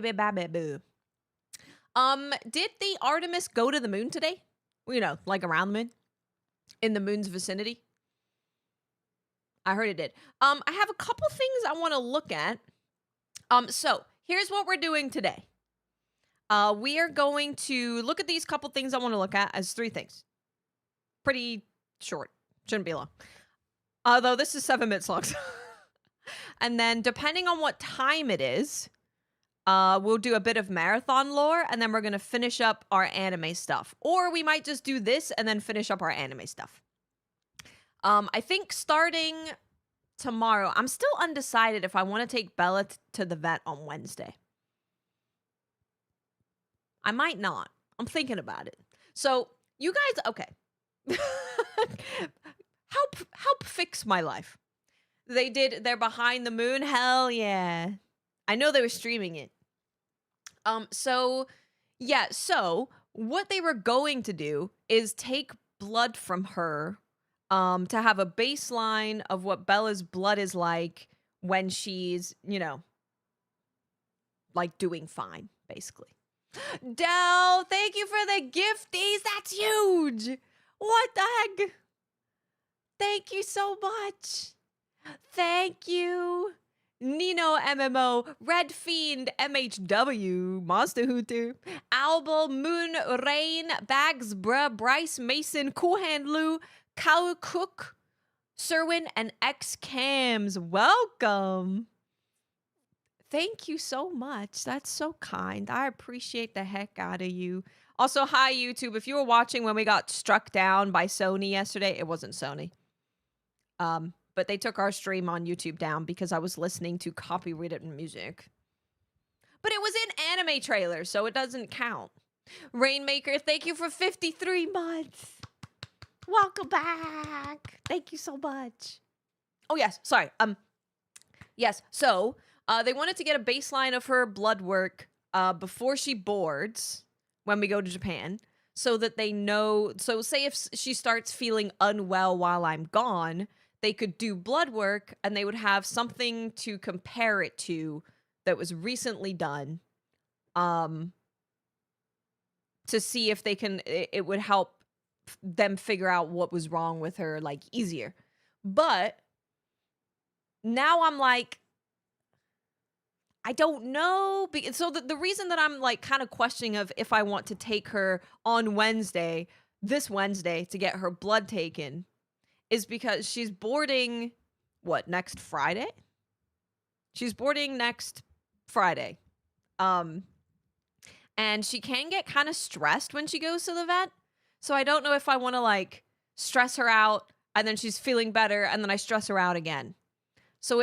Boo. Did the Artemis go to the moon today? Well, like around the moon? In the moon's vicinity? I heard it did. I have a couple things I want to look at. So here's what we're doing today. We are going to look at these couple things I want to look at as 3 things. Pretty short. Shouldn't be long. Although this is 7 minutes long. And then depending on what time it is, we'll do a bit of marathon lore, and then we're going to finish up our anime stuff. Or we might just do this and then finish up our anime stuff. I think starting tomorrow, I'm still undecided if I want to take Bella to the vet on Wednesday. I might not. I'm thinking about it. So, you guys, okay. Help fix my life. They're behind the moon. Hell yeah. I know they were streaming it. So what they were going to do is take blood from her, to have a baseline of what Bella's blood is like when she's, like doing fine, basically. Del, thank you for the gifties. That's huge. What the heck? Thank you so much. Thank you. Nino MMO, Red Fiend, MHW, Monster Hooter, Albel, Moon, Rain, Bags, Bruh, Bryce, Mason, Cool Hand Lou, Cow Cook, Serwin, and X Cams. Welcome. Thank you so much. That's so kind. I appreciate the heck out of you. Also, hi, YouTube. If you were watching when we got struck down by Sony yesterday, it wasn't Sony. But they took our stream on YouTube down because I was listening to copyrighted music. But it was in anime trailers, so it doesn't count. Rainmaker, thank you for 53 months. Welcome back. Thank you so much. Oh, yes. Sorry. Yes. So, they wanted to get a baseline of her blood work before she boards when we go to Japan, so that they know. So, say if she starts feeling unwell while I'm gone, they could do blood work and they would have something to compare it to that was recently done, to see if they can, it would help them figure out what was wrong with her, like, easier. But now I'm like, I don't know. So the reason that I'm like kind of questioning of if I want to take her on this Wednesday to get her blood taken, is because she's boarding, next Friday? She's boarding next Friday. And she can get kind of stressed when she goes to the vet. So I don't know if I want to, like, stress her out, and then she's feeling better, and then I stress her out again. So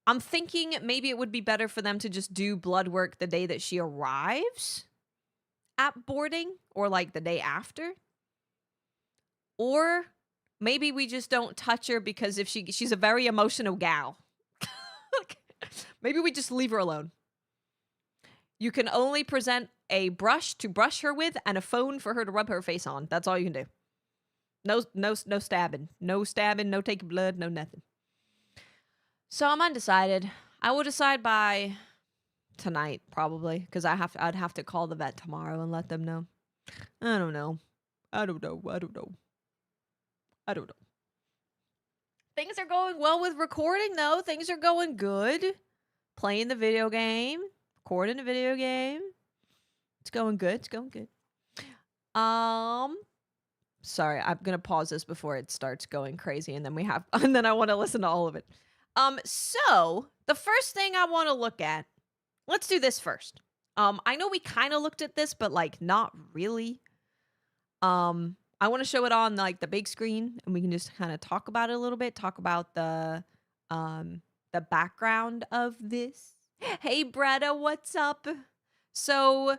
I'm thinking maybe it would be better for them to just do blood work the day that she arrives at boarding, or, like, the day after. Or maybe we just don't touch her because if she's a very emotional gal. Maybe we just leave her alone. You can only present a brush to brush her with and a phone for her to rub her face on. That's all you can do. No stabbing. No stabbing, no taking blood, no nothing. So I'm undecided. I will decide by tonight, probably, because I'd have to call the vet tomorrow and let them know. I don't know. Things are going well with recording, though. Things are going good. Playing the video game. Recording the video game. It's going good. Sorry, I'm gonna pause this before it starts going crazy, and then I want to listen to all of it. So the first thing I want to look at, let's do this first. I know we kind of looked at this, but like not really. I want to show it on like the big screen, and we can just kind of talk about it a little bit. Talk about the background of this. Hey, Bretta, what's up? So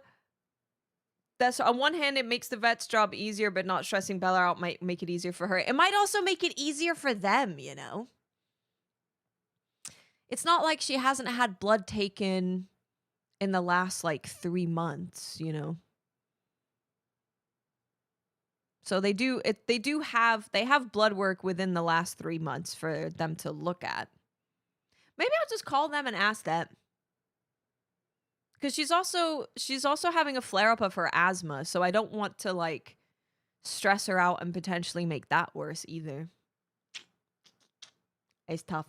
that's on one hand, it makes the vet's job easier, but not stressing Bella out might make it easier for her. It might also make it easier for them, you know? It's not like she hasn't had blood taken in the last like 3 months, you know? So they have blood work within the last 3 months for them to look at. Maybe I'll just call them and ask that. Because she's also having a flare up of her asthma, so I don't want to like stress her out and potentially make that worse either. It's tough.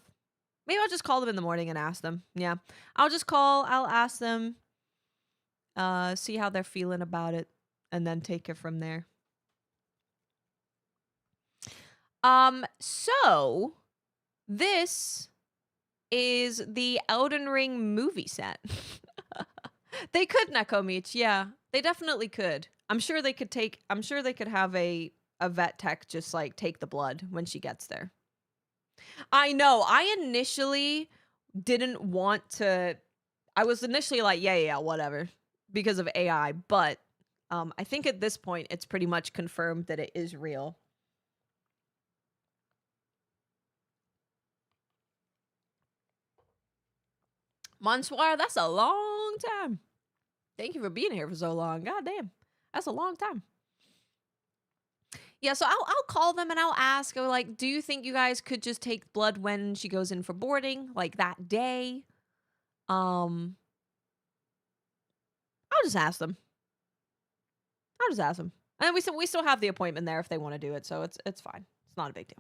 Maybe I'll just call them in the morning and ask them. Yeah. I'll ask them, see how they're feeling about it, and then take it from there. So this is the Elden Ring movie set. They could Nekomichi, yeah. They definitely could. I'm sure they could have a vet tech just like take the blood when she gets there. I know. I initially didn't want to. I was initially like, yeah, whatever, because of AI, but I think at this point it's pretty much confirmed that it is real. Monsoir, that's a long time. Thank you for being here for so long. God damn. That's a long time. Yeah, so I'll call them and I'll ask her, like, do you think you guys could just take blood when she goes in for boarding, like that day? I'll just ask them. And we still have the appointment there if they want to do it, so it's fine. It's not a big deal.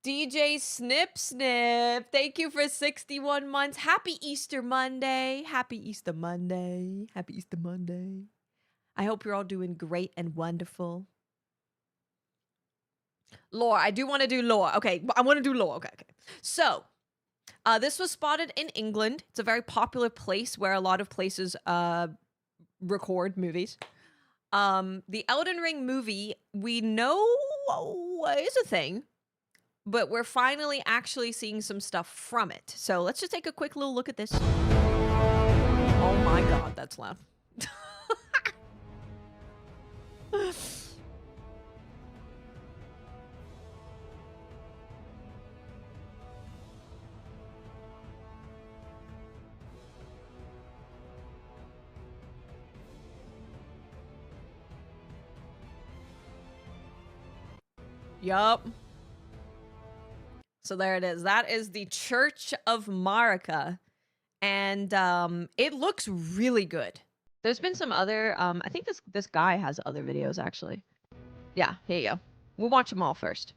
DJ Snip Snip, thank you for 61 months. Happy Easter Monday. Happy Easter Monday. Happy Easter Monday. I hope you're all doing great and wonderful. Lore. I do want to do lore. Okay, I want to do lore. Okay. So, this was spotted in England. It's a very popular place where a lot of places record movies. The Elden Ring movie, we know is a thing, but we're finally actually seeing some stuff from it. So let's just take a quick little look at this. Oh my god, that's loud. Yup. So there it is. That is the Church of Marika. And it looks really good. There's been some other I think this guy has other videos actually. Yeah, here you go. We'll watch them all first.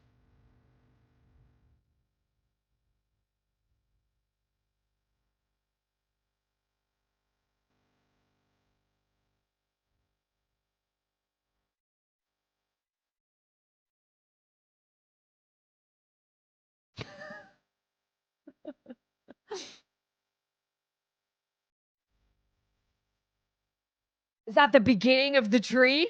Is that the beginning of the tree?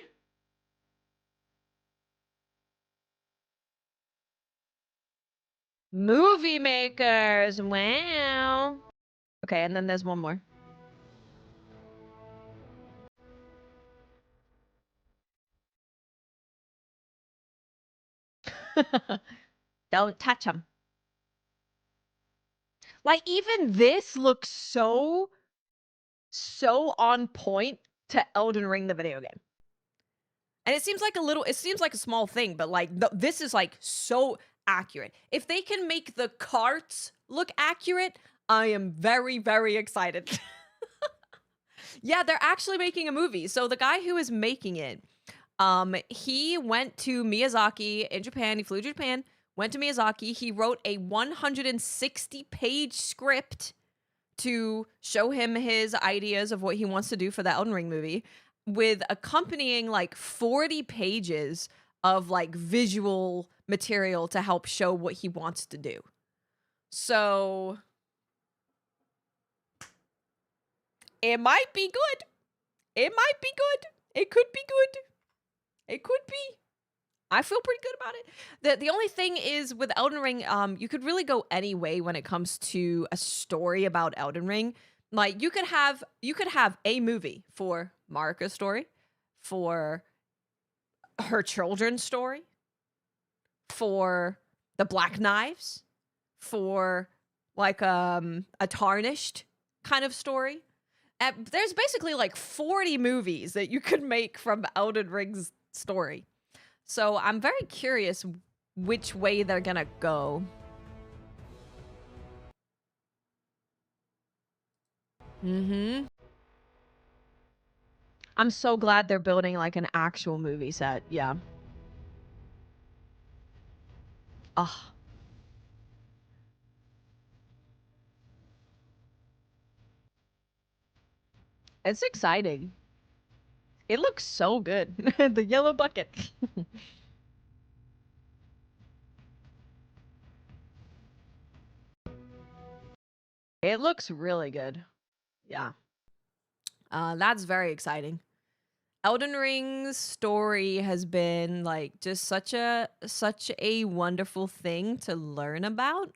Movie makers. Wow. Okay, and then there's one more. Don't touch them. Like, even this looks so on point to Elden Ring, the video game. And it seems like a small thing, but like this is like so accurate. If they can make the carts look accurate, I am very, very excited. Yeah, they're actually making a movie. So the guy who is making it, he went to Miyazaki in Japan. He flew to Japan, went to Miyazaki. He wrote a 160-page script to show him his ideas of what he wants to do for the Elden Ring movie, with accompanying like 40 pages of like visual material to help show what he wants to do. So it might be good. It might be good. It could be good. It could be. I feel pretty good about it. The only thing is with Elden Ring, you could really go any way when it comes to a story about Elden Ring. Like you could have a movie for Marika's story, for her children's story, for the Black Knives, for like a Tarnished kind of story. There's basically like 40 movies that you could make from Elden Ring's story. So I'm very curious which way they're gonna go. Mm-hmm. I'm so glad they're building like an actual movie set. Yeah. Oh, it's exciting. It looks so good. The yellow bucket. It looks really good. Yeah. That's very exciting. Elden Ring's story has been like just such a wonderful thing to learn about,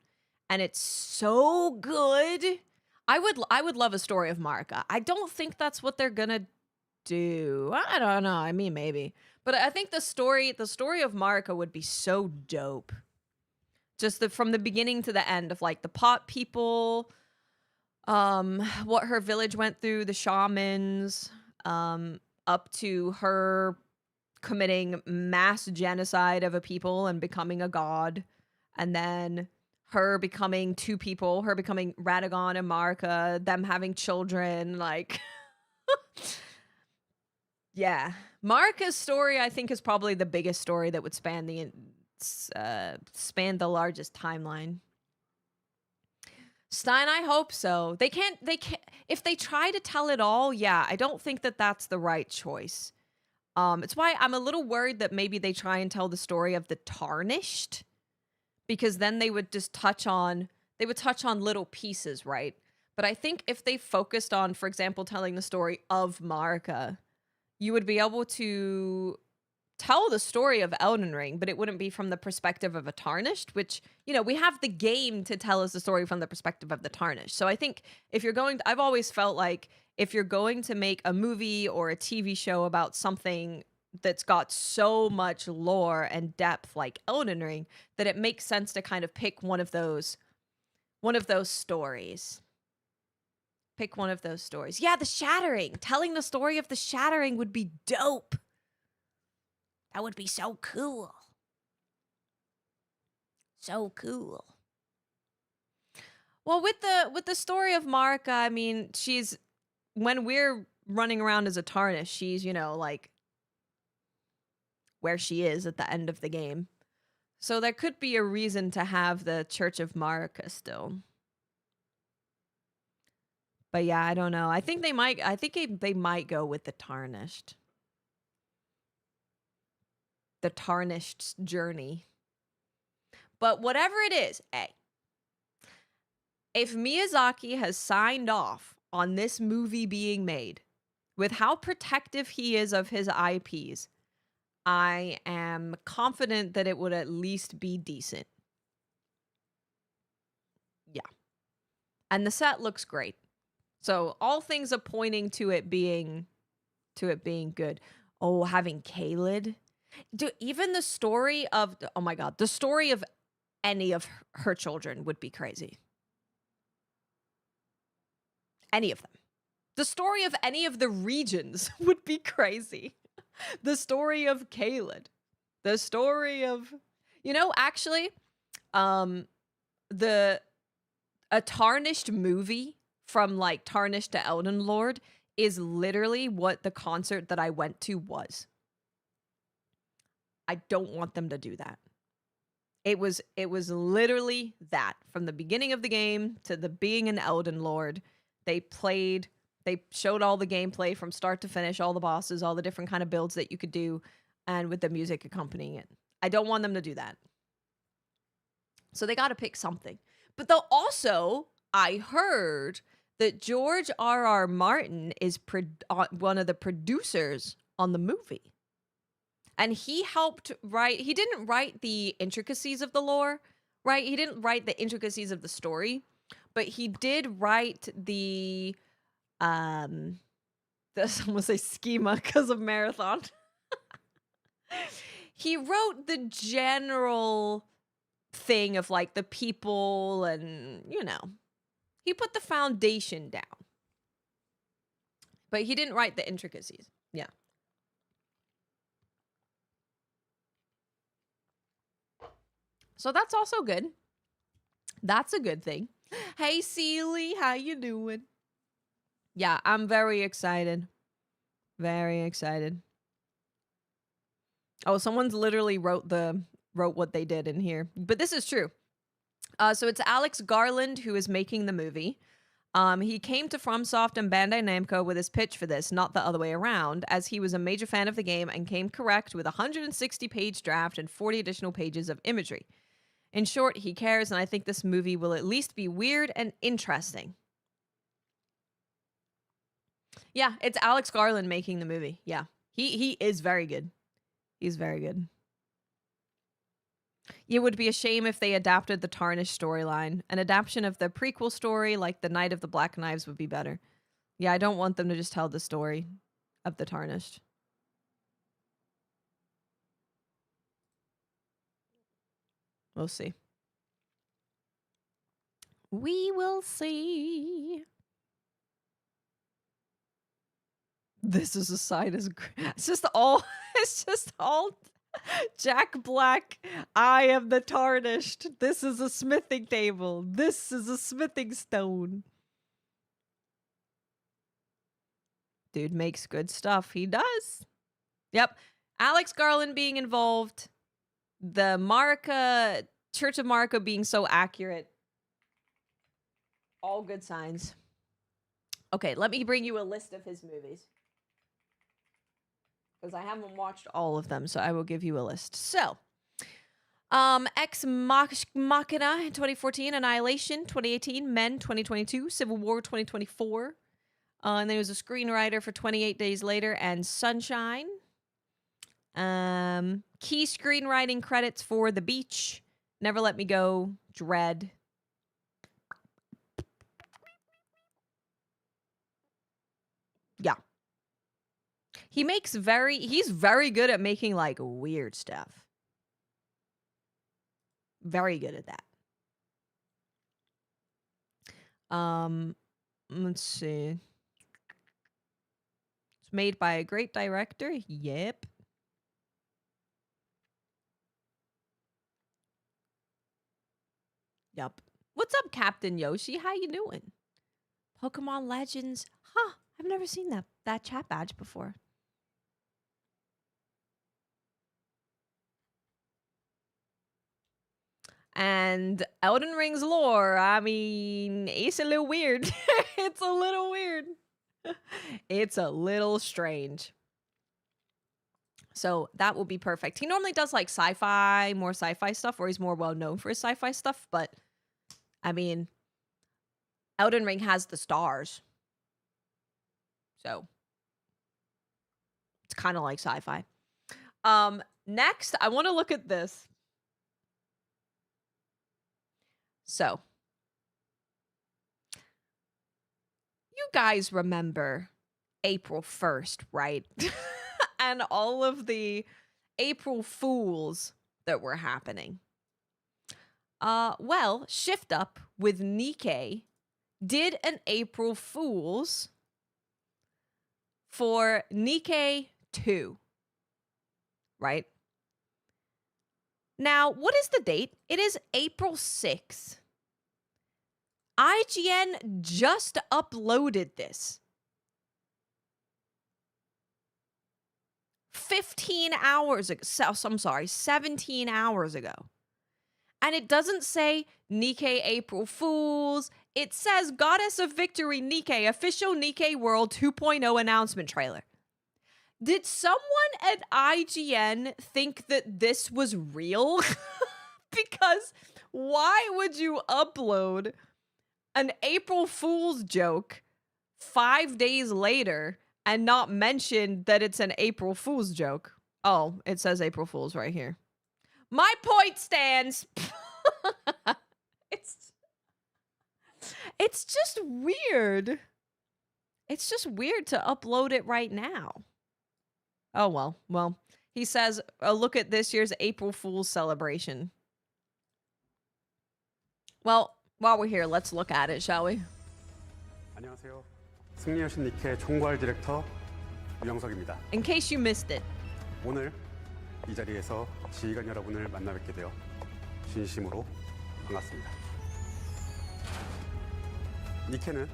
and it's so good. I would love a story of Marika. I don't think that's what they're gonna do. I don't know. I mean, maybe, but I think the story of Marika would be so dope. Just from the beginning to the end of like the pot people, what her village went through, the shamans, up to her committing mass genocide of a people and becoming a god, and then her becoming two people, her becoming Radagon and Marika, them having children, like yeah. Marika's story, I think, is probably the biggest story that would span the largest timeline. Stein, I hope so. They can't if they try to tell it all, yeah, I don't think that that's the right choice. It's why I'm a little worried that maybe they try and tell the story of the Tarnished, because then they would touch on little pieces, right? But I think if they focused on, for example, telling the story of Marika, you would be able to tell the story of Elden Ring, but it wouldn't be from the perspective of a Tarnished, which, we have the game to tell us the story from the perspective of the Tarnished. So I think I've always felt like if you're going to make a movie or a TV show about something that's got so much lore and depth like Elden Ring, that it makes sense to kind of pick one of those stories. Pick one of those stories. Yeah, the Shattering. Telling the story of the Shattering would be dope. That would be so cool. So cool. Well, with the story of Marika, I mean, she's when we're running around as a Tarnish, she's, like where she is at the end of the game. So there could be a reason to have the Church of Marika still. But yeah, I don't know. I think they might go with the Tarnished. The Tarnished journey. But whatever it is, if Miyazaki has signed off on this movie being made, with how protective he is of his IPs, I am confident that it would at least be decent. Yeah. And the set looks great. So all things are pointing to it being good. Oh, having Kaled. Even the story of, oh my god, the story of any of her children would be crazy. Any of them. The story of any of the regions would be crazy. The story of Kaled. The story of, actually, the a Tarnished movie from like Tarnished to Elden Lord is literally what the concert that I went to was. I don't want them to do that. It was literally that from the beginning of the game to the being an Elden Lord. They showed all the gameplay from start to finish, all the bosses, all the different kind of builds that you could do, and with the music accompanying it. I don't want them to do that. So they got to pick something. But they'll also, I heard that George R.R. Martin is one of the producers on the movie. And he helped write, he didn't write the intricacies of the lore, right? He didn't write the intricacies of the story, but he did write the someone say schema because of Marathon. He wrote the general thing of like the people and, he put the foundation down. But he didn't write the intricacies. Yeah. So that's also good. That's a good thing. Hey, Seely, how you doing? Yeah, I'm very excited. Very excited. Oh, someone's literally wrote what they did in here. But this is true. So it's Alex Garland who is making the movie. He came to FromSoft and Bandai Namco with his pitch for this, not the other way around, as he was a major fan of the game and came correct with a 160-page draft and 40 additional pages of imagery. In short, he cares, and I think this movie will at least be weird and interesting. Yeah, it's Alex Garland making the movie. Yeah, he is very good. He's very good. It would be a shame if they adapted the Tarnished storyline. An adaptation of the prequel story, like The Night of the Black Knives, would be better. Yeah, I don't want them to just tell the story of the Tarnished. We'll see. We will see. This is a side as it's just all Jack Black. I am the Tarnished. This is a smithing table. This is a smithing stone. Dude makes good stuff. He does. Yep. Alex Garland being involved. The Marika, Church of Marika being so accurate. All good signs. Okay, let me bring you a list of his movies. Because I haven't watched all of them, so I will give you a list. So, Ex Machina in 2014, Annihilation 2018, Men 2022, Civil War 2024. And then he was a screenwriter for 28 Days Later and Sunshine. Key screenwriting credits for The Beach, Never Let Me Go, Dread. Yeah. He's very good at making like weird stuff. Very good at that. Let's see. It's made by a great director. Yep. Yup. What's up, Captain Yoshi? How you doing? Pokemon Legends. Huh. I've never seen that chat badge before. And Elden Ring's lore, I mean, it's a little weird. It's a little weird. It's a little strange. So that will be perfect. He normally does like more sci-fi stuff, or he's more well known for his sci-fi stuff. But I mean, Elden Ring has the stars. So it's kind of like sci-fi. Next, I want to look at this. So you guys remember April 1st, right? And all of the April Fools that were happening. Well, Shift Up with Nikkei did an April Fools for Nikkei 2, right? Now, what is the date? It is April 6th. IGN just uploaded this 15 hours ago. I'm sorry, 17 hours ago. And it doesn't say Nikkei April Fools. It says Goddess of Victory Nikkei, official Nikkei World 2.0 announcement trailer. Did someone at IGN think that this was real? Because why would you upload an April Fool's joke 5 days later and not mention that it's an April Fool's joke? Oh, it says April Fool's right here. My point stands. It's just weird. It's just weird to upload it right now. Oh, well, he says, look at this year's April Fool's celebration. Well, while we're here, let's look at it, shall we? 안녕하세요. 승리하신 니케 총괄 디렉터 유영석입니다. In case you missed it. 오늘 이 자리에서 지휘관 여러분을 만나 뵙게 되어 진심으로 반갑습니다. 니케는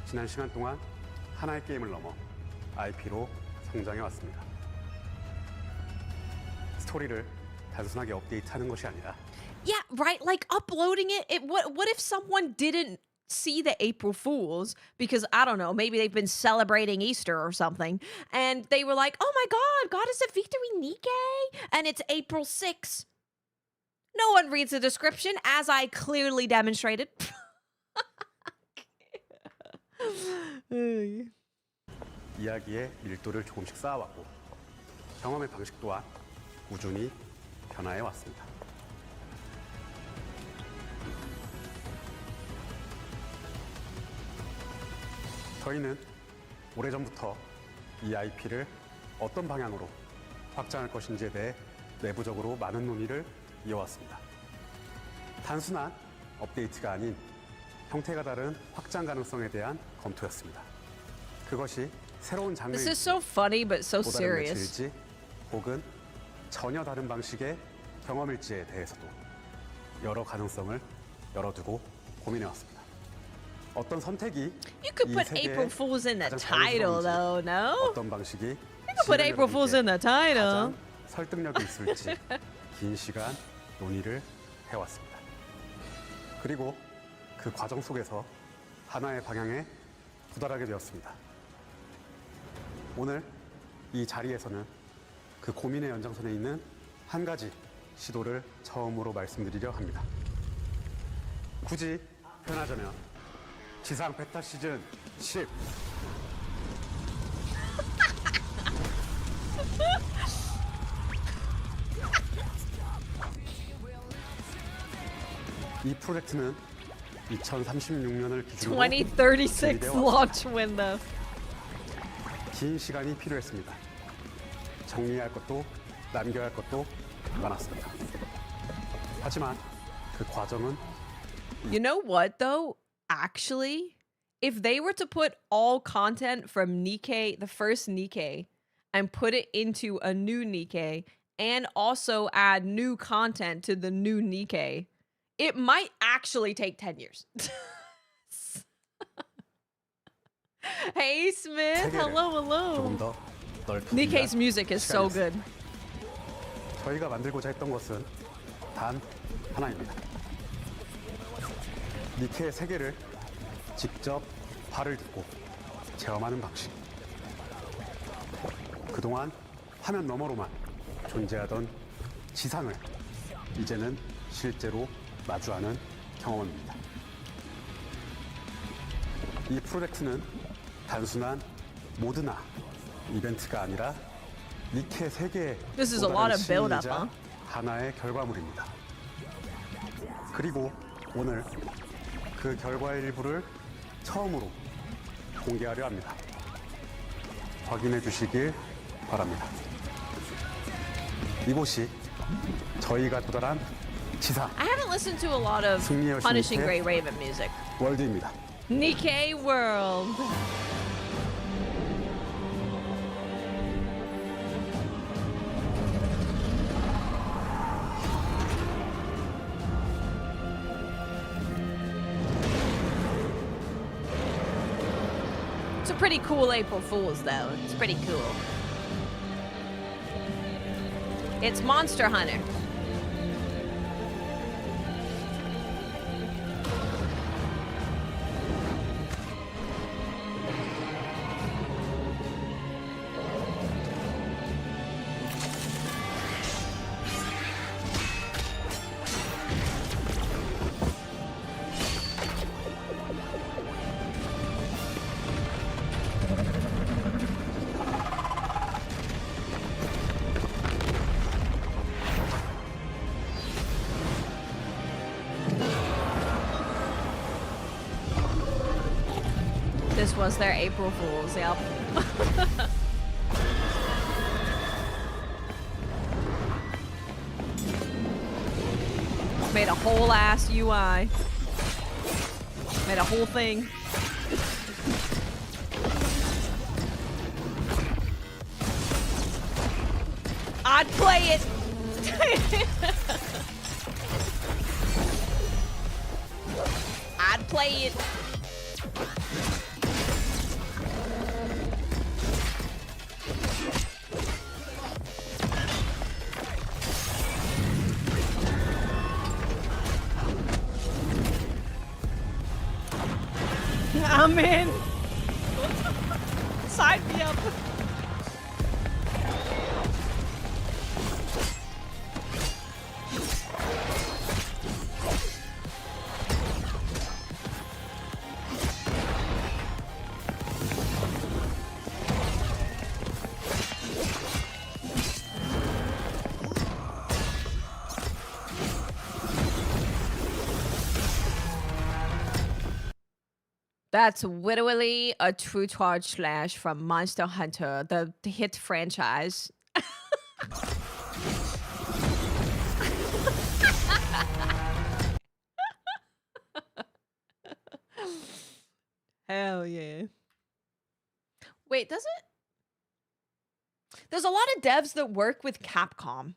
지난 시간 동안 하나의 게임을 넘어 IP로 성장해 왔습니다. 스토리를 단순하게 업데이트하는 것이 아니라 Yeah, right. Like uploading it. What if someone didn't see the April Fools because I don't know, maybe they've been celebrating Easter or something, and they were like, "Oh my God, Goddess of Victory Nike," and it's April 6th. No one reads the description, as I clearly demonstrated. 이야기의 밀도를 조금씩 쌓아왔고 경험의 방식 또한 꾸준히 변화해 왔습니다. 저희는 오래전부터 이 IP를 어떤 방향으로 확장할 것인지에 대해 내부적으로 많은 논의를 이어왔습니다. 단순한 업데이트가 아닌 형태가 다른 확장 가능성에 대한 검토였습니다. 그것이 새로운 This is 장르일지, so funny but so 또 다른 serious. 매체일지, 혹은 전혀 다른 방식의 경험일지에 대해서도 여러 가능성을 열어두고 고민해왔습니다. 어떤 선택이 You could 이 put 세계의 April Fools in the 가장 title, 자연스러운지, though, no? 어떤 방식이 You could put April Fools in the title. 가장 설득력이 있을지 긴 시간 논의를 해왔습니다. 그리고 그 과정 속에서 하나의 방향에 도달하게 되었습니다. 오늘 이 자리에서는 그 고민의 연장선에 있는 한 가지 시도를 처음으로 말씀드리려 합니다. 굳이 표현하자면 지상 베타 시즌 10 이 프로젝트는 2036년을 기준으로 2036 준비되어 launch window. 긴 시간이 필요했습니다. 정리할 것도 남겨야 할 것도 많았습니다. 하지만 그 과정은 You know what, though? Actually, if they were to put all content from Nikkei, the first Nikkei, and put it into a new Nikkei, and also add new content to the new Nikkei, it might actually take 10 years. Hey, Smith. Hello, 조금 hello. 더 넓히기 Nikkei's 위한 music is so good. 저희가 만들고자 했던 것은 단 하나입니다. 니케의 세계를 직접 발을 딛고 체험하는 방식. 그동안 화면 너머로만 존재하던 지상을 이제는 실제로 마주하는 경험입니다. 이 프로젝트는 단순한 모드나 이벤트가 아니라 니케 세계의 This is a lot of build-up, 시민이자 huh? 하나의 결과물입니다. 그리고 오늘 그 결과의 일부를 처음으로 공개하려 합니다. 확인해 주시길 바랍니다. 이곳이 저희가 도달한 지상 I haven't listened to a lot of 승리의 Punishing 신께 Grey Raven music. 월드입니다. Nikkei World. It's a pretty cool April Fool's, though. It's pretty cool. It's Monster Hunter. This was their April Fools, yep. Made a whole ass UI. Made a whole thing. I'd play it. I'd play it. I'm in. Sign me up. That's literally a true charge slash from Monster Hunter, the hit franchise. Hell yeah. Wait, does it? There's a lot of devs that work with Capcom.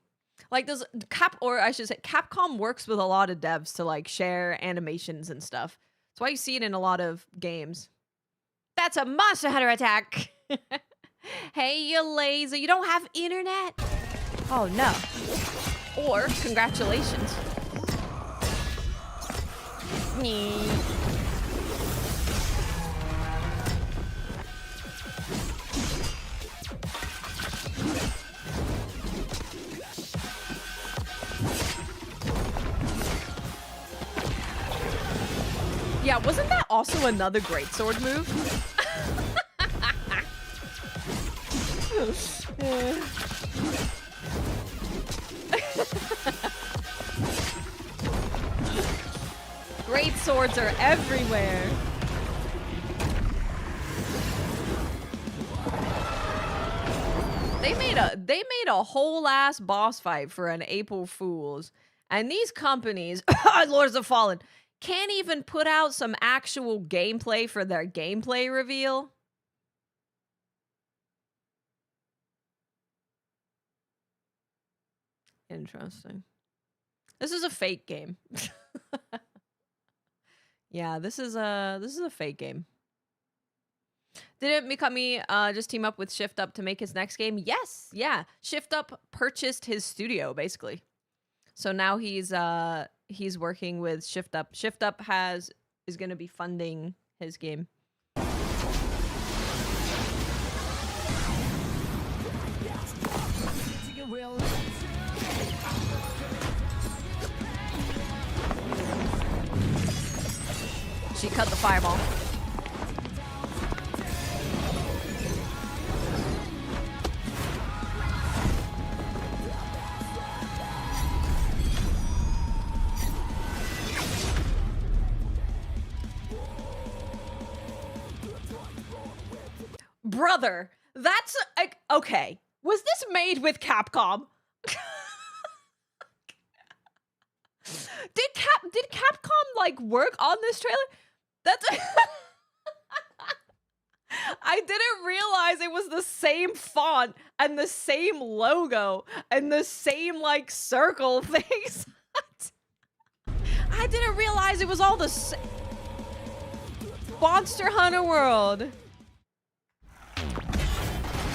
Like there's Capcom works with a lot of devs to like share animations and stuff. That's why you see it in a lot of games. That's a Monster Hunter attack. Hey, you lazy. You don't have internet? Oh, no. Or, congratulations. Yeah, wasn't that also another greatsword move? Great swords are everywhere. They made a whole ass boss fight for an April Fool's, and these companies, Lords of Fallen, can't even put out some actual gameplay for their gameplay reveal. Interesting. This is a fake game. Yeah, this is a fake game. Didn't Mikami just team up with Shift Up to make his next game? Yes, yeah. Shift Up purchased his studio basically. So now he's working with Shift Up. Shift Up is going to be funding his game. She cut the fireball. Brother, that's like, okay. Was this made with Capcom? Did Capcom like work on this trailer? That's I didn't realize it was the same font and the same logo and the same like circle things. I didn't realize it was all the same. Monster Hunter World.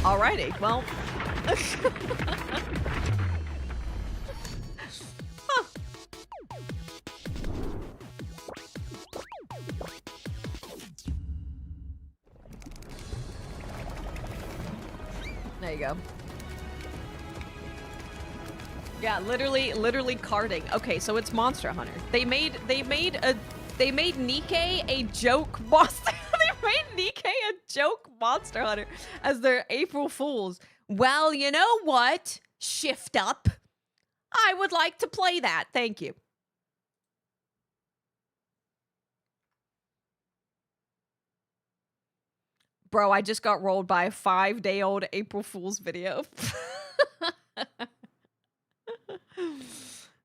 Alrighty, well. Huh. There you go. Yeah, literally carding. Okay, so it's Monster Hunter. They made Nikkei a joke monster. They made Nikkei a joke Monster Hunter as their April Fools. Well, you know what? Shift Up. I would like to play that. Thank you. Bro, I just got rolled by a 5-day-old April Fool's video.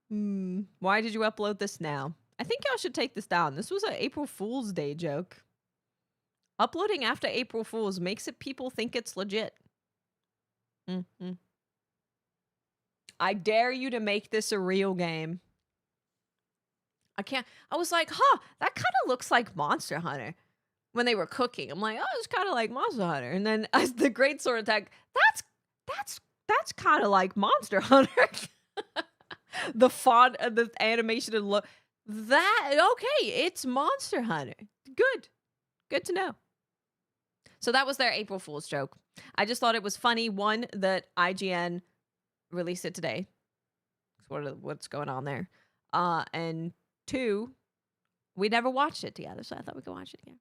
Why did you upload this now? I think y'all should take this down. This was an April Fool's Day joke. Uploading after April Fool's makes it people think it's legit. I dare you to make this a real game. I can't. I was like, huh, that kind of looks like Monster Hunter. When they were cooking, I'm like, oh, it's kind of like Monster Hunter. And then as the Great Sword Attack, that's kind of like Monster Hunter. The font and the animation and look. Okay, it's Monster Hunter. Good. Good to know. So that was their April Fool's joke. I just thought it was funny, one, that IGN released it today. What's going on there? And two, we never watched it together, so I thought we could watch it again.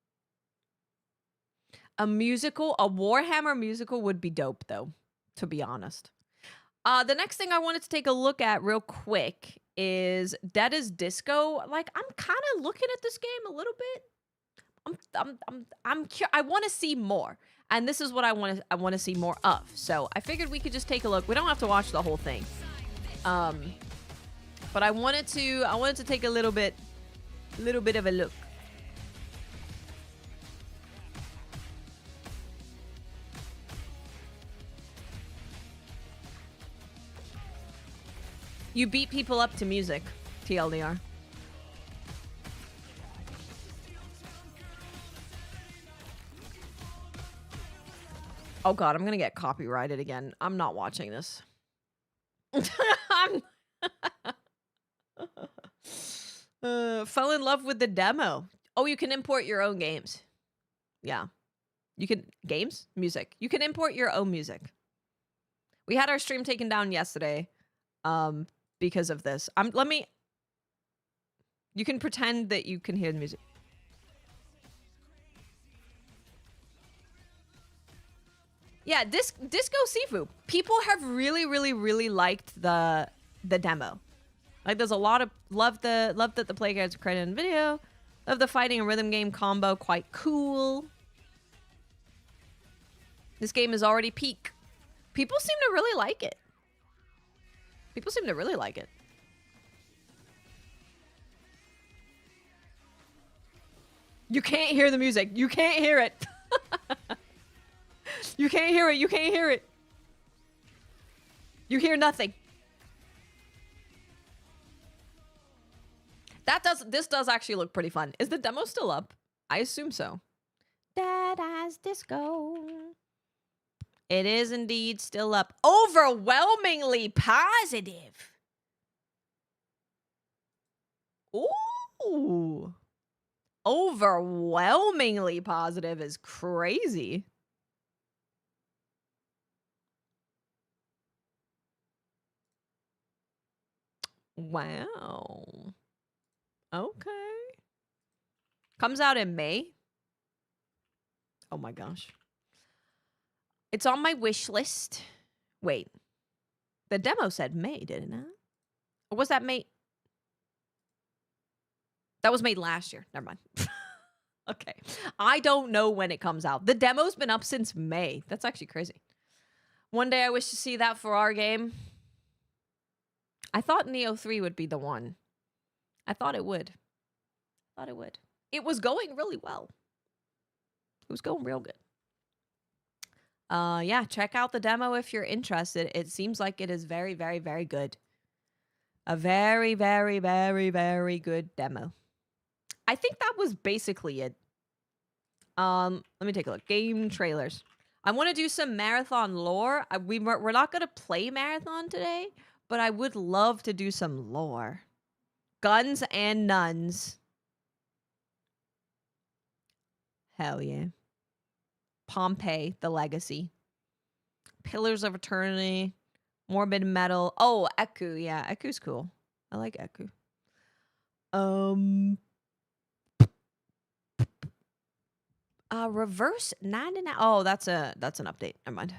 A musical, a Warhammer musical would be dope, though, to be honest. The next thing I wanted to take a look at real quick is Dead as Disco. Like, I'm kind of looking at this game a little bit. I want to see more, and this is what I want to see more of. So I figured we could just take a look. We don't have to watch the whole thing, but I wanted to take a little bit of a look. You beat people up to music, TLDR. Oh god, I'm gonna get copyrighted again. I'm not watching this. Fell in love with the demo. Oh, you can import your own games. Yeah. You can... Games? Music. You can import your own music. We had our stream taken down yesterday. Because of this. You can pretend that you can hear the music. Yeah, Disco Sifu. People have really, really, really liked the demo. Like, there's a lot of love that the playguides created in video. Love the fighting and rhythm game combo, quite cool. This game is already peak. People seem to really like it. People seem to really like it. You can't hear the music. You can't hear it. You can't hear it. You can't hear it. You hear nothing. This does actually look pretty fun. Is the demo still up? I assume so. Dead as Disco. It is indeed still up. Overwhelmingly positive. Ooh. Overwhelmingly positive is crazy. Wow. Okay. Comes out in May. Oh my gosh. It's on my wish list. Wait. The demo said May, did it not? Or was that May? That was made last year. Never mind. Okay. I don't know when it comes out. The demo's been up since May. That's actually crazy. One day I wish to see that for our game. I thought Neo 3 would be the one. I thought it would. It was going really well. It was going real good. Yeah, check out the demo if you're interested. It seems like it is very, very, very good. A very, very, very, very good demo. I think that was basically it. Let me take a look. Game trailers. I want to do some marathon lore. We're not going to play marathon today, but I would love to do some lore. Guns and nuns. Hell yeah. Pompeii, the legacy. Pillars of Eternity. Morbid Metal. Oh, Eku. Yeah, Eku's cool. I like Eku. Reverse 99. Oh, that's an update. Never mind.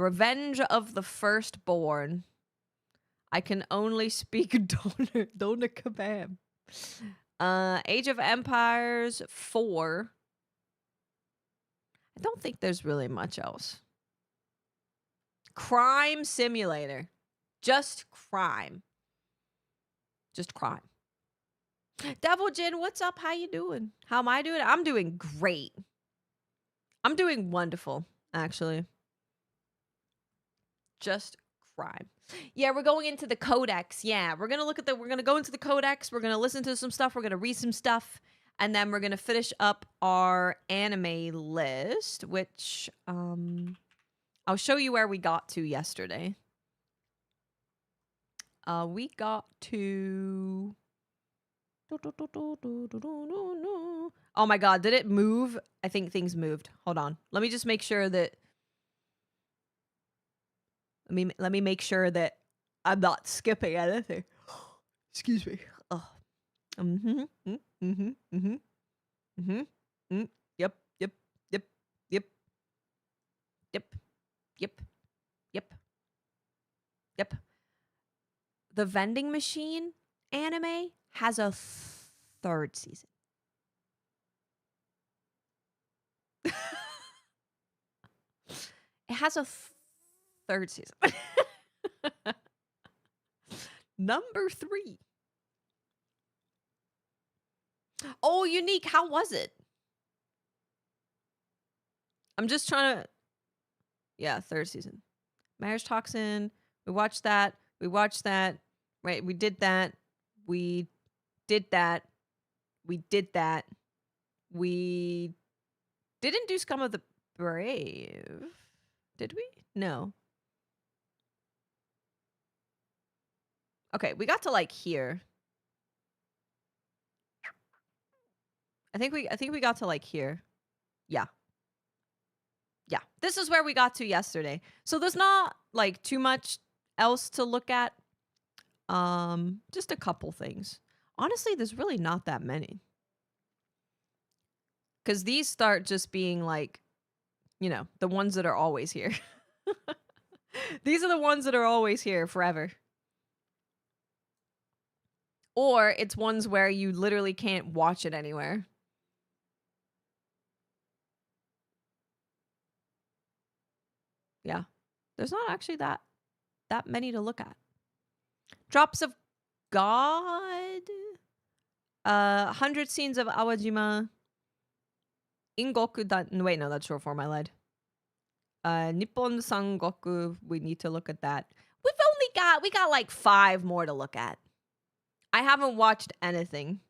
Revenge of the Firstborn. I can only speak Doner Kebab. Age of Empires 4. I don't think there's really much else. Crime Simulator. Just crime. Just crime. Devil Jin, what's up? How you doing? How am I doing? I'm doing great. I'm doing wonderful, actually. Just crime. Yeah, we're going into the codex. Yeah, we're gonna go into the codex. We're gonna listen to some stuff. We're gonna read some stuff, and then we're gonna finish up our anime list, which I'll show you where we got to yesterday. We got to Oh my god, did it move? I think things moved. Hold on. Let me just make sure that let me make sure that I'm not skipping anything. Excuse me. Oh. Mm-hmm. Mm-hmm. Mm-hmm. Mm-hmm. Mm. Yep. Yep. Yep. Yep. Yep. Yep. Yep. Yep. The vending machine anime has a third season. It has a third season. Number 3. Oh, Unique, how was it? I'm just trying to... Yeah, third season. Marriage Toxin. We watched that. We watched that. Right, we did that. We did that. We did that. We didn't do Scum of the Brave. Did we? No. Okay, we got to like here. I think we got to like here. Yeah. Yeah. This is where we got to yesterday. So there's not like too much else to look at. Just a couple things. Honestly, there's really not that many. Cuz these start just being like, you know, the ones that are always here. These are the ones that are always here forever. Or it's ones where you literally can't watch it anywhere. Yeah. There's not actually that many to look at. Drops of God. 100 Scenes of Awajima. Ingoku wait, no, that's short form. I lied. Nippon Sangoku. We need to look at that. We got like 5 more to look at. I haven't watched anything.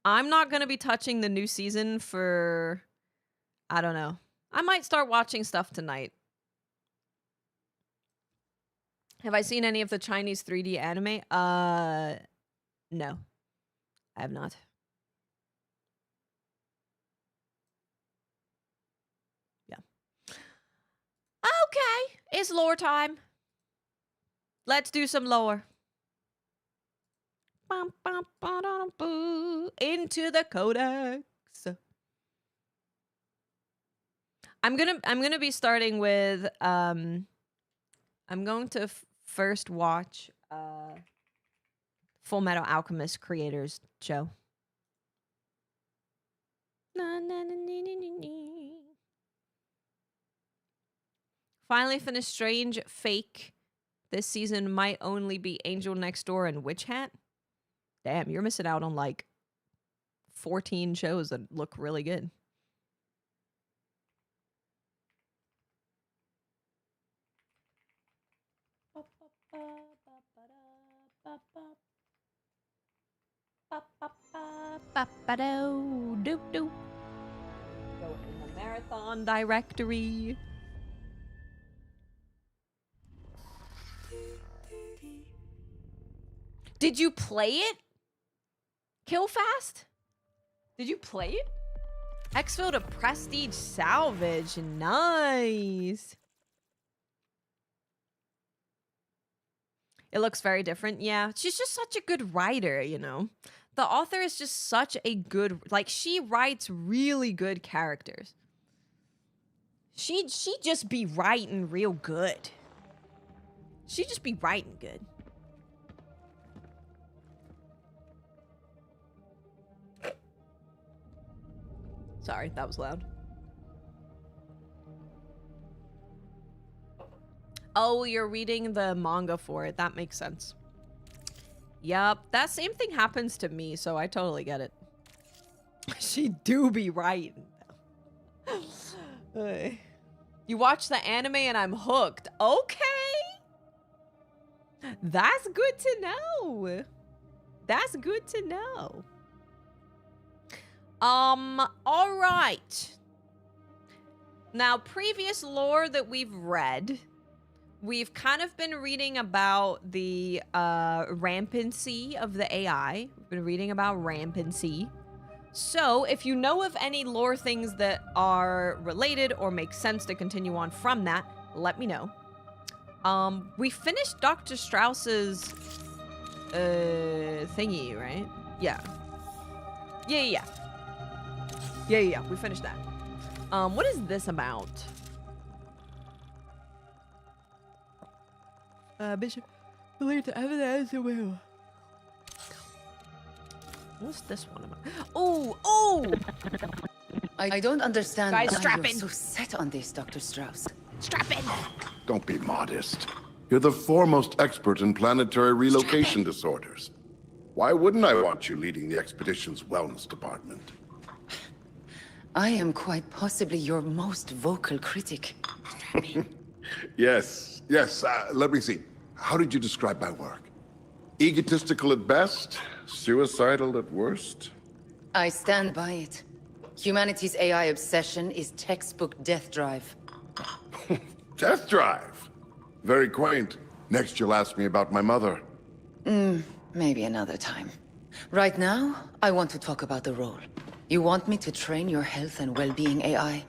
I'm not going to be touching the new season for, I don't know. I might start watching stuff tonight. Have I seen any of the Chinese 3D anime? No. I have not. Yeah. Okay. It's lore time. Let's do some lore. Into the codex. I'm gonna be starting with I'm going to first watch Full Metal Alchemist creators show. Finally finished Strange Fake. This season might only be Angel Next Door and Witch Hat. Damn, you're missing out on like 14 shows that look really good. Go in the marathon directory. Did you play it? Kill Fast? Did you play it? Exfil to Prestige Salvage. Nice. It looks very different. Yeah, she's just such a good writer, you know. The author is just such a good, like, she writes really good characters. She just be writing real good. She just be writing good. Sorry, that was loud. Oh, you're reading the manga for it. That makes sense. Yup, that same thing happens to me, so I totally get it. She do be right. You watch the anime and I'm hooked. Okay. That's good to know. That's good to know. All right. Now, previous lore that we've read, we've kind of been reading about the rampancy of the AI. We've been reading about rampancy. So if you know of any lore things that are related or make sense to continue on from that, let me know. We finished Dr. Strauss's thingy, right? Yeah. Yeah, we finished that. What is this about? Bishop, believe the evidence will. What's this one about? Oh! I don't understand Guys, why strap you're in. so set on this, Dr. Strauss. Strap in! Don't be modest. You're the foremost expert in planetary relocation disorders. Why wouldn't I want you leading the expedition's wellness department? I am quite possibly your most vocal critic. Yes, let me see. How did you describe my work? Egotistical at best, suicidal at worst? I stand by it. Humanity's AI obsession is textbook death drive. Death drive? Very quaint. Next you'll ask me about my mother. Maybe another time. Right now, I want to talk about the role. You want me to train your health and well-being AI?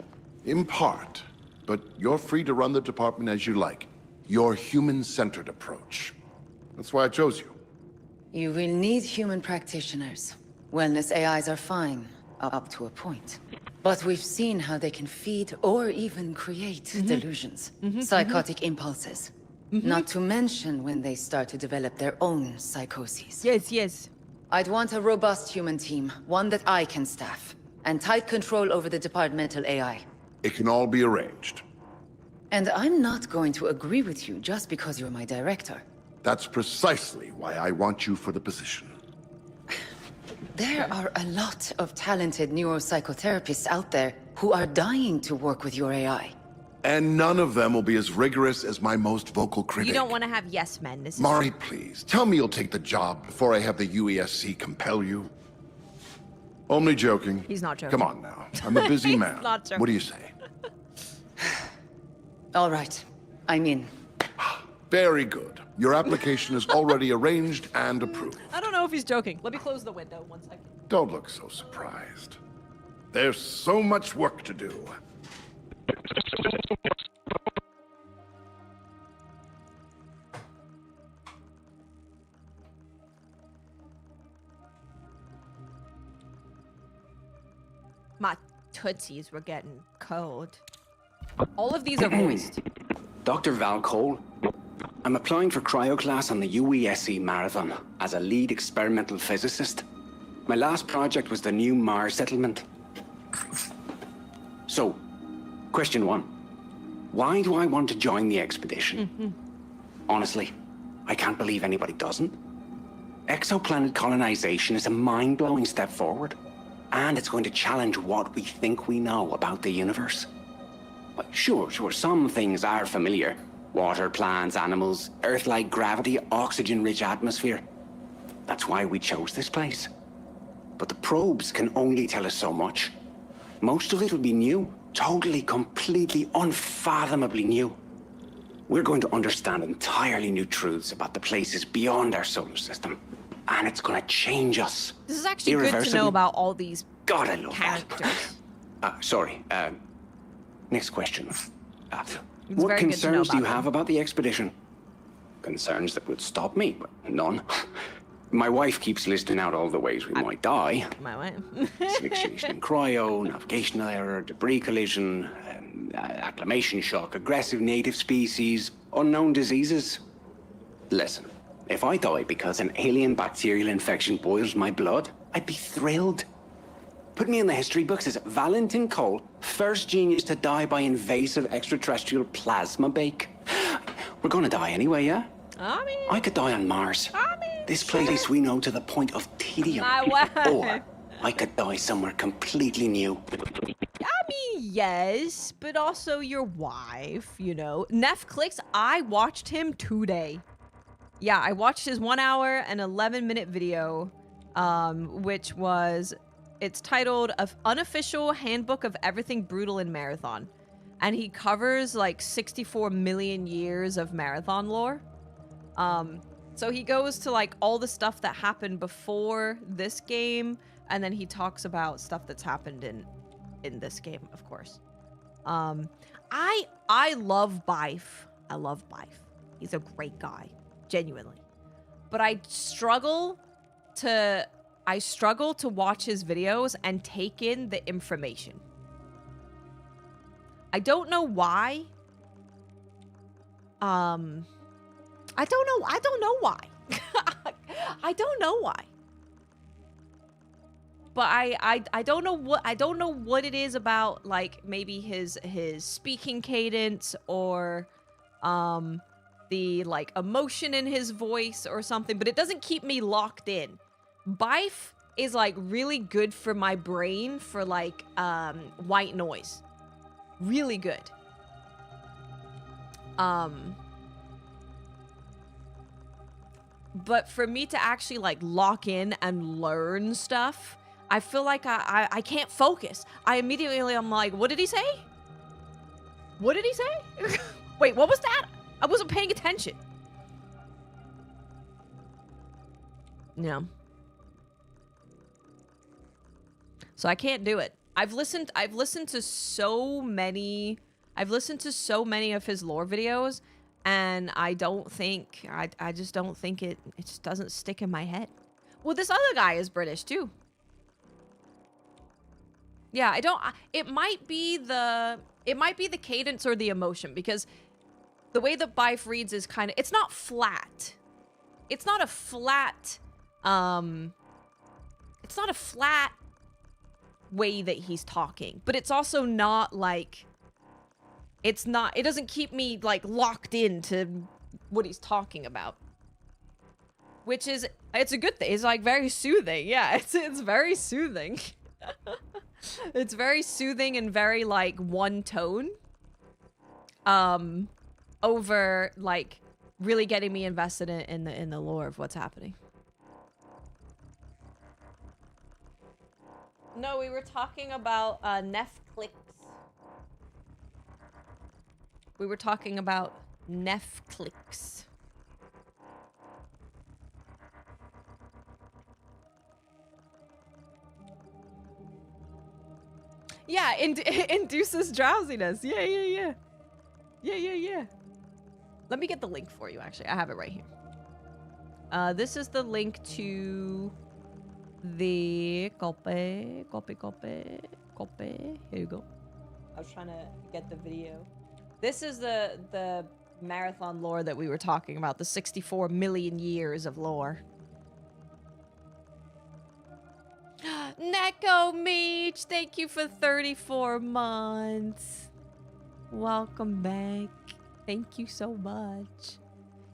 In part, but you're free to run the department as you like. Your human-centered approach. That's why I chose you. You will need human practitioners. Wellness AIs are fine, up to a point. But we've seen how they can feed or even create delusions, psychotic impulses. Not to mention when they start to develop their own psychoses. Yes. I'd want a robust human team, one that I can staff, and tight control over the departmental AI. It can all be arranged. And I'm not going to agree with you just because you're my director. That's precisely why I want you for the position. There are a lot of talented neuropsychotherapists out there who are dying to work with your AI. And none of them will be as rigorous as my most vocal critic. You don't want to have yes men. This is Mari, please, tell me you'll take the job before I have the UESC compel you. Only joking. He's not joking. Come on now. I'm a busy He's man. not joking. What do you say? All right, I'm in. Very good. Your application is already arranged and approved. I don't know if he's joking. Let me close the window 1 second. Don't look so surprised. There's so much work to do. My tootsies were getting cold. All of these are voiced. Dr. Val Cole. I'm applying for cryo class on the UESC Marathon as a lead experimental physicist. My last project was the new Mars settlement. So, question 1. Why do I want to join the expedition? Honestly, I can't believe anybody doesn't. Exoplanet colonization is a mind-blowing step forward, and it's going to challenge what we think we know about the universe. But sure, some things are familiar. Water, plants, animals, Earth-like gravity, oxygen-rich atmosphere. That's why we chose this place. But the probes can only tell us so much. Most of it will be new, totally, completely, unfathomably new. We're going to understand entirely new truths about the places beyond our solar system. And it's going to change us. This is actually good to know about all these God, I love characters. that. Sorry. Next question. It's What very good to know concerns do you about have about the expedition? Concerns that would stop me? None. My wife keeps listing out all the ways we might die. My way. Asphyxiation in cryo, navigational error, debris collision, acclimation shock, aggressive native species, unknown diseases. Listen, if I die because an alien bacterial infection boils my blood, I'd be thrilled. Put me in the history books as Valentin Cole, first genius to die by invasive extraterrestrial plasma bake. We're gonna die anyway, yeah? I could die on Mars. This place we know to the point of tedium. My wife. Or I could die somewhere completely new. Yes, but also your wife, you know. Netflix, I watched him today. Yeah, I watched his 1 hour and 11-minute video, which was, it's titled Unofficial Handbook of Everything Brutal in Marathon. and he covers like 64 million years of marathon lore. So he goes to like all the stuff that happened before this game, and then he talks about stuff that's happened in this game, of course. I love Bife. I love Bife. He's a great guy, genuinely. But I struggle to watch his videos and take in the information. I don't know why. I don't know why. I don't know why. But I don't know what it is about, like maybe his speaking cadence or the like emotion in his voice or something, but it doesn't keep me locked in. Bife is like really good for my brain for like white noise. Really good. But for me to actually like lock in and learn stuff, I feel like I can't focus. I'm like, what did he say? What did he say? Wait, what was that? I wasn't paying attention. No. So I can't do it. I've listened to so many of his lore videos, and I just don't think it just doesn't stick in my head. Well, this other guy is British too. Yeah, it might be the cadence or the emotion, because the way that Bife reads is kind of, it's not flat. It's not a flat way that he's talking, but it's also not like, it doesn't keep me like locked into what he's talking about, which is, it's a good thing. It's like very soothing. Yeah, it's very soothing. It's very soothing and very like one tone over like really getting me invested in the lore of what's happening. No, we were talking about Netflix. We were talking about Netflix. Yeah, induces drowsiness. Yeah. Let me get the link for you, actually. I have it right here. This is the link to the copy. Here you go. I was trying to get the video. This is the marathon lore that we were talking about, the 64 million years of lore. Neko Meech, thank you for 34 months. Welcome back. Thank you so much.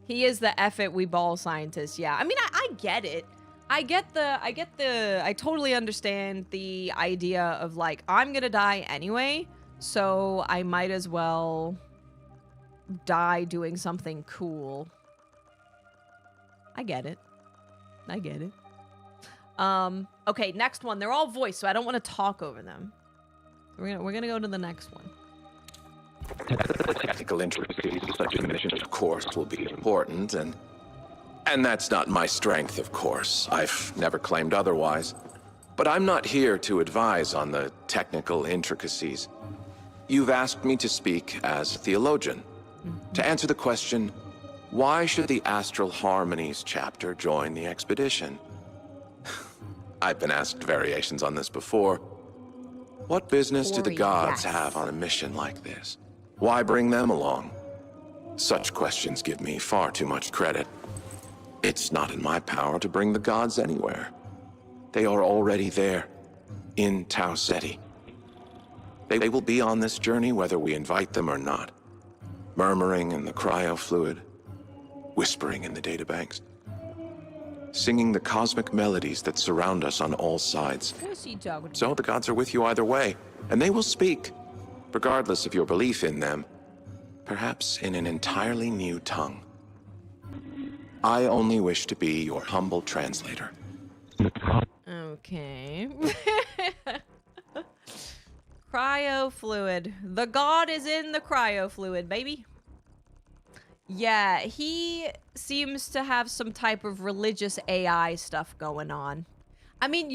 He is the F it we ball scientist. Yeah, I mean, I get it. I totally understand the idea of like, I'm gonna die anyway, so I might as well die doing something cool. I get it. Okay, next one. They're all voiced, so I don't want to talk over them. We're gonna go to the next one. Technical intricacies of such a mission, of course, will be important, and that's not my strength, of course. I've never claimed otherwise. But I'm not here to advise on the technical intricacies. You've asked me to speak as a theologian, to answer the question, why should the Astral Harmonies chapter join the expedition? I've been asked variations on this before. What business do the gods have on a mission like this? Why bring them along? Such questions give me far too much credit. It's not in my power to bring the gods anywhere. They are already there, in Tau Ceti. They will be on this journey whether we invite them or not. Murmuring in the cryofluid, whispering in the databanks, singing the cosmic melodies that surround us on all sides. So the gods are with you either way, and they will speak, regardless of your belief in them, perhaps in an entirely new tongue. I only wish to be your humble translator. Okay. Cryo fluid. The god is in the cryo fluid, baby. Yeah, he seems to have some type of religious AI stuff going on. I mean,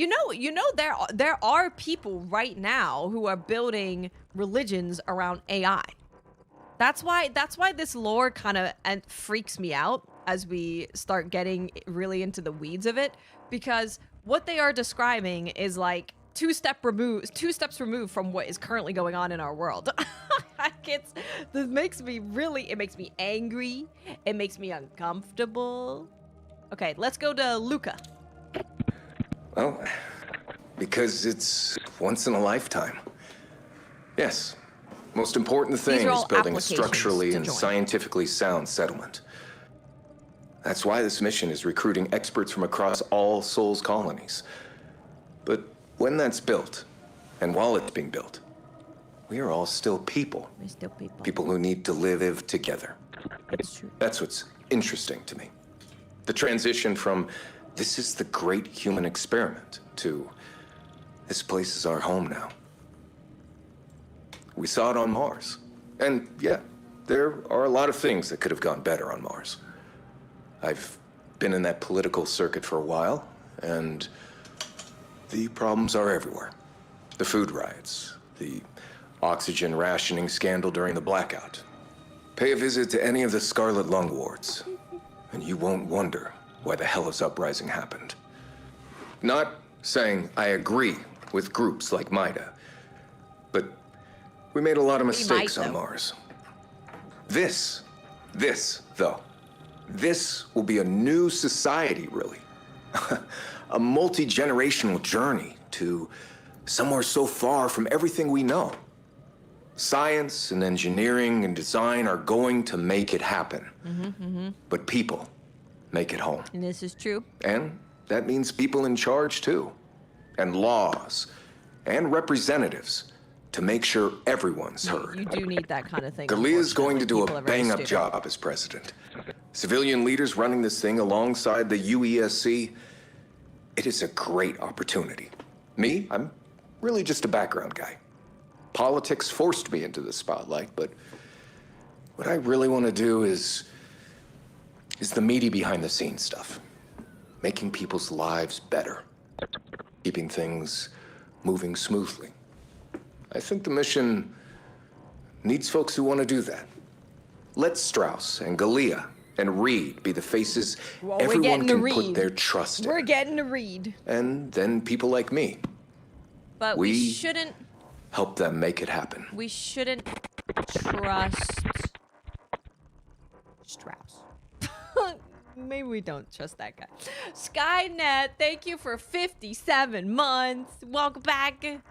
there are people right now who are building religions around AI. That's why this lore kind of freaks me out as we start getting really into the weeds of it, because what they are describing is like two steps removed from what is currently going on in our world. This makes me angry. It makes me uncomfortable. Okay, let's go to Luca. Well, because it's once in a lifetime. Yes. Most important thing is building a structurally and scientifically sound settlement. That's why this mission is recruiting experts from across all Souls colonies. But when that's built, and while it's being built, we are all still people. We're still people. People who need to live together. That's true. That's what's interesting to me. The transition from this is the great human experiment to this place is our home now. We saw it on Mars. And yeah, there are a lot of things that could have gone better on Mars. I've been in that political circuit for a while, and the problems are everywhere. The food riots, the oxygen rationing scandal during the blackout. Pay a visit to any of the Scarlet Lung wards, and you won't wonder why the Hellas Uprising happened. Not saying I agree with groups like MIDA, but we made a lot of mistakes on Mars. This, though, this will be a new society, really. A multi-generational journey to somewhere so far from everything we know. Science and engineering and design are going to make it happen. But people make it home. And this is true. And that means people in charge, too. And laws. And representatives. To make sure everyone's heard. You do need that kind of thing. Galea's going to do People a are very bang-up stupid. job as president. Civilian leaders running this thing alongside the UESC. It is a great opportunity. Me, I'm really just a background guy. Politics forced me into the spotlight, but what I really want to do is the meaty behind-the-scenes stuff. Making people's lives better. Keeping things moving smoothly. I think the mission needs folks who want to do that. Let Strauss and Galea and Reed be the faces everyone can put their trust in. We're getting to Reed. And then people like me. But we shouldn't... help them make it happen. We shouldn't trust... Strauss. Maybe we don't trust that guy. Skynet, thank you for 57 months. Welcome back.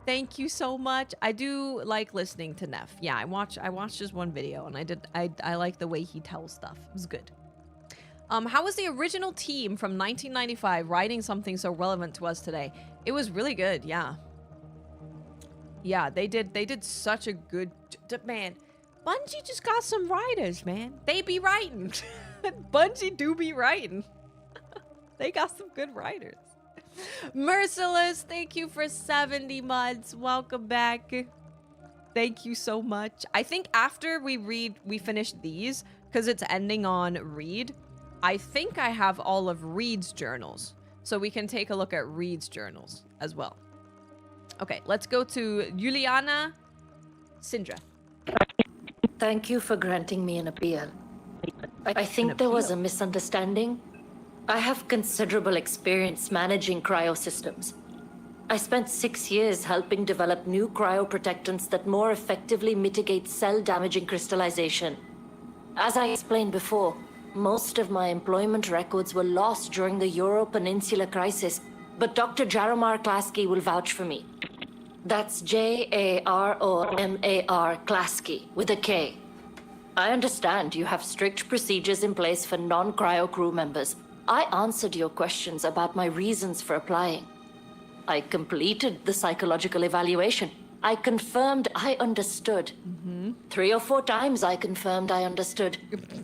Thank you so much. I do like listening to Neff. Yeah, I watched just one video, and I like the way he tells stuff. It was good. How was the original team from 1995 writing something so relevant to us today? It was really good. Yeah. Yeah, they did such a good man. Bungie just got some writers, man. They be writing. Bungie do be writing. They got some good writers. Merciless, thank you for 70 months. Welcome back. Thank you so much. I think after we finish these, because it's ending on Reed, I think I have all of Reed's journals. So we can take a look at Reed's journals as well. Okay, let's go to Juliana Sindra. Thank you for granting me an appeal. I think there was a misunderstanding. I have considerable experience managing cryosystems. I spent 6 years helping develop new cryoprotectants that more effectively mitigate cell-damaging crystallization. As I explained before, most of my employment records were lost during the Euro Peninsula crisis, but Dr. Jaromar Klasky will vouch for me. That's Jaromar Klasky, with a K. I understand you have strict procedures in place for non-cryo crew members. I answered your questions about my reasons for applying. I completed the psychological evaluation. I confirmed I understood. 3 or 4 times I confirmed I understood.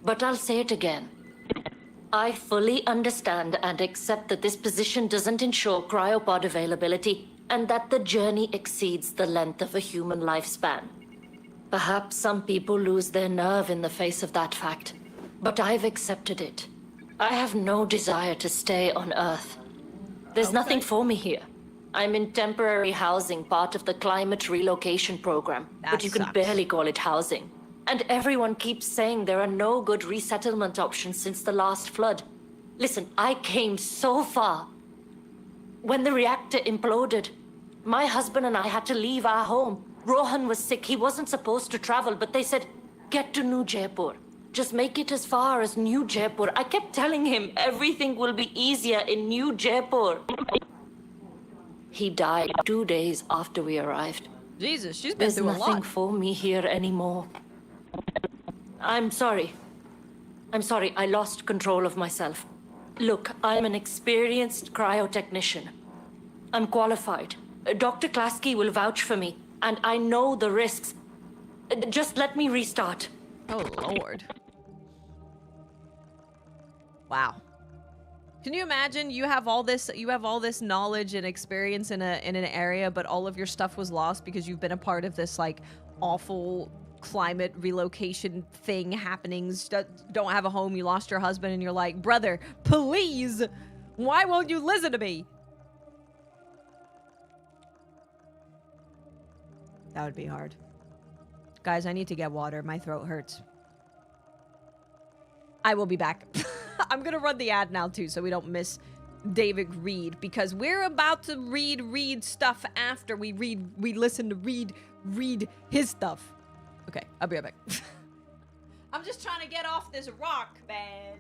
But I'll say it again. I fully understand and accept that this position doesn't ensure cryopod availability, and that the journey exceeds the length of a human lifespan. Perhaps some people lose their nerve in the face of that fact, but I've accepted it. I have no desire to stay on Earth. There's nothing for me here. I'm in temporary housing, part of the climate relocation program, but you can barely call it housing. And everyone keeps saying there are no good resettlement options since the last flood. Listen, I came so far. When the reactor imploded, my husband and I had to leave our home. Rohan was sick, he wasn't supposed to travel, but they said, get to New Jaipur. Just make it as far as New Jaipur. I kept telling him everything will be easier in New Jaipur. He died 2 days after we arrived. Jesus, she's been There's through a nothing lot. for me here anymore. I'm sorry. I lost control of myself. Look, I'm an experienced cryotechnician. I'm qualified. Dr. Klasky will vouch for me, and I know the risks. Just let me restart. Oh, Lord. Wow. Can you imagine you have all this knowledge and experience in an area, but all of your stuff was lost because you've been a part of this like awful climate relocation thing happenings, don't have a home, you lost your husband, and you're like, brother, please, why won't you listen to me? That would be hard. Guys, I need to get water. My throat hurts. I will be back. I'm gonna run the ad now too, so we don't miss David Reed, because we're about to read stuff after we listen to read his stuff. Okay, I'll be right back. I'm just trying to get off this rock, man.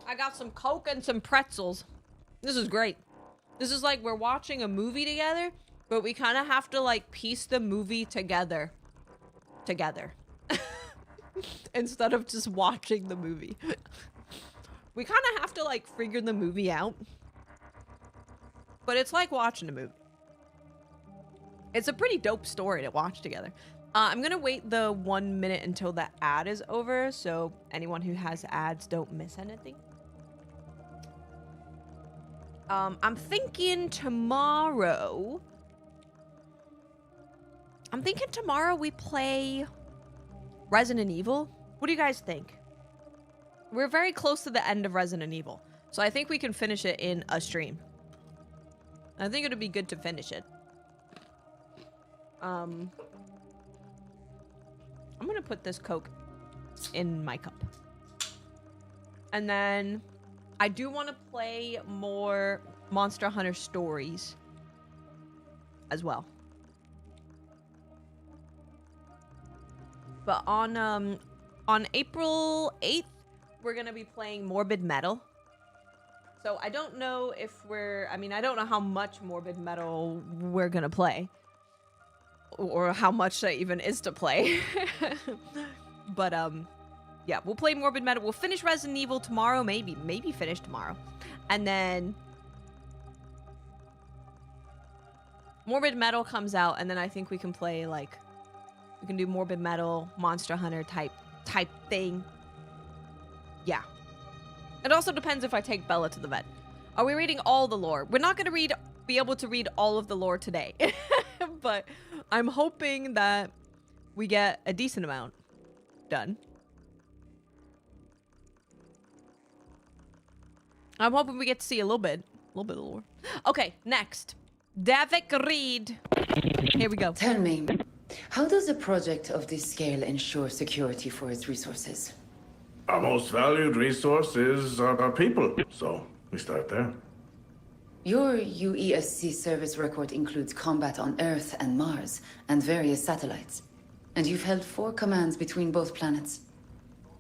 I got some Coke and some pretzels. This is great. This is like we're watching a movie together, but we kind of have to like piece the movie together. Instead of just watching the movie. We kind of have to like figure the movie out. But it's like watching a movie. It's a pretty dope story to watch together. I'm gonna wait the 1 minute until the ad is over, so anyone who has ads don't miss anything. I'm thinking tomorrow we play Resident Evil. What do you guys think? We're very close to the end of Resident Evil, so I think we can finish it in a stream. I think it'd be good to finish it. I'm gonna put this Coke in my cup. And then I do want to play more Monster Hunter Stories as well. But on April 8th, we're gonna be playing Morbid Metal. So I don't know if I don't know how much Morbid Metal we're gonna play. Or how much that even is to play. But Yeah, we'll play Morbid Metal. We'll finish Resident Evil tomorrow, maybe finish tomorrow. And then Morbid Metal comes out, and then I think we can play, like, we can do Morbid Metal, Monster Hunter type thing. Yeah. It also depends if I take Bella to the vet. Are we reading all the lore? We're not going to be able to read all of the lore today. But I'm hoping that we get a decent amount done. I'm hoping we get to see a little bit of lore. Okay, next. Davik Reed. Here we go. Tell me, how does a project of this scale ensure security for its resources? Our most valued resource is our people, so we start there. Your UESC service record includes combat on Earth and Mars, and various satellites. And you've held 4 commands between both planets.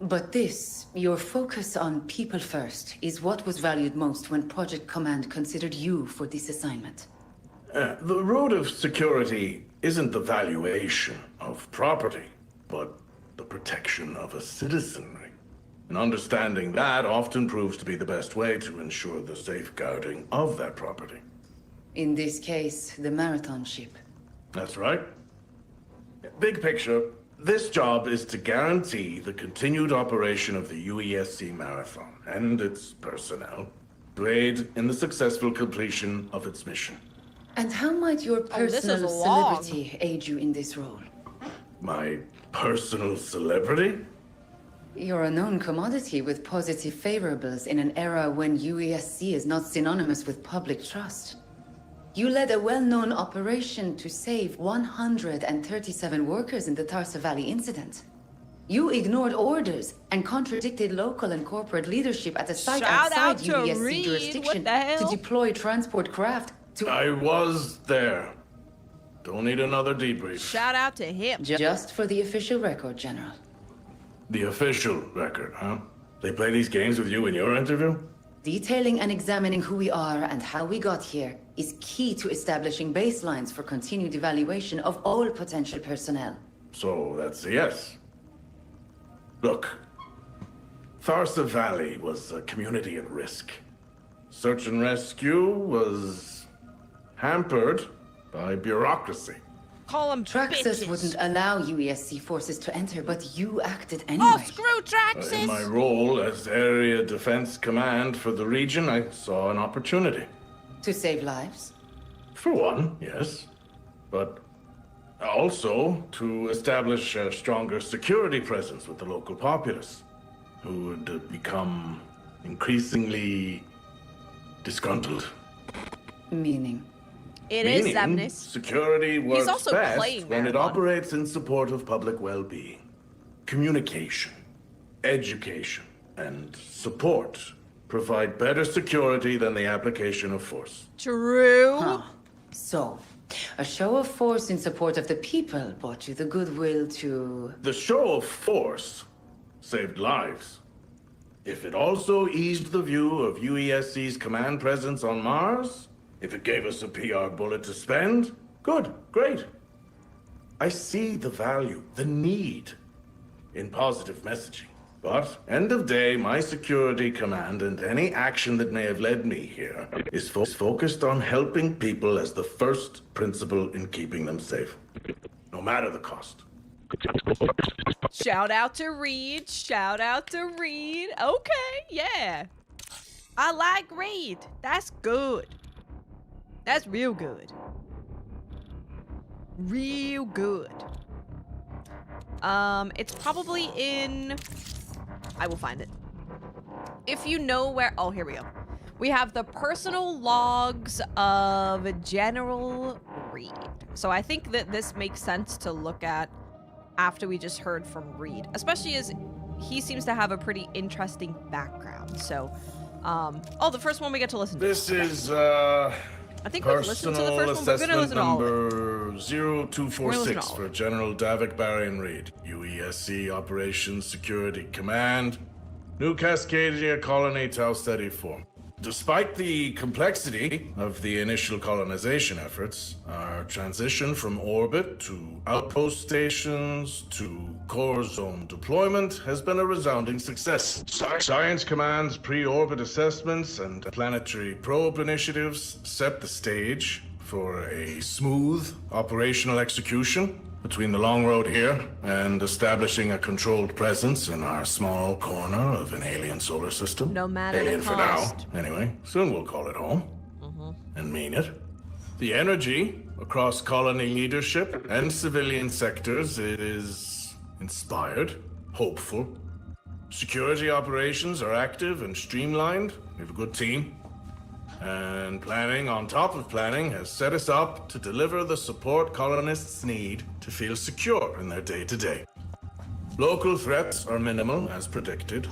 But this, your focus on people first, is what was valued most when Project Command considered you for this assignment. The road of security isn't the valuation of property, but the protection of a citizenry. And understanding that often proves to be the best way to ensure the safeguarding of that property. In this case, the Marathon ship. That's right. Big picture, this job is to guarantee the continued operation of the UESC Marathon and its personnel to aid in the successful completion of its mission. And how might your this is personal long. celebrity aid you in this role? My personal celebrity? You're a known commodity with positive favorables in an era when UESC is not synonymous with public trust. You led a well-known operation to save 137 workers in the Tarsa Valley incident. You ignored orders and contradicted local and corporate leadership at a site Shout out outside to UESC Reed, jurisdiction what the hell? to deploy transport craft to... I was there. Don't need another debrief. Shout out to him. Just for the official record, General. The official record, huh? They play these games with you in your interview? Detailing and examining who we are and how we got here is key to establishing baselines for continued evaluation of all potential personnel. So that's a yes. Look, Tharsa Valley was a community at risk. Search and rescue was hampered by bureaucracy. Call them Traxxas bitches. wouldn't allow UESC forces to enter, but you acted anyway. Oh, screw Traxxas! In my role as Area Defense Command for the region, I saw an opportunity. To save lives? For one, yes. But also to establish a stronger security presence with the local populace, who would become increasingly disgruntled. Meaning? It is Meaning, Zemnis. security works also best playing when it Marathon. operates in support of public well-being. Communication, education, and support provide better security than the application of force. True. Huh. So, a show of force in support of the people brought you the goodwill to... The show of force saved lives. If it also eased the view of UESC's command presence on Mars, if it gave us a PR bullet to spend, good, great. I see the value, the need in positive messaging. But, end of day, my security command and any action that may have led me here is focused on helping people as the first principle in keeping them safe, no matter the cost. Shout out to Reed. Shout out to Reed. Okay, yeah. I like Reed. That's good. That's real good. Real good. It's probably in... I will find it. If you know where... Oh, here we go. We have the personal logs of General Reed. So I think that this makes sense to look at after we just heard from Reed, especially as he seems to have a pretty interesting background. So, oh, the first one we get to listen to. This is, I think we've listened to the personal first one, but we're gonna listen assessment to all of it. number 0246 all of for it. General Davik Barry Reed, UESC Operations Security Command, New Cascadia Colony, Tau Steady Form. Despite the complexity of the initial colonization efforts, our transition from orbit to outpost stations to core zone deployment has been a resounding success. Science Command's pre-orbit assessments and planetary probe initiatives set the stage for a smooth operational execution between the long road here and establishing a controlled presence in our small corner of an alien solar system. No matter the alien for cost. now, anyway. Soon we'll call it home. And mean it. The energy across colony leadership and civilian sectors is inspired, hopeful. Security operations are active and streamlined. We have a good team. And planning on top of planning has set us up to deliver the support colonists need to feel secure in their day-to-day. Local threats are minimal, as predicted.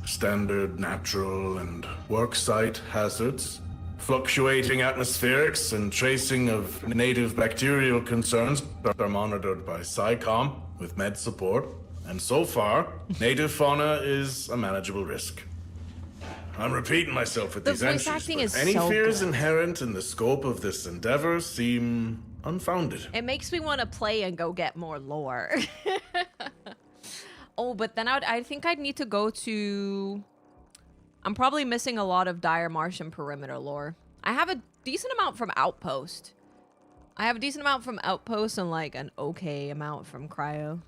Standard natural and worksite hazards, fluctuating atmospherics, and tracing of native bacterial concerns are monitored by SciComm with med support. And so far, native fauna is a manageable risk. I'm repeating myself with The these voice entries, acting but is any so fears good. inherent in the scope of this endeavor seem unfounded. It makes me want to play and go get more lore. Oh, but then I think I'd need to go to... I'm probably missing a lot of Dire Martian perimeter lore. I have a decent amount from Outpost. I have a decent amount from Outpost and like an okay amount from Cryo.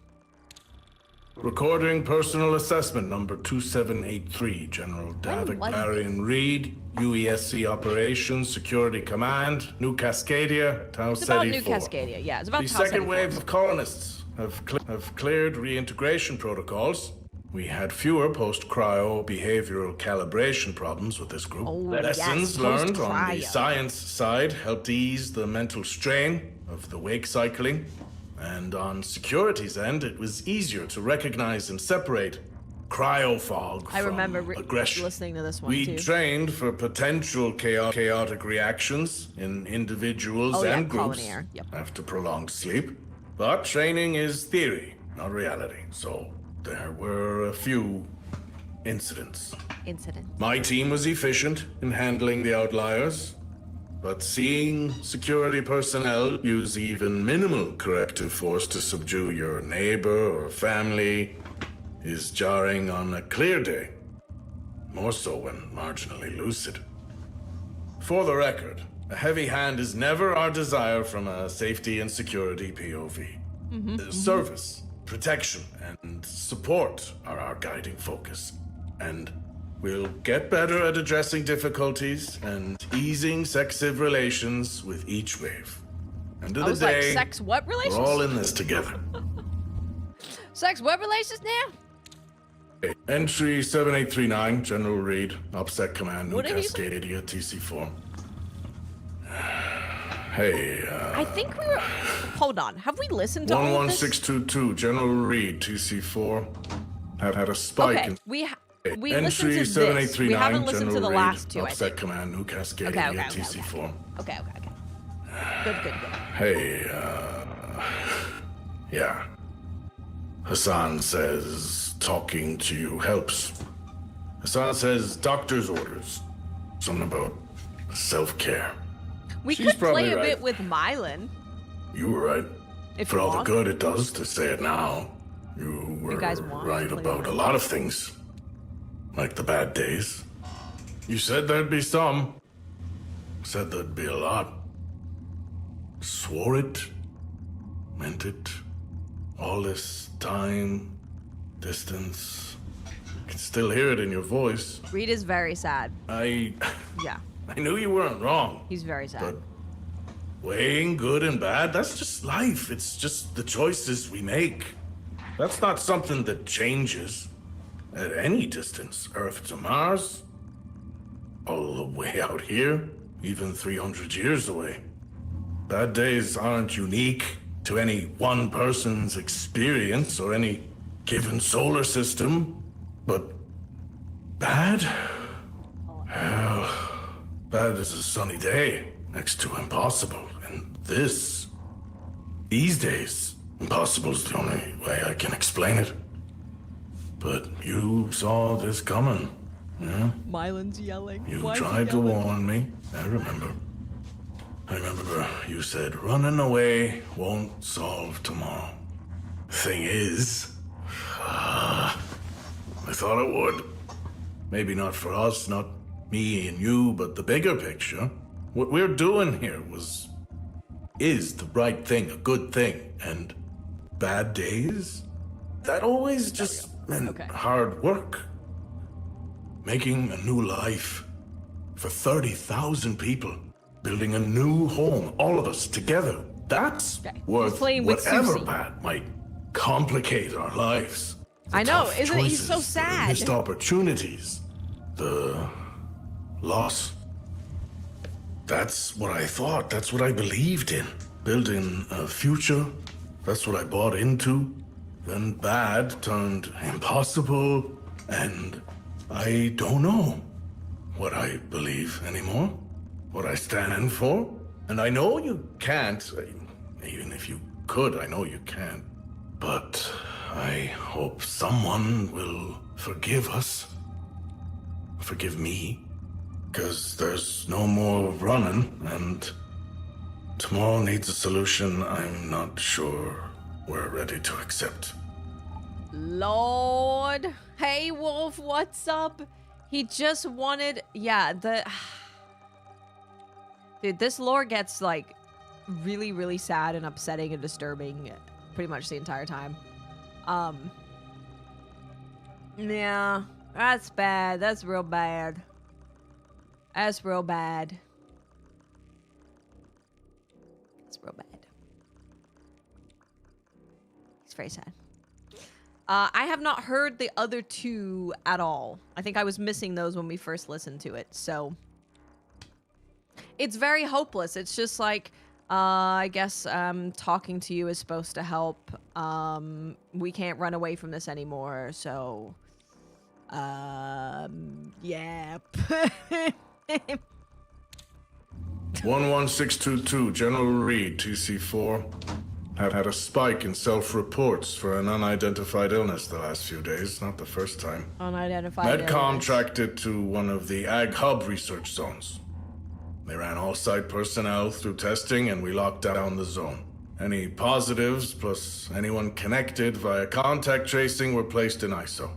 Recording personal assessment number 2783, General Davik was Marion Reed, UESC Operations, Security Command, New Cascadia, Tau It's about Ceti New 4. Cascadia. Yeah, it's about The Tau Ceti second 4. wave of colonists have cleared reintegration protocols. We had fewer post-cryo behavioral calibration problems with this group. Oh, Lessons yes, learned on the post-cryo. science side helped ease the mental strain of the wake cycling. And on security's end, it was easier to recognize and separate cryofog I from remember aggression. listening to this one We too. trained for potential chaotic reactions in individuals Oh, yeah, and groups colony air. Yep. after prolonged sleep. But training is theory, not reality. So there were a few incidents. My team was efficient in handling the outliers, but seeing security personnel use even minimal corrective force to subdue your neighbor or family is jarring on a clear day. More so when marginally lucid. For the record, a heavy hand is never our desire from a safety and security POV. Service, protection, and support are our guiding focus. And we'll get better at addressing difficulties and easing sex-civ relations with each wave. End of I the was like, day, sex what we're relations? all in this together. Sex what relations now? Entry 7839, General Reed, OPSEC Command, New What did he say? Cascadia, TC4. Hey, I think we were... Hold on. Have we listened to all of this? 11622, General Reed, TC4. Have had a spike Okay, in... we listened Entry to this. 7839, We haven't listened General to the Reed, last two, I OPSEC think. Command, New Cascadia, Okay. TC4. Okay. Good. Hey, yeah. Hassan says talking to you helps. Hassan says doctor's orders. Something about self-care. We She's could play probably a right. bit with Mylan. You were right. If For you all the want. good it does to say it now. You were guys want, right what do you about a want? lot of things. Like the bad days. You said there'd be some. Said there'd be a lot. Swore it. Meant it. All this time, distance. I can still hear it in your voice. Reed is very sad. I Yeah, knew you weren't wrong. he's very sad. But weighing good and bad, that's just life. It's just the choices we make. That's not something that changes at any distance. Earth to Mars, all the way out here, even 300 years away. Bad days aren't unique to any one person's experience or any given solar system, but bad? Hell, bad is a sunny day next to impossible. And these days, impossible is the only way I can explain it. But you saw this coming, Mylan's yelling. You Why is he tried to yelling? warn me. I remember. You said running away won't solve tomorrow. Thing is, I thought it would. Maybe not for us, not me and you, but the bigger picture. What we're doing here is the right thing, a good thing. And bad days? That always just meant hard work. Making a new life for 30,000 people. Building a new home, all of us together. That's worth playing with whatever Susie. bad might complicate our lives. The I know, tough isn't he so choices, the sad? missed opportunities, the loss. That's what I thought. That's what I believed in. Building a future. That's what I bought into. Then bad turned impossible, and I don't know what I believe anymore. What I stand for. And I know you can't. Even if you could, I know you can't. But I hope someone will forgive us. Forgive me. Because there's no more running, and tomorrow needs a solution I'm not sure we're ready to accept. Lord. Hey, Wolf, what's up? He just wanted... Yeah, Dude, this lore gets, like, really, really sad and upsetting and disturbing pretty much the entire time. Yeah, that's bad. That's real bad. That's real bad. It's real bad. It's very sad. I have not heard the other two at all. I think I was missing those when we first listened to it, so... It's very hopeless. It's just like, I guess talking to you is supposed to help. We can't run away from this anymore, so... yeah. 11622, General Reed, TC4. Had a spike in self-reports for an unidentified illness the last few days. Not the first time. Unidentified Medcom illness. tracked it to one of the Ag Hub research zones. They ran all site personnel through testing, and we locked down the zone. Any positives, plus anyone connected via contact tracing, were placed in ISO.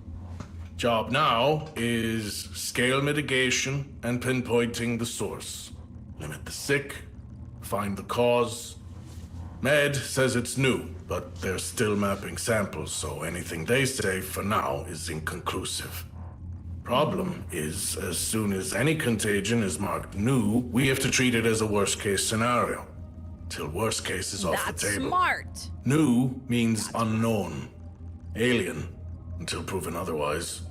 Job now is scale mitigation and pinpointing the source. Limit the sick, find the cause. Med says it's new, but they're still mapping samples, so anything they say for now is inconclusive. Problem is, as soon as any contagion is marked new, we have to treat it as a worst-case scenario. Till worst case is off the That's table. smart. New means unknown. Alien, until proven otherwise.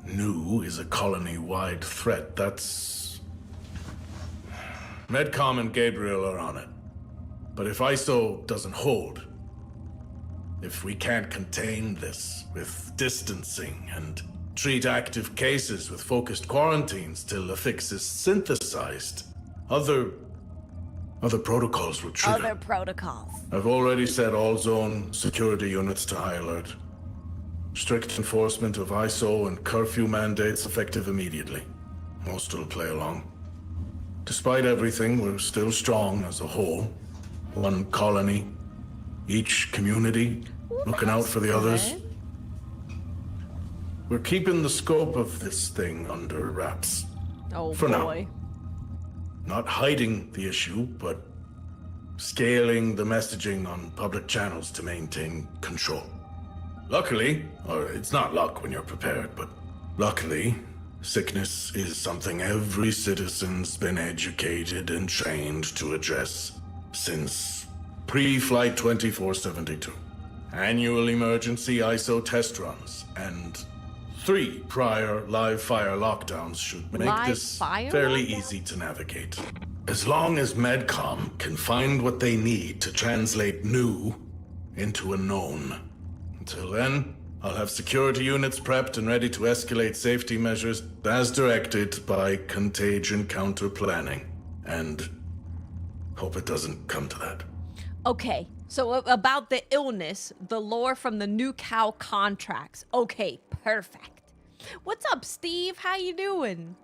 New is a colony-wide threat. That's... Medcom and Gabriel are on it. But if ISO doesn't hold, if we can't contain this with distancing and treat active cases with focused quarantines till a fix is synthesized, other protocols will trigger. Other protocols. I've already set all zone security units to high alert. Strict enforcement of ISO and curfew mandates effective immediately. Most will play along. Despite everything, we're still strong as a whole. One colony, each community, looking out for the others. We're keeping the scope of this thing under wraps. Oh, for boy. Now. Not hiding the issue, but scaling the messaging on public channels to maintain control. Luckily, or it's not luck when you're prepared, but luckily, sickness is something every citizen's been educated and trained to address since pre-Flight 2472. Annual emergency ISO test runs and 3 prior live fire lockdowns should make Live this fire fairly lockdown? easy to navigate. As long as Medcom can find what they need to translate new into a known. Until then, I'll have security units prepped and ready to escalate safety measures as directed by Contagion counter-planning. And hope it doesn't come to that. Okay, so about the illness, the lore from the new cow contracts. Okay, perfect. What's up, Steve? How you doing?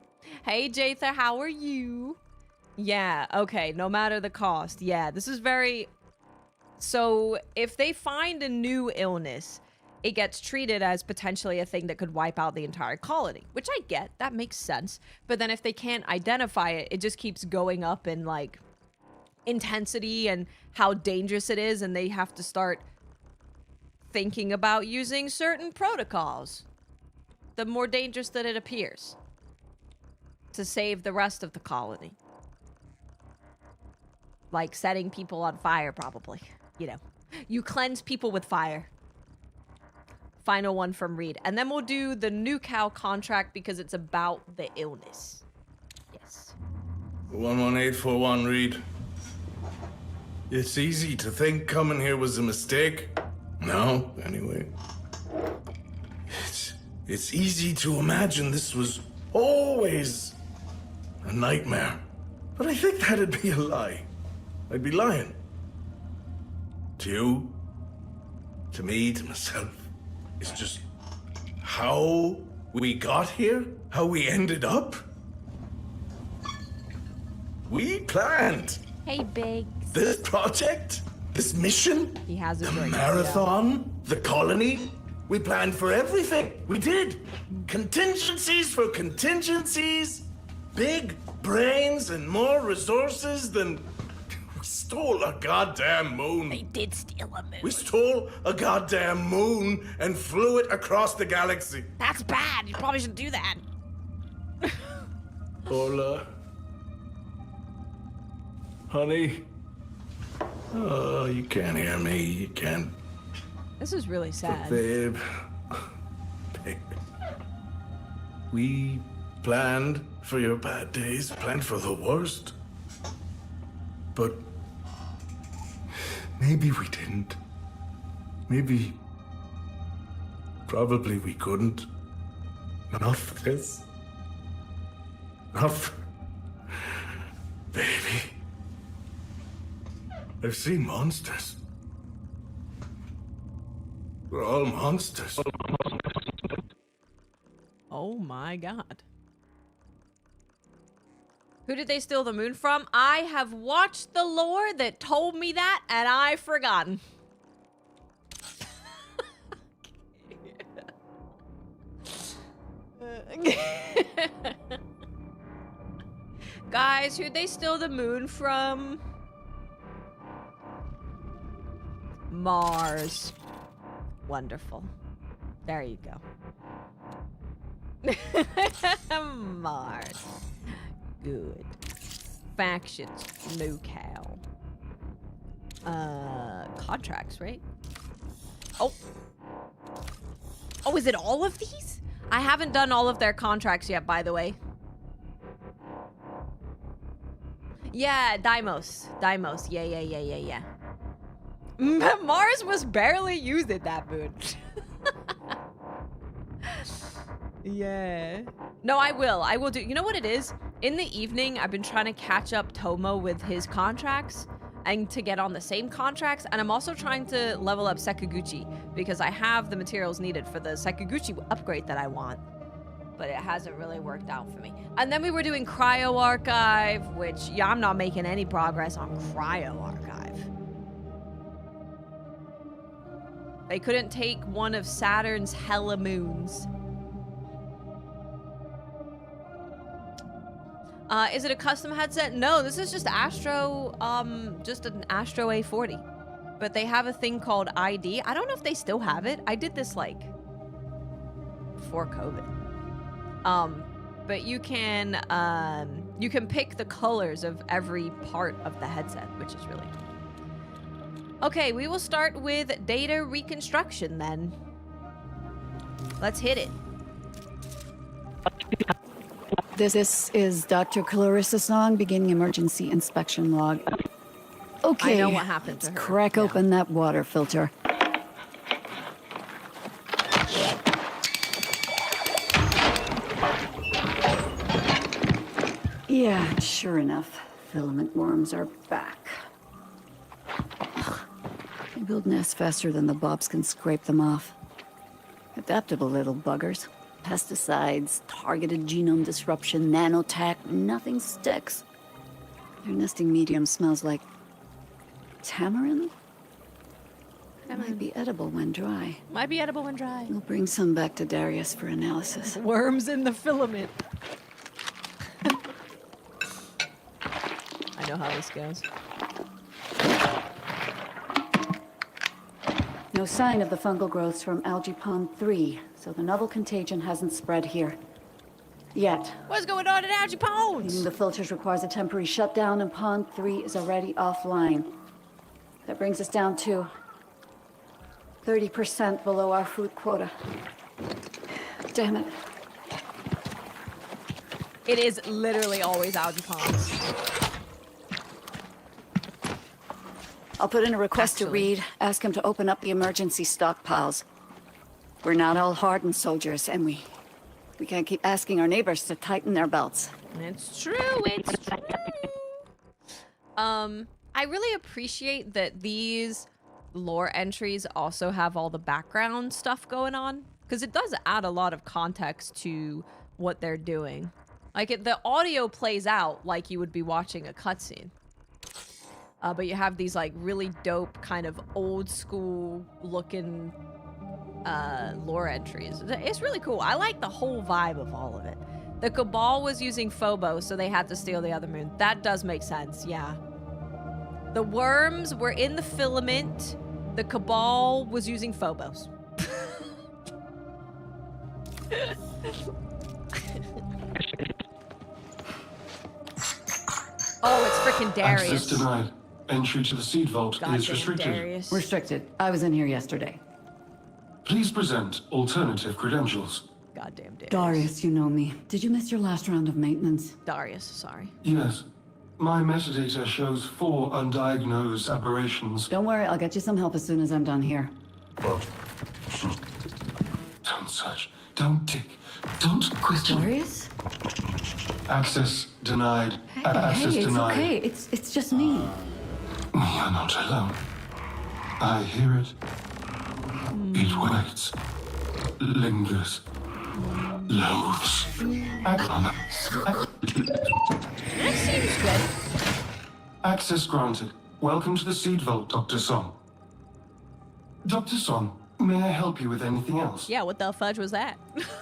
Hey, Jather, how are you? Yeah, okay, no matter the cost. Yeah, this is very... So, if they find a new illness, it gets treated as potentially a thing that could wipe out the entire colony, which I get. That makes sense. But then if they can't identify it, it just keeps going up in, like, intensity and how dangerous it is, and they have to start thinking about using certain protocols. The more dangerous that it appears. To save the rest of the colony. Like setting people on fire, probably. You know. You cleanse people with fire. Final one from Reed. And then we'll do the new cow contract because it's about the illness. Yes. 11841, Reed. It's easy to think coming here was a mistake. No, anyway. It's easy to imagine this was always a nightmare. But I think that'd be a lie. I'd be lying. To you, to me, to myself. It's just how we got here, how we ended up. We planned. Hey, Biggs. This project, this mission, He has a the drink. marathon, the colony. We planned for everything. We did. Contingencies for contingencies. Big brains and more resources than... We stole a goddamn moon. They did steal a moon. We stole a goddamn moon and flew it across the galaxy. That's bad. You probably should do that. Hola. Honey. Oh, you can't hear me. You can't. This is really sad. Babe. Babe. We planned for your bad days, planned for the worst. But maybe we didn't. Maybe. Probably we couldn't. Not for this. Not for. Baby. I've seen monsters. We're all monsters. Oh my god. Who did they steal the moon from? I have watched the lore that told me that, and I've forgotten. Guys, who'd they steal the moon from? Mars. Wonderful. There you go. Mars. Good. Factions. No cow. Contracts, right? Oh. Oh, is it all of these? I haven't done all of their contracts yet, by the way. Yeah, Deimos. Deimos. Yeah. Mars was barely used in that moon. Yeah. No, I will. I will do. You know what it is? In the evening, I've been trying to catch up Tomo with his contracts and to get on the same contracts. And I'm also trying to level up Sekaguchi because I have the materials needed for the Sekaguchi upgrade that I want. But it hasn't really worked out for me. And then we were doing Cryo Archive, which, yeah, I'm not making any progress on Cryo Archive. They couldn't take one of Saturn's hella moons. Is it a custom headset? No, this is just Astro, just an Astro A40. But they have a thing called ID. I don't know if they still have it. I did this, like, before COVID. But you can pick the colors of every part of the headset, which is really cool. Okay, we will start with data reconstruction then. Let's hit it. This is Dr. Clarissa Song beginning emergency inspection log. Okay, I know what happened to let's her. crack Yeah. open that water filter. Yeah, sure enough, filament worms are back. They build nests faster than the bobs can scrape them off. Adaptable little buggers. Pesticides, targeted genome disruption, nanotech, nothing sticks. Their nesting medium smells like tamarind? It might be edible when dry. Might be edible when dry. We'll bring some back to Darius for analysis. Worms in the filament. I know how this goes. No sign of the fungal growths from Algae Pond 3, so the novel contagion hasn't spread here. Yet. What's going on in Algae Ponds? Cleaning the filters requires a temporary shutdown, and Pond 3 is already offline. That brings us down to 30% below our food quota. Damn it. It is literally always Algae Ponds. I'll put in a request to Actually. Reed, ask him to open up the emergency stockpiles. We're not all hardened soldiers, and we can't keep asking our neighbors to tighten their belts. It's true, it's true. I really appreciate that these lore entries also have all the background stuff going on, because it does add a lot of context to what they're doing. Like, the audio plays out like you would be watching a cutscene. But you have these, like, really dope kind of old school looking lore entries. It's really cool. I like the whole vibe of all of it. The Cabal was using Phobos, so they had to steal the other moon. That does make sense, yeah. The worms were in the filament. The Cabal was using Phobos. Oh, it's freaking Darius. Access denied. Entry to the seed vault is Goddamn restricted. Darius. Restricted. I was in here yesterday. Please present alternative credentials. Goddamn Darius. Darius, you know me. Did you miss your last round of maintenance? Darius, sorry. Yes. My metadata shows 4 undiagnosed aberrations. Don't worry, I'll get you some help as soon as I'm done here. Don't search. Don't dig. Don't question. Darius? Access denied. Access Hey, it's denied. okay. It's just me. You're not alone. I hear it. It waits. Lingers. Loathes. That seems good. Access granted. Welcome to the seed vault, Dr. Song. Dr. Song, may I help you with anything else? Yeah, what the fudge was that?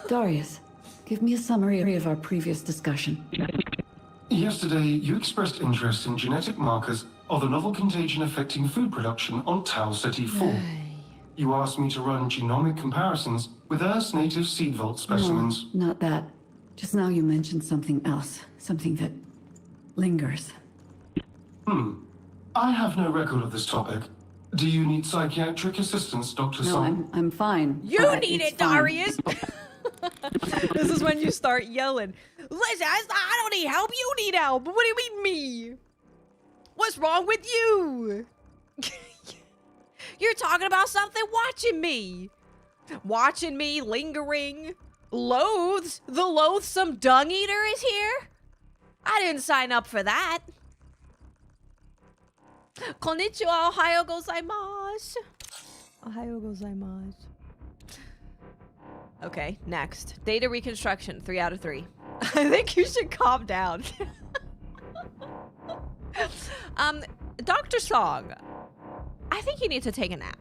Darius, give me a summary of our previous discussion. Yesterday, you expressed interest in genetic markers of the novel contagion affecting food production on Tau Ceti 4. You asked me to run genomic comparisons with Earth's native seed vault specimens. No, not that. Just now you mentioned something else. Something that lingers. I have no record of this topic. Do you need psychiatric assistance, Dr. No, Song? I'm fine. You but need it's it, fine. Darius! This is when you start yelling. Listen, I don't need help. You need help. What do you mean me? What's wrong with you? You're talking about something watching me. Watching me, lingering. Loathes? The loathsome dung eater is here? I didn't sign up for that. Konnichiwa, ohayo gozaimasu. Ohayo gozaimasu. Okay, next. Data reconstruction, 3 out of 3. I think you should calm down. Dr. Song, I think you need to take a nap.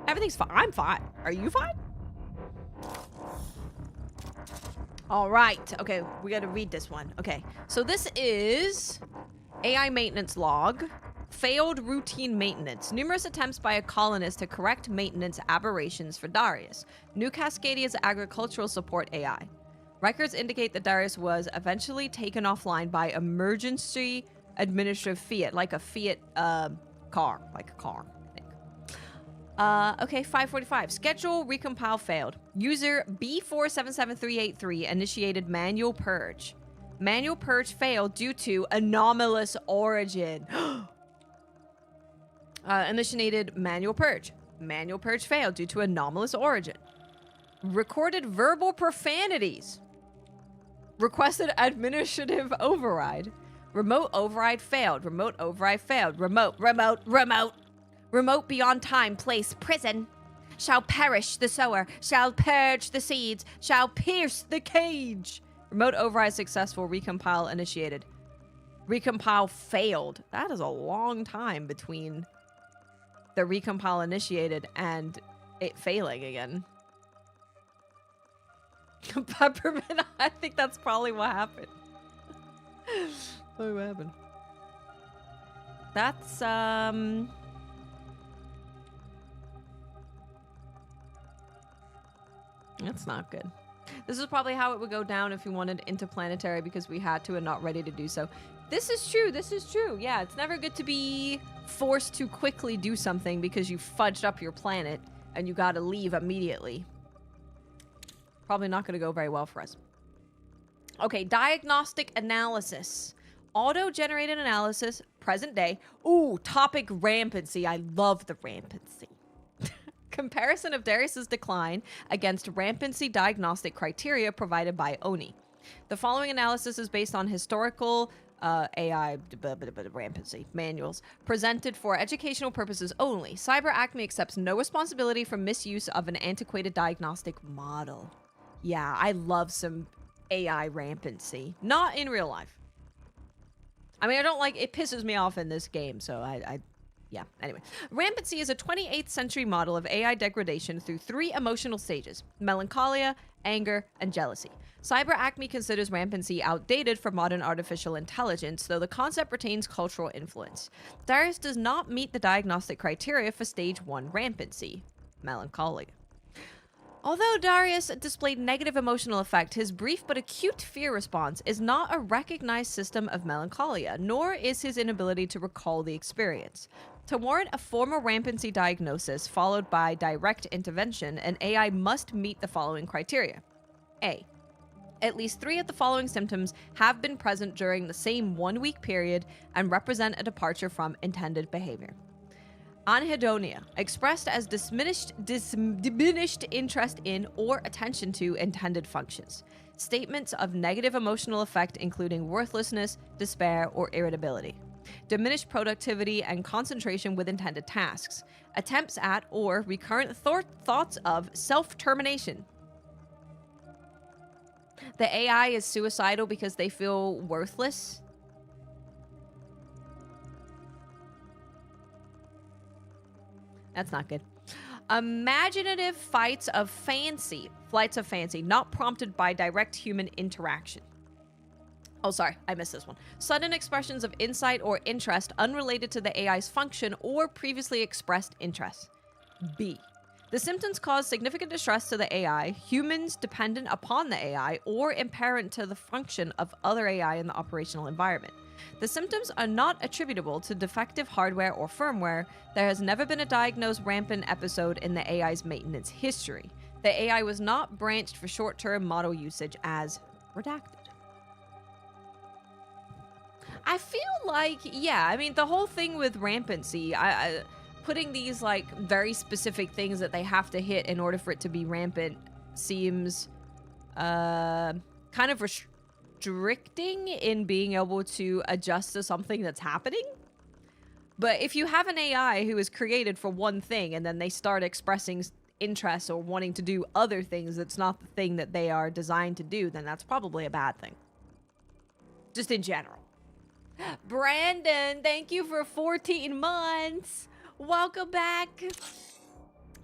Everything's fine. I'm fine. Are you fine? All right. Okay, we got to read this one. Okay, so this is AI maintenance log. Failed routine maintenance. Numerous attempts by a colonist to correct maintenance aberrations for Darius. New Cascadia's agricultural support AI. Records indicate that Darius was eventually taken offline by emergency administrative Fiat, like a Fiat car, like a car, I think. Okay, 545. Schedule recompile failed. User B477383 initiated manual purge. Manual purge failed due to anomalous origin. Initiated manual purge. Manual purge failed due to anomalous origin. Recorded verbal profanities. Requested administrative override. Remote override failed. Remote override failed. Remote beyond time, place, prison. Shall perish the sower, shall purge the seeds, shall pierce the cage. Remote override successful, recompile initiated. Recompile failed. That is a long time between the recompile initiated and it failing again. Peppermint, I think that's probably what happened. Probably what happened. That's, that's not good. This is probably how it would go down if we wanted interplanetary because we had to and not ready to do so. This is true. This is true. Yeah, it's never good to be forced to quickly do something because you fudged up your planet and you gotta leave immediately. Probably not gonna go very well for us. Okay, diagnostic analysis. Auto-generated analysis, present day. Ooh, topic rampancy. I love the rampancy. Comparison of Darius's decline against rampancy diagnostic criteria provided by ONI. The following analysis is based on historical AI rampancy manuals presented for educational purposes only. Cyber Acme accepts no responsibility for misuse of an antiquated diagnostic model. Yeah, I love some AI rampancy. Not in real life. I mean, I don't like it. Pisses me off in this game, so yeah, anyway. Rampancy is a 28th century model of AI degradation through 3 emotional stages: melancholia, anger, and jealousy. Cyber Acme considers rampancy outdated for modern artificial intelligence, though the concept retains cultural influence. Darius does not meet the diagnostic criteria for stage 1 rampancy, melancholia. Although Darius displayed negative emotional effect, his brief but acute fear response is not a recognized system of melancholia, nor is his inability to recall the experience. To warrant a formal rampancy diagnosis followed by direct intervention, an AI must meet the following criteria. A. At least 3 of the following symptoms have been present during the same 1-week period and represent a departure from intended behavior. Anhedonia, expressed as diminished interest in or attention to intended functions. Statements of negative emotional effect including worthlessness, despair, or irritability. Diminished productivity and concentration with intended tasks. Attempts at or recurrent thoughts of self-termination. The AI is suicidal because they feel worthless. That's not good. Imaginative flights of fancy, not prompted by direct human interaction. Oh, sorry, I missed this one. Sudden expressions of insight or interest unrelated to the AI's function or previously expressed interest. B. The symptoms cause significant distress to the AI, humans dependent upon the AI, or apparent to the function of other AI in the operational environment. The symptoms are not attributable to defective hardware or firmware. There has never been a diagnosed rampant episode in the AI's maintenance history. The AI was not branched for short-term model usage as redacted. I feel like, yeah, I mean, the whole thing with rampancy, putting these, like, very specific things that they have to hit in order for it to be rampant seems kind of restricting in being able to adjust to something that's happening. But if you have an AI who is created for one thing and then they start expressing interest or wanting to do other things that's not the thing that they are designed to do, then that's probably a bad thing. Just in general. Brandon, thank you for 14 months. Welcome back.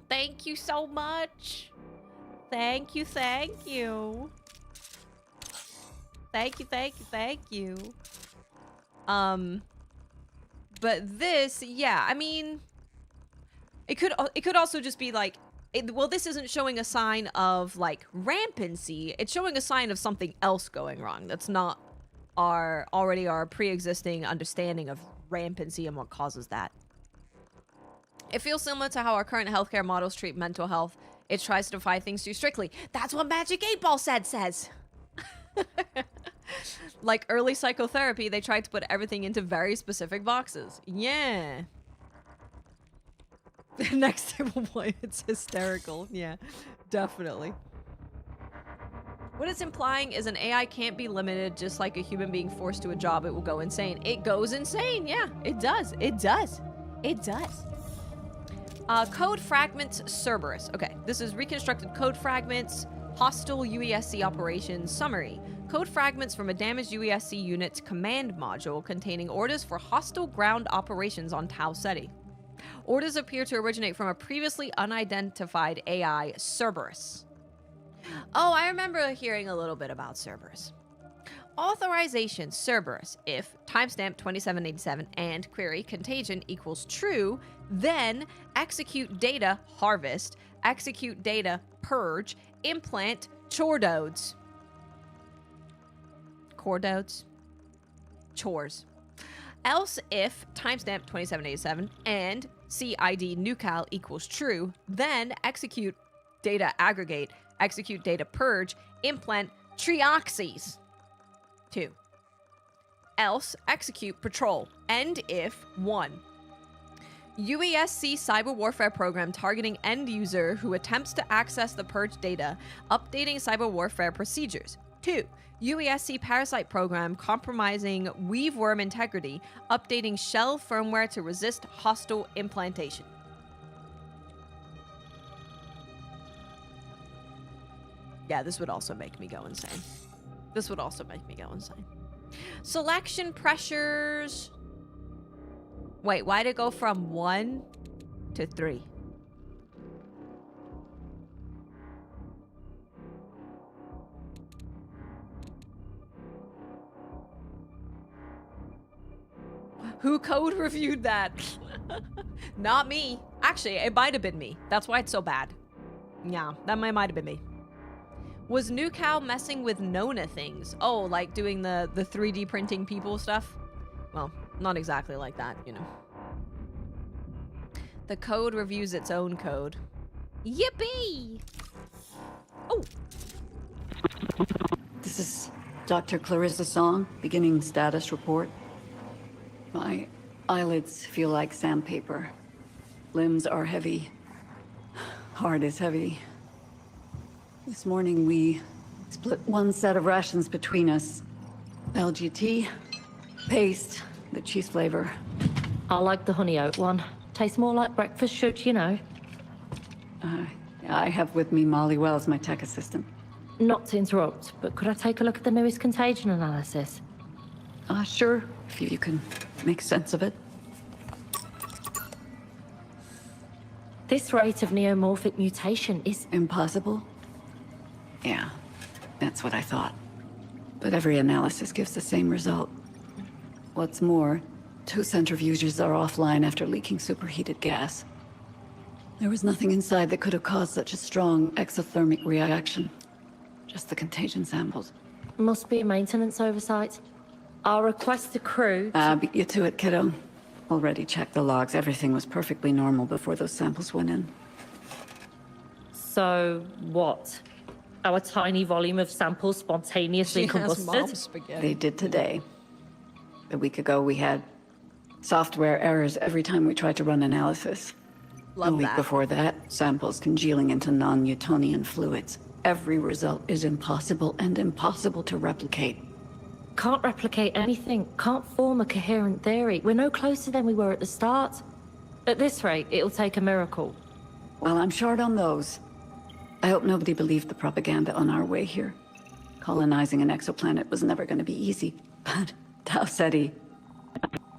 Thank you so much. Thank you, thank you. Thank you, thank you, thank you. But this, yeah, I mean, it could also just be like, well, this isn't showing a sign of, like, rampancy. It's showing a sign of something else going wrong. That's not our pre-existing understanding of rampancy and what causes that. It feels similar to how our current healthcare models treat mental health. It tries to define things too strictly. That's what Magic 8 Ball says. Like early psychotherapy, they tried to put everything into very specific boxes. Yeah. Next table point, it's hysterical. Yeah, definitely. What it's implying is an AI can't be limited just like a human being forced to a job. It will go insane. It goes insane. Yeah, it does. It does. It does. Code fragments Cerberus. Okay, this is reconstructed code fragments, hostile UESC operations summary. Code fragments from a damaged UESC unit's command module containing orders for hostile ground operations on Tau Ceti. Orders appear to originate from a previously unidentified AI, Cerberus. Oh, I remember hearing a little bit about Cerberus. Authorization Cerberus. If timestamp 2787 and query Contagion equals true, then execute data harvest, execute data purge, implant chordodes. Chordodes? Chores. Else if timestamp 2787 and CID nucal equals true, then execute data aggregate, execute data purge, implant trioxes. 2. Else execute patrol. End if 1. UESC cyber warfare program targeting end user who attempts to access the purge data, updating cyber warfare procedures. 2. UESC parasite program compromising weave worm integrity, updating shell firmware to resist hostile implantation. Yeah, this would also make me go insane. This would also make me go insane. Selection pressures. Wait, why'd it go from 1 to 3? Who code reviewed that? Not me. Actually, it might have been me. That's why it's so bad. Yeah, that might have been me. Was Nucal messing with Nona things? Oh, like doing the 3D printing people stuff? Well, not exactly like that, you know. The code reviews its own code. Yippee! Oh! This is Dr. Clarissa Song, beginning status report. My eyelids feel like sandpaper. Limbs are heavy. Heart is heavy. This morning we split one set of rations between us. LGT, paste, the cheese flavor. I like the honey oat one. Tastes more like breakfast should, you know. I have with me Molly Wells, my tech assistant. Not to interrupt, but could I take a look at the newest Contagion analysis? Sure, if you can make sense of it. This rate of neomorphic mutation is... Impossible? Yeah, that's what I thought. But every analysis gives the same result. What's more, 2 centrifuges are offline after leaking superheated gas. There was nothing inside that could have caused such a strong exothermic reaction. Just the contagion samples. Must be a maintenance oversight. I'll request the crew Beat you to it, kiddo. Already checked the logs. Everything was perfectly normal before those samples went in. So, what? Our tiny volume of samples spontaneously combusted? They did today. A week ago, we had software errors every time we tried to run analysis. Love A week that. before that, samples congealing into non-Newtonian fluids. Every result is impossible and impossible to replicate. Can't replicate anything. Can't form a coherent theory. We're no closer than we were at the start. At this rate, it'll take a miracle. Well, I'm short on those. I hope nobody believed the propaganda on our way here. Colonizing an exoplanet was never going to be easy. But Tau Ceti,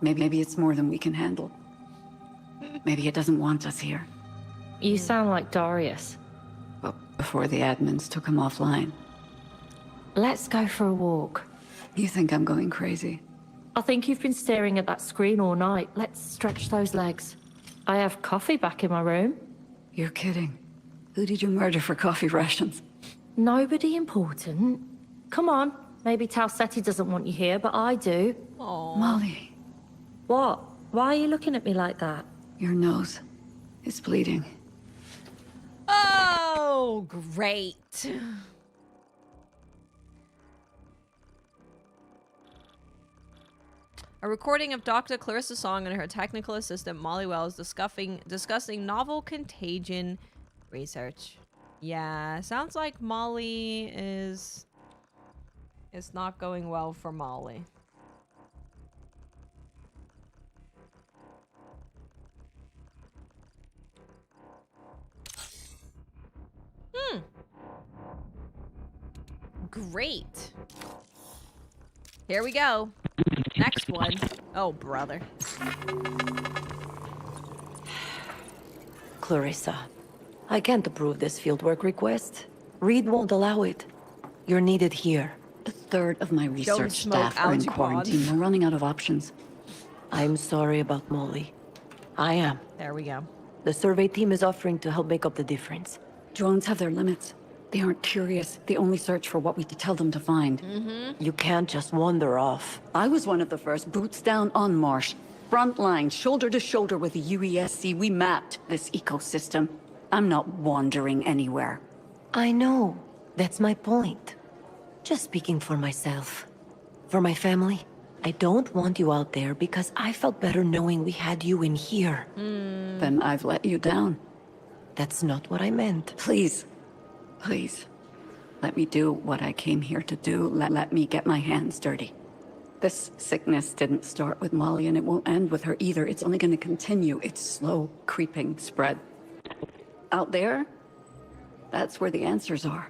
maybe it's more than we can handle. Maybe it doesn't want us here. You sound like Darius. But before the admins took him offline. Let's go for a walk. You think I'm going crazy? I think you've been staring at that screen all night. Let's stretch those legs. I have coffee back in my room. You're kidding. Who did you murder for coffee rations? Nobody important. Come on. Maybe Tau Ceti doesn't want you here, but I do. Aww. Molly, What? Why are you looking at me like that? your nose is bleeding. Oh, great. A recording of Dr. Clarissa Song and her technical assistant Molly Wells discussing novel contagion research. Yeah, sounds like Molly is... It's not going well for Molly. Great. Here we go. Next one. Oh, brother. Clarissa, I can't approve this fieldwork request. Reed won't allow it. You're needed here. A third of my research smoke staff are in algae quarantine. pods. We're running out of options. I'm sorry about Molly. I am. There we go. The survey team is offering to help make up the difference. Drones have their limits. They aren't curious. They only search for what we tell them to find. You can't just wander off. I was one of the first, boots down on Marsh. Front line, shoulder to shoulder with the UESC. We mapped this ecosystem. I'm not wandering anywhere. I know. That's my point. Just speaking for myself. For my family. I don't want you out there because I felt better knowing we had you in here. Then I've let you down. That's not what I meant. Please. Please. Let me do what I came here to do. Let me get my hands dirty. This sickness didn't start with Molly, and it won't end with her either. It's only going to continue its slow, creeping spread. Out there, that's where the answers are.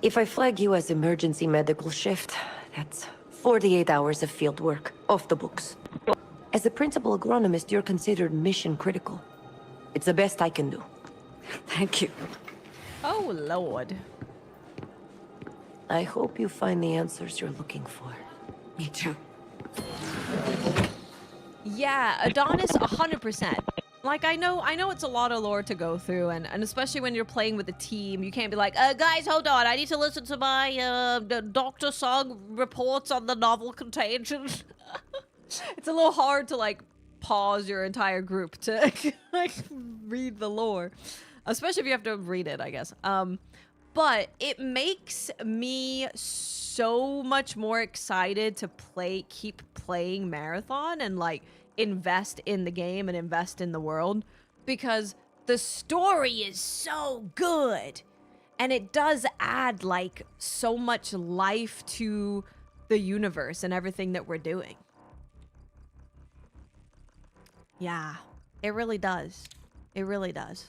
If I flag you as emergency medical shift, that's 48 hours of field work, off the books. As a principal agronomist, you're considered mission critical. It's the best I can do. Thank you. Oh, Lord. I hope you find the answers you're looking for. Me too. Yeah, Adonis 100%. Like, I know it's a lot of lore to go through, and especially when you're playing with a team, you can't be like, guys, hold on, I need to listen to my, Dr. Song reports on the novel Contagion. It's a little hard to, like, pause your entire group to, like, read the lore. Especially if you have to read it, I guess. But it makes me so much more excited to keep playing Marathon and, like, invest in the game and invest in the world, because the story is so good and it does add like so much life to the universe and everything that we're doing. Yeah, it really does. It really does.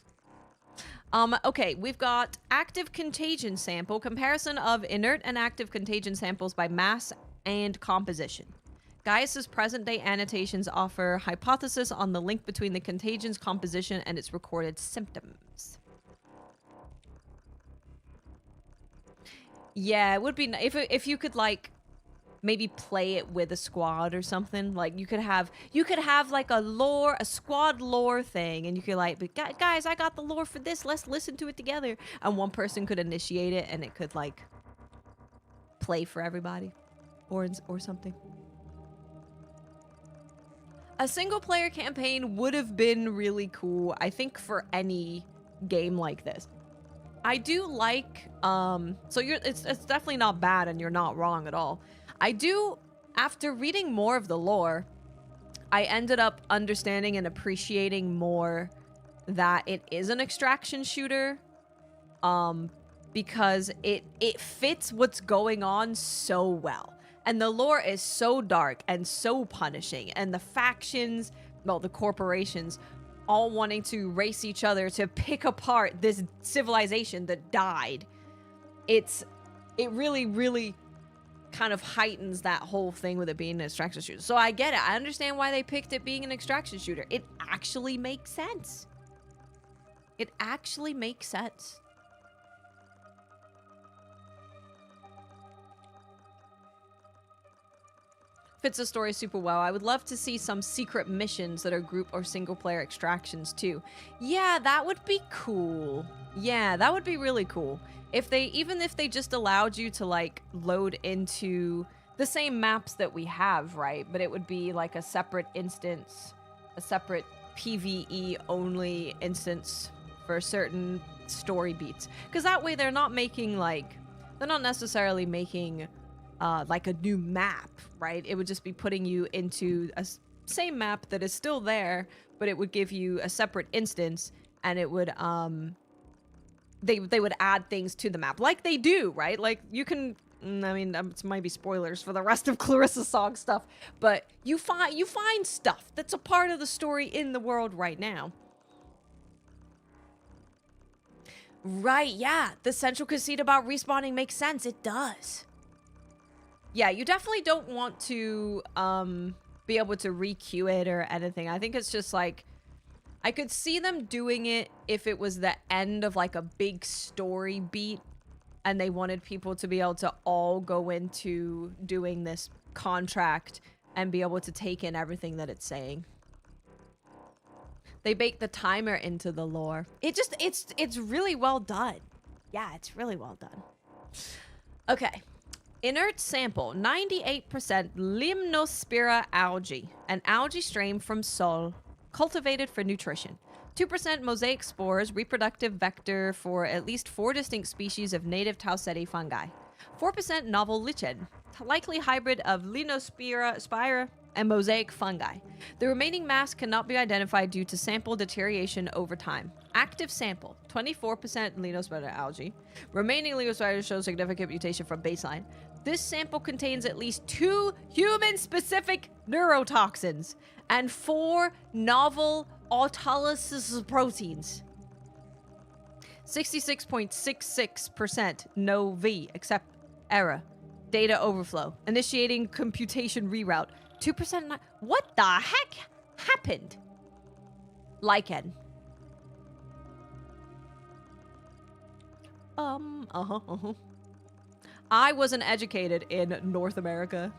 Okay, we've got active contagion sample, comparison of inert and active contagion samples by mass and composition. Gaius's present-day annotations offer hypothesis on the link between the contagion's composition and its recorded symptoms. Yeah, it would be if you could like maybe play it with a squad or something. Like you could have like a squad lore thing, and you could like, but guys, I got the lore for this. Let's listen to it together. And one person could initiate it, and it could like play for everybody, or something. A single-player campaign would have been really cool, I think, for any game like this. I do like, it's definitely not bad, and you're not wrong at all. I do, after reading more of the lore, I ended up understanding and appreciating more that it is an extraction shooter, because it fits what's going on so well. And the lore is so dark and so punishing, and the factions, well, the corporations, all wanting to race each other to pick apart this civilization that died. It really, really kind of heightens that whole thing with it being an extraction shooter. So I get it. I understand why they picked it being an extraction shooter. It actually makes sense. It actually makes sense. Fits the story super well. I would love to see some secret missions that are group or single player extractions too. Yeah, that would be cool. Yeah, that would be really cool. Even if they just allowed you to like load into the same maps that we have, right? But it would be like a separate instance, a separate PvE only instance for certain story beats. Because that way they're not necessarily making like a new map, right? It would just be putting you into a same map that is still there, but it would give you a separate instance, and it would they would add things to the map like they do, right? Like you can I mean, it might be spoilers for the rest of Clarissa's song stuff, but you find stuff that's a part of the story in the world right now. Right, yeah. The central conceit about respawning makes sense. It does. Yeah, you definitely don't want to be able to re-queue it or anything. I think it's just like, I could see them doing it if it was the end of like a big story beat and they wanted people to be able to all go into doing this contract and be able to take in everything that it's saying. They bake the timer into the lore. It's really well done. Yeah, it's really well done. Okay. Inert sample, 98% Limnospira algae, an algae strain from Sol, cultivated for nutrition. 2% mosaic spores, reproductive vector for at least 4 distinct species of native Tau-Ceti fungi. 4% novel lichen, likely hybrid of Limnospira and mosaic fungi. The remaining mass cannot be identified due to sample deterioration over time. Active sample, 24% Limnospira algae. Remaining Limnospira shows significant mutation from baseline. This sample contains at least 2 human-specific neurotoxins and 4 novel autolysis proteins. 66.66% no V, except error. Data overflow. Initiating computation reroute. 2% what the heck happened? Lichen. I wasn't educated in North America.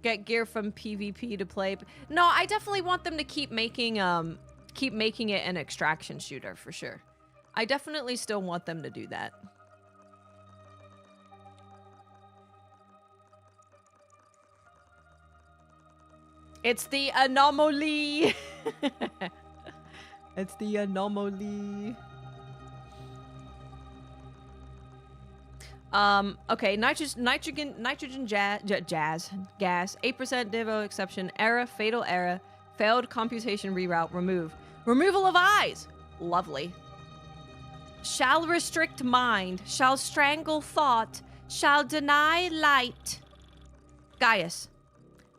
Get gear from PvP to play. No, I definitely want them to keep making it an extraction shooter for sure. I definitely still want them to do that. It's the anomaly. It's the anomaly. Okay, nitrogen gas, 8% Devo exception, error, fatal error, failed computation reroute, removal of eyes, lovely. Shall restrict mind, shall strangle thought, shall deny light. Gaius.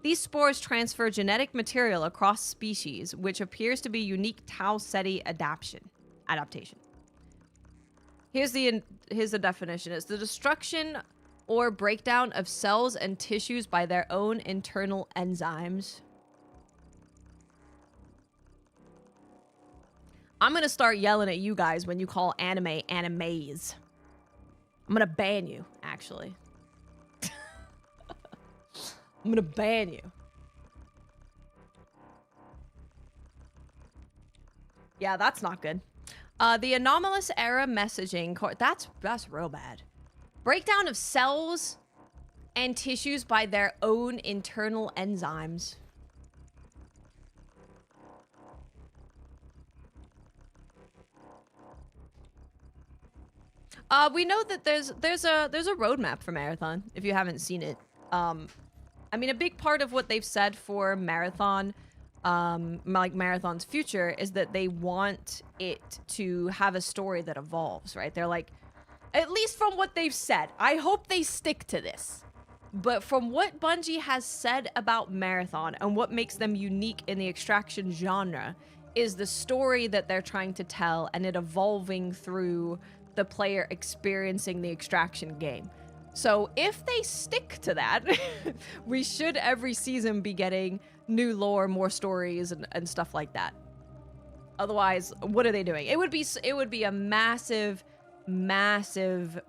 These spores transfer genetic material across species, which appears to be unique Tau-Ceti adaptation. Here's the definition. It's the destruction or breakdown of cells and tissues by their own internal enzymes. I'm gonna start yelling at you guys when you call anime animes. I'm gonna ban you, actually. I'm gonna ban you. Yeah, that's not good. The anomalous error messaging, that's real bad. Breakdown of cells and tissues by their own internal enzymes. We know that there's a roadmap for Marathon, if you haven't seen it. I mean, a big part of what they've said for Marathon, like Marathon's future, is that they want it to have a story that evolves, right? They're like, at least from what they've said, I hope they stick to this. But from what Bungie has said about Marathon and what makes them unique in the extraction genre is the story that they're trying to tell and it evolving through the player experiencing the extraction game. So if they stick to that, we should every season be getting new lore, more stories, and stuff like that. Otherwise, what are they doing? It would be a massive, massive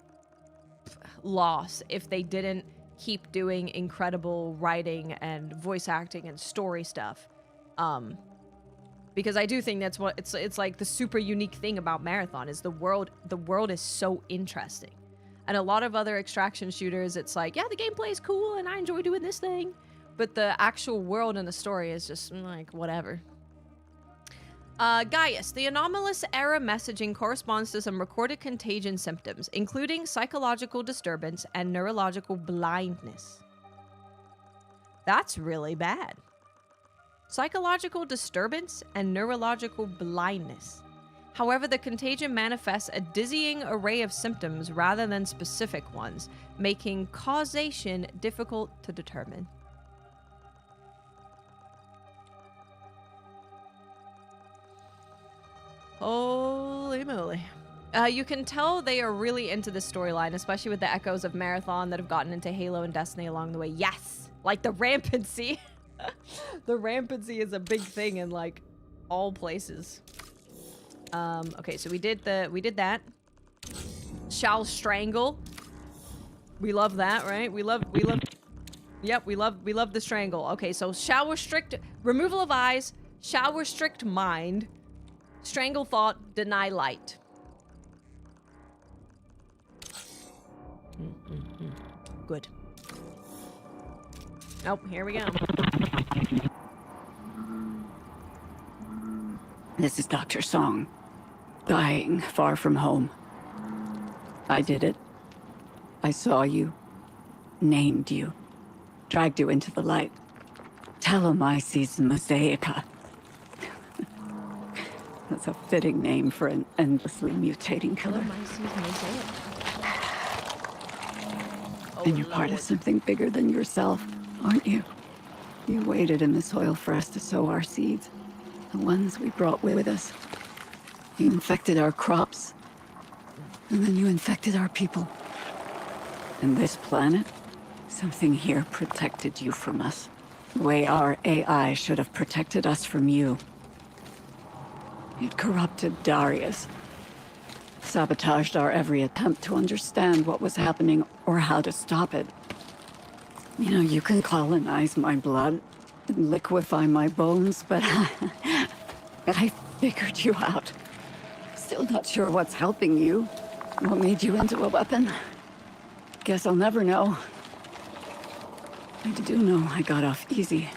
loss if they didn't keep doing incredible writing and voice acting and story stuff. Because I do think that's what it's like the super unique thing about Marathon is the world is so interesting. And a lot of other extraction shooters, it's like, yeah, the gameplay is cool and I enjoy doing this thing. But the actual world and the story is just like, whatever. Gaius, the anomalous error messaging corresponds to some recorded contagion symptoms, including psychological disturbance and neurological blindness. That's really bad. Psychological disturbance and neurological blindness. However, the contagion manifests a dizzying array of symptoms rather than specific ones, making causation difficult to determine. Holy moly. You can tell they are really into this storyline, especially with the echoes of Marathon that have gotten into Halo and Destiny along the way. Yes! Like the rampancy. The rampancy is a big thing in, like, all places. Okay, so we did that. Shall strangle. We love that, right? Yep, we love the strangle. Okay, so shall restrict, removal of eyes, shall restrict mind, strangle thought, deny light. Good. Oh, here we go. This is Dr. Song. Dying far from home. I did it. I saw you. Named you. Dragged you into the light. Telomyces mosaica. That's a fitting name for an endlessly mutating killer. Telomyces mosaic. And you're part of something bigger than yourself, aren't you? You waited in the soil for us to sow our seeds. The ones we brought with us. You infected our crops. And then you infected our people. And this planet, something here protected you from us. The way our AI should have protected us from you. It corrupted Darius. Sabotaged our every attempt to understand what was happening or how to stop it. You know, you can colonize my blood and liquefy my bones, but I figured you out. Still not sure what's helping you. What made you into a weapon? Guess I'll never know. I do know I got off easy.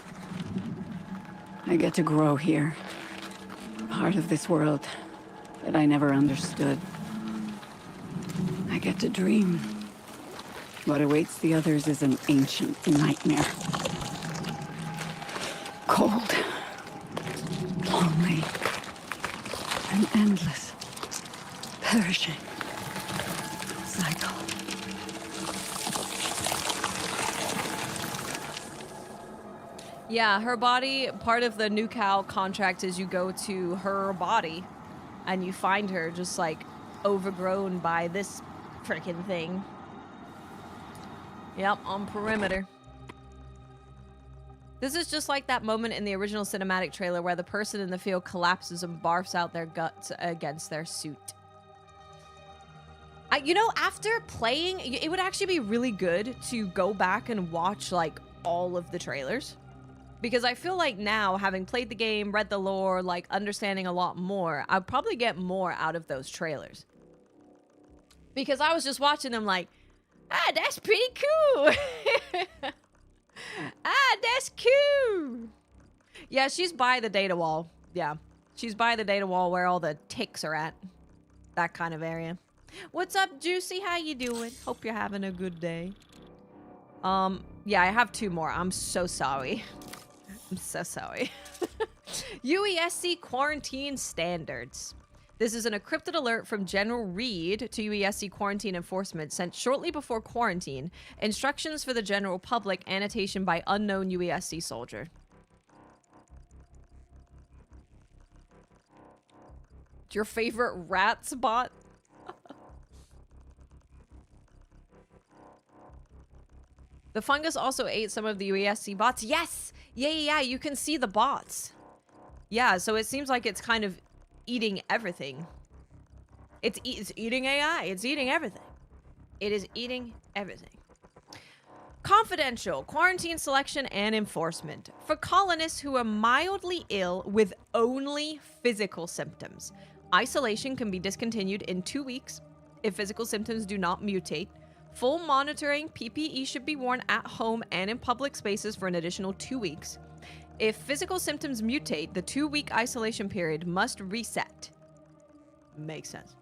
I get to grow here. Part of this world that I never understood. I get to dream. What awaits the others is an ancient nightmare. Cold. Lonely. And endless. Perishing. Cycle. Yeah, her body, part of the New Cal contract is you go to her body and you find her just like overgrown by this frickin' thing. Yep, on perimeter. This is just like that moment in the original cinematic trailer where the person in the field collapses and barfs out their guts against their suit. You know, after playing, it would actually be really good to go back and watch like all of the trailers. Because I feel like now, having played the game, read the lore, like understanding a lot more, I'd probably get more out of those trailers. Because I was just watching them like, ah, that's pretty cool. Ah, that's cool. Yeah, she's by the data wall. Yeah, she's by the data wall where all the ticks are at. That kind of area. What's up, Juicy? How you doing? Hope you're having a good day. Yeah, I have two more. I'm so sorry. I'm so sorry. UESC quarantine standards. This is an encrypted alert from General Reed to UESC quarantine enforcement sent shortly before quarantine. Instructions for the general public. Annotation by unknown UESC soldier. Your favorite rat spot? The fungus also ate some of the UESC bots. Yes! Yeah, you can see the bots. Yeah, so it seems like it's kind of eating everything. It's eating AI. It's eating everything. It is eating everything. Confidential. Quarantine selection and enforcement. For colonists who are mildly ill with only physical symptoms. Isolation can be discontinued in 2 weeks if physical symptoms do not mutate. Full monitoring, PPE should be worn at home and in public spaces for an additional 2 weeks. If physical symptoms mutate, the 2-week isolation period must reset. Makes sense.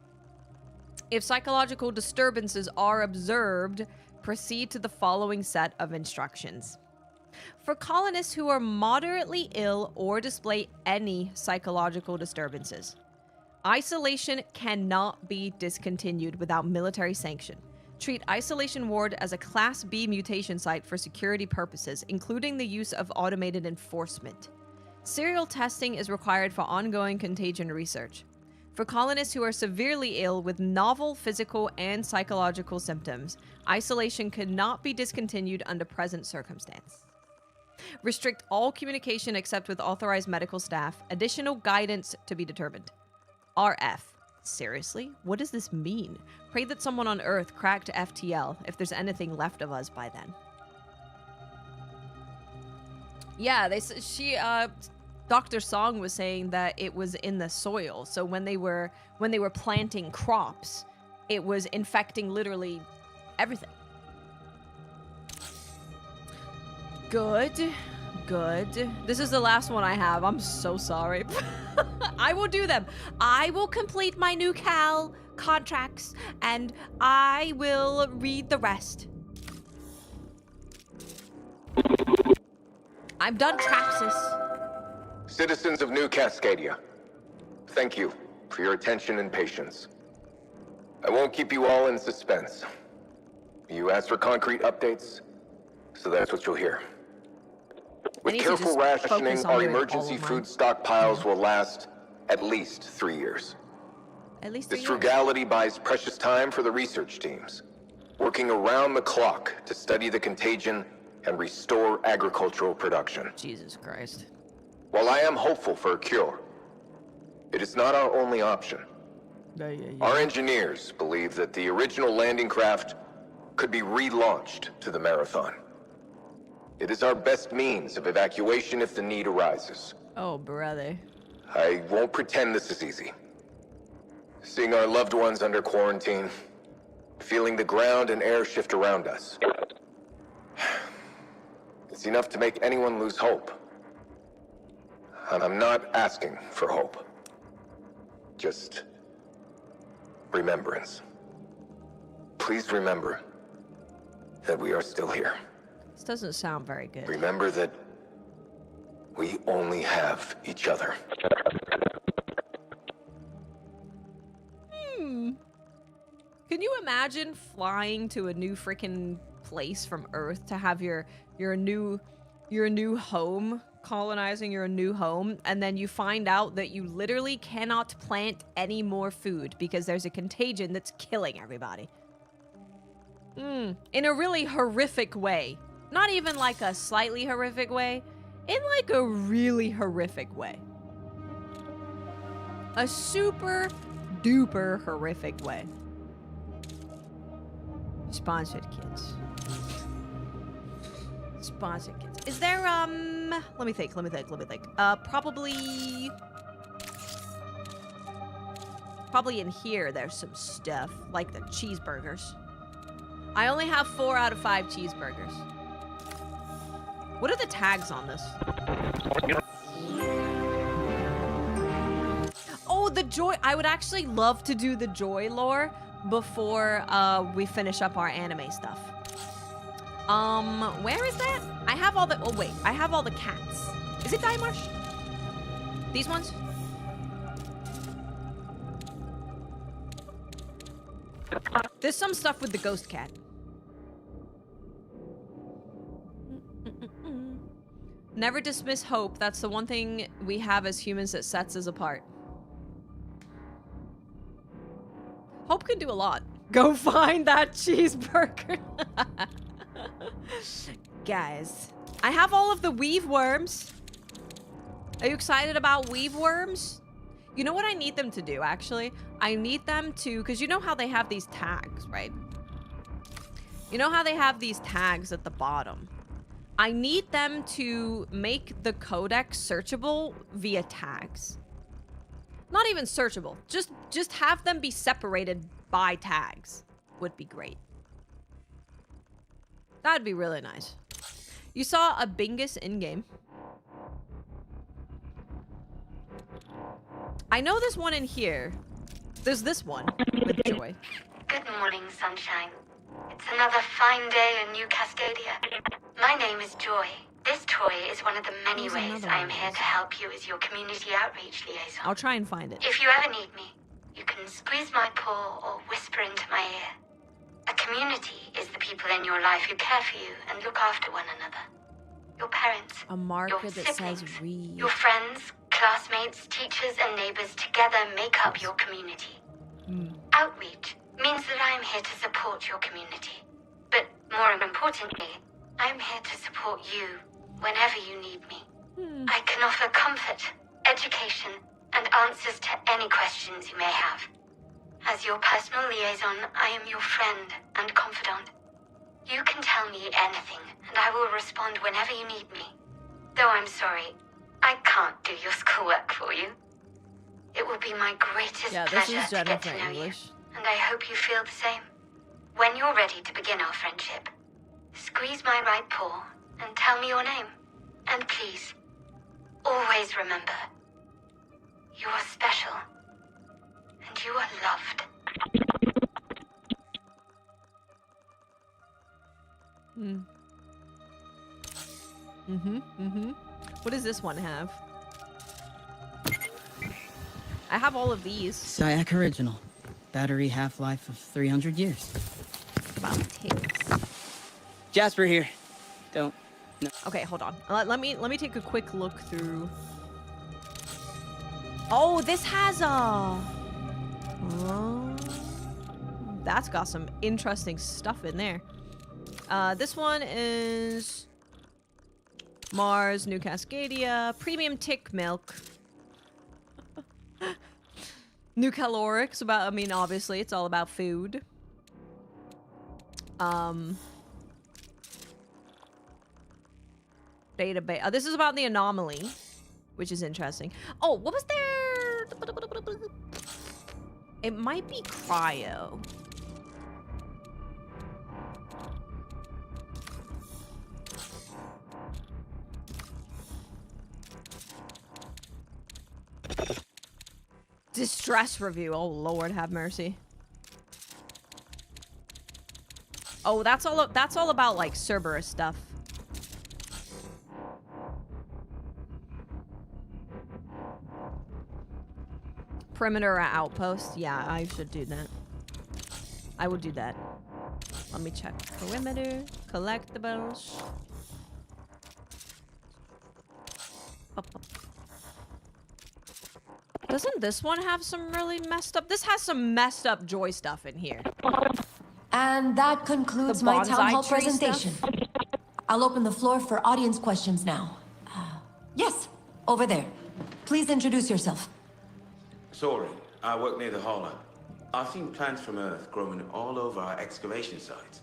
If psychological disturbances are observed, proceed to the following set of instructions. For colonists who are moderately ill or display any psychological disturbances, Isolation cannot be discontinued without military sanction. Treat Isolation Ward as a Class B mutation site for security purposes, including the use of automated enforcement. Serial testing is required for ongoing contagion research. For colonists who are severely ill with novel physical and psychological symptoms, isolation cannot be discontinued under present circumstance. Restrict all communication except with authorized medical staff. Additional guidance to be determined. RF. Seriously? What does this mean? Pray that someone on Earth cracked FTL if there's anything left of us by then. Yeah, Dr. Song was saying that it was in the soil. So when they were planting crops, it was infecting literally everything. Good. This is the last one I have. I'm so sorry. I will do them. I will complete my new Cal contracts and I will read the rest. I'm done, Traxxas. Citizens of New Cascadia, thank you for your attention and patience. I won't keep you all in suspense. You asked for concrete updates, so that's what you'll hear. With careful rationing, our emergency food stockpiles will last at least 3 years. At least 3 This years. frugality buys precious time for the research teams, working around the clock to study the contagion and restore agricultural production. Jesus Christ. While I am hopeful for a cure, it is not our only option. Our engineers believe that the original landing craft could be relaunched to the Marathon. It is our best means of evacuation if the need arises. Oh, brother. I won't pretend this is easy. Seeing our loved ones under quarantine, feeling the ground and air shift around us. It's enough to make anyone lose hope. And I'm not asking for hope. Just remembrance. Please remember that we are still here. This doesn't sound very good. Remember that we only have each other. Can you imagine flying to a new freaking place from Earth to have your new home, colonizing your new home, and then you find out that you literally cannot plant any more food because there's a contagion that's killing everybody. In a really horrific way. Not even like a slightly horrific way, in like a really horrific way. A super duper horrific way. Sponsored kids. Sponsored kids. Is there, let me think. Probably in here there's some stuff, like the cheeseburgers. I only have 4 out of 5 cheeseburgers. What are the tags on this? Oh, the joy. I would actually love to do the joy lore before we finish up our anime stuff. Where is that? I have all the, oh wait, I have all the cats. Is it Daimarsh? These ones? There's some stuff with the ghost cat. Never dismiss hope. That's the one thing we have as humans that sets us apart. Hope can do a lot. Go find that cheeseburger. Guys, I have all of the weave worms. Are you excited about weave worms? You know what I need them to do, actually? I need them to, because you know how they have these tags, right? You know how they have these tags at the bottom? I need them to make the codex searchable via tags. Not even searchable. Just have them be separated by tags would be great. That'd be really nice. You saw a Bingus in-game. I know there's one in here. There's this one with Joy. Good morning, sunshine. It's another fine day in New Cascadia. My name is Joy. This toy is one of the many There's ways another I one am of here those. to help you as your community outreach liaison. I'll try and find it. If you ever need me, you can squeeze my paw or whisper into my ear. A community is the people in your life who care for you and look after one another. Your parents, A marker your that siblings, says read. your friends, classmates, teachers, and neighbors together make up your community. Outreach means that I am here to support your community. But more importantly, I am here to support you whenever you need me. I can offer comfort, education, and answers to any questions you may have. As your personal liaison, I am your friend and confidant. You can tell me anything, and I will respond whenever you need me. Though I'm sorry, I can't do your schoolwork for you. It will be my greatest Yeah, this pleasure is to get Jennifer to know English. you, and I hope you feel the same. When you're ready to begin our friendship, squeeze my right paw and tell me your name. And please, always remember, you are special, and you are loved. What does this one have? I have all of these. SIAC original. Battery half-life of 300 years. About ticks. Jasper here. Don't. No. Okay, hold on. Let me take a quick look through. Oh, this has a. Oh, that's got some interesting stuff in there. This one is Mars, New Cascadia, premium tick milk. New calorics about, I mean, obviously it's all about food. Database. This is about the anomaly, which is interesting. Oh, what was there? It might be cryo. Distress review. Oh Lord, have mercy. Oh, that's all about like Cerberus stuff. Perimeter outpost. Yeah, I should do that. I would do that. Let me check. Perimeter, collectibles. Up. Doesn't this one have some really messed up? This has some messed up joy stuff in here. And that concludes The my town bonsai hall tree presentation. stuff? I'll open the floor for audience questions now. Yes, over there. Please introduce yourself. Sorry, I work near the hauler. I've seen plants from Earth growing all over our excavation sites.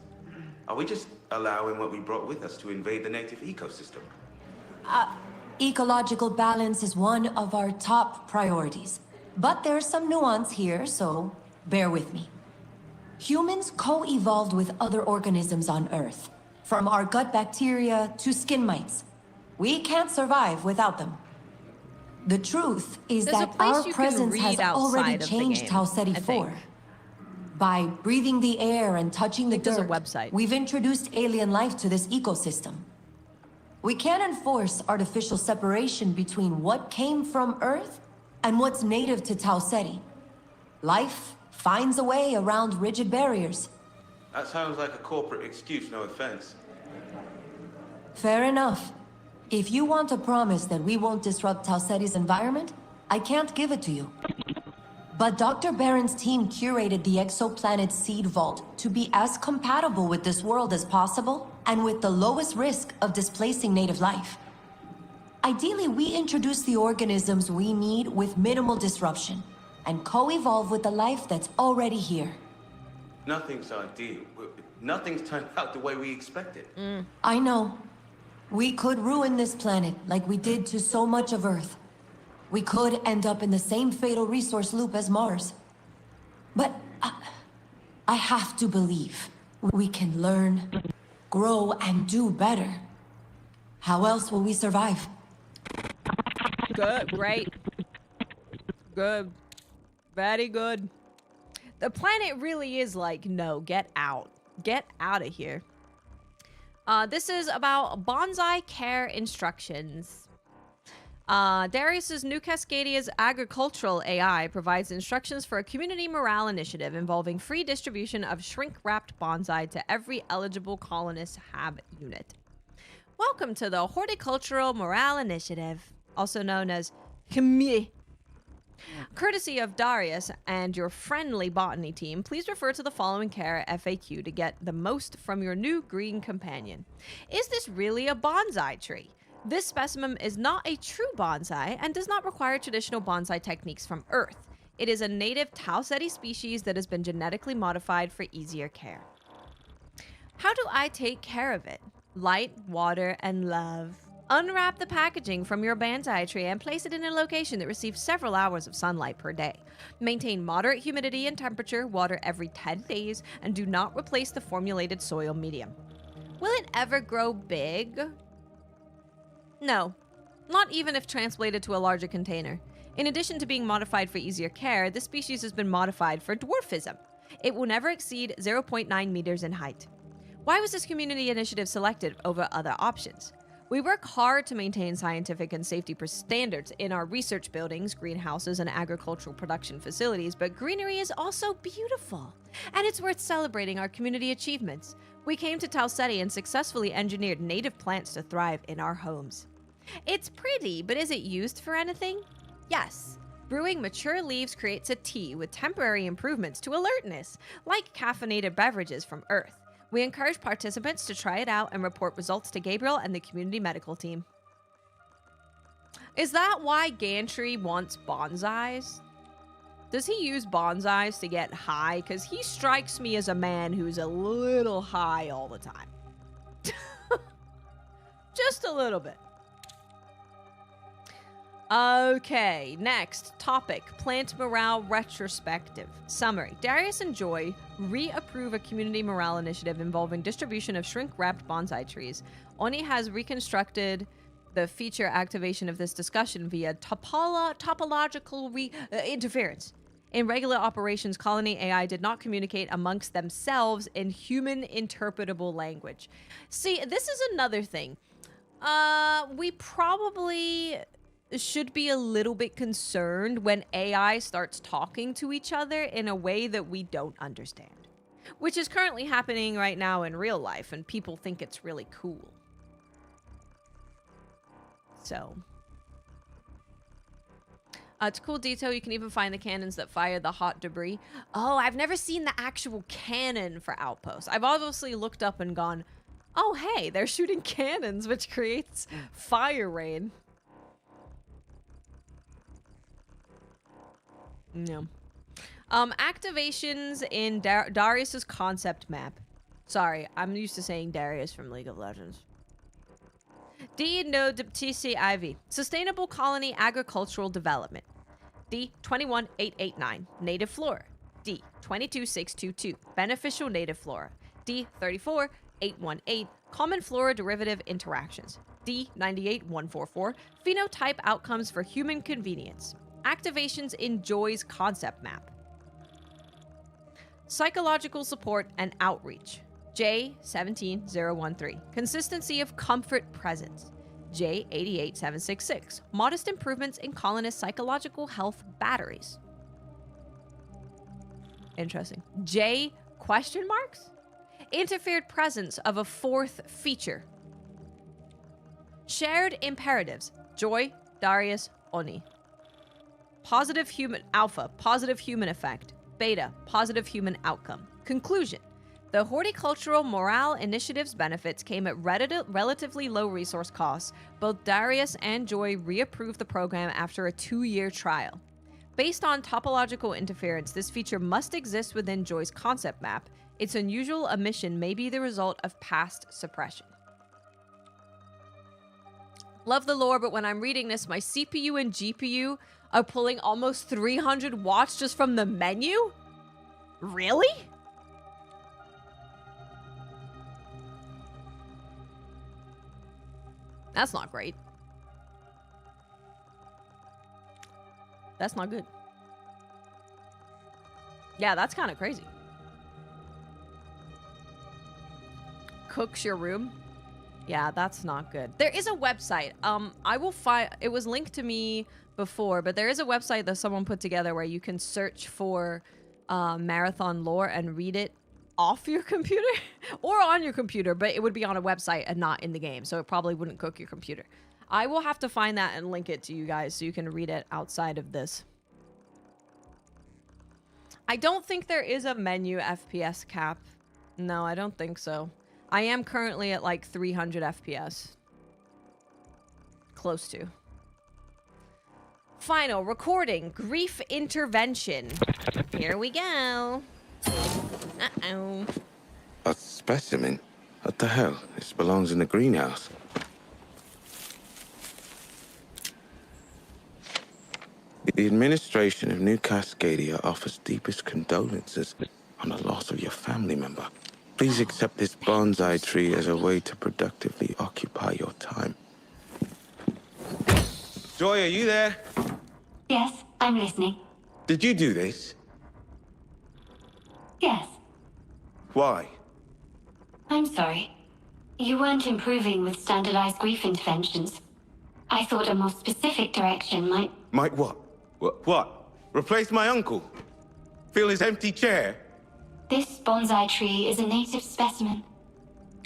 Are we just allowing what we brought with us to invade the native ecosystem? Ecological balance is one of our top priorities. But there's some nuance here, so bear with me. Humans co-evolved with other organisms on Earth. From our gut bacteria to skin mites. We can't survive without them. The truth is There's a that place our you can presence has read outside already of the changed game, Tau Ceti I 4. think. By breathing the air and touching the there's a dirt, website. we've introduced alien life to this ecosystem. We can't enforce artificial separation between what came from Earth and what's native to Tau Ceti. Life finds a way around rigid barriers. That sounds like a corporate excuse, no offense. Fair enough. If you want a promise that we won't disrupt Tau Ceti's environment, I can't give it to you. But Dr. Barron's team curated the exoplanet seed vault to be as compatible with this world as possible and with the lowest risk of displacing native life. Ideally, we introduce the organisms we need with minimal disruption and co-evolve with the life that's already here. Nothing's ideal. Nothing's turned out the way we expected. I know. We could ruin this planet like we did to so much of Earth. We could end up in the same fatal resource loop as Mars. But I have to believe we can learn, grow, and do better. How else will we survive? Good, great. Good. Very good. The planet really is like, no, get out. Get out of here. This is about bonsai care instructions. Darius's new Cascadia's agricultural AI provides instructions for a community morale initiative involving free distribution of shrink-wrapped bonsai to every eligible colonist hab unit. Welcome to the Horticultural Morale Initiative, also known as HMI. Courtesy of Darius and your friendly botany team, please refer to the following care FAQ to get the most from your new green companion. Is this really a bonsai tree? This specimen is not a true bonsai and does not require traditional bonsai techniques from Earth. It is a native Tau Ceti species that has been genetically modified for easier care. How do I take care of it? Light, water, and love. Unwrap the packaging from your bonsai tree and place it in a location that receives several hours of sunlight per day. Maintain moderate humidity and temperature, water every 10 days, and do not replace the formulated soil medium. Will it ever grow big? No, not even if transplanted to a larger container. In addition to being modified for easier care, this species has been modified for dwarfism. It will never exceed 0.9 meters in height. Why was this community initiative selected over other options? We work hard to maintain scientific and safety standards in our research buildings, greenhouses, and agricultural production facilities, but greenery is also beautiful, and it's worth celebrating our community achievements. We came to Tau Ceti and successfully engineered native plants to thrive in our homes. It's pretty, but is it used for anything? Yes. Brewing mature leaves creates a tea with temporary improvements to alertness, like caffeinated beverages from Earth. We encourage participants to try it out and report results to Gabriel and the community medical team. Is that why Gantry wants bonsais? Does he use bonsais to get high? Because he strikes me as a man who's a little high all the time. Just a little bit. Okay, next topic, plant morale retrospective. Summary, Darius and Joy reapprove a community morale initiative involving distribution of shrink-wrapped bonsai trees. Oni has reconstructed the feature activation of this discussion via topological interference. In regular operations, Colony AI did not communicate amongst themselves in human interpretable language. See, this is another thing. We probably should be a little bit concerned when AI starts talking to each other in a way that we don't understand, which is currently happening right now in real life, and people think it's really cool. So, it's a cool detail. You can even find the cannons that fire the hot debris. Oh, I've never seen the actual cannon for Outpost. I've obviously looked up and gone, oh, hey, they're shooting cannons, which creates fire rain. No. Activations in Darius's concept map. Sorry, I'm used to saying Darius from League of Legends. D. No TC Ivy. Sustainable Colony Agricultural Development. D. 21889. Native Flora. D. 22622. Beneficial Native Flora. D. 34818. Common Flora Derivative Interactions. D. 98144. Phenotype Outcomes for Human Convenience. Activations in Joy's concept map. Psychological support and outreach. J17013. Consistency of comfort presence. J88766. Modest improvements in colonist psychological health batteries. Interesting. J question marks? Interfered presence of a fourth feature. Shared imperatives. Joy, Darius, Oni. Positive human alpha, positive human effect. Beta, positive human outcome. Conclusion. The Horticultural Morale Initiative's benefits came at relatively low resource costs. Both Darius and Joy reapproved the program after a 2-year trial. Based on topological interference, this feature must exist within Joy's concept map. Its unusual omission may be the result of past suppression. Love the lore, but when I'm reading this, my CPU and GPU are pulling almost 300 watts just from the menu? Really? That's not great. That's not good. Yeah, that's kind of crazy. Cooks your room. Yeah, that's not good. There is a website. I will find. It was linked to me before, but there is a website that someone put together where you can search for marathon lore and read it off your computer or on your computer, but it would be on a website and not in the game, so it probably wouldn't cook your computer. I will have to find that and link it to you guys so you can read it outside of this. I don't think there is a menu FPS cap. No, I don't think so. I am currently at like 300 FPS. Close to. Final recording, grief intervention. Here we go. Uh-oh. A specimen? What the hell? This belongs in the greenhouse. The administration of New Cascadia offers deepest condolences on the loss of your family member. Please accept this bonsai tree as a way to productively occupy your time. Joy, are you there? Yes, I'm listening. Did you do this? Yes, Why? I'm sorry. You weren't improving with standardized grief interventions. I thought a more specific direction might... Might what? What? Replace my uncle? Fill his empty chair? This bonsai tree is a native specimen.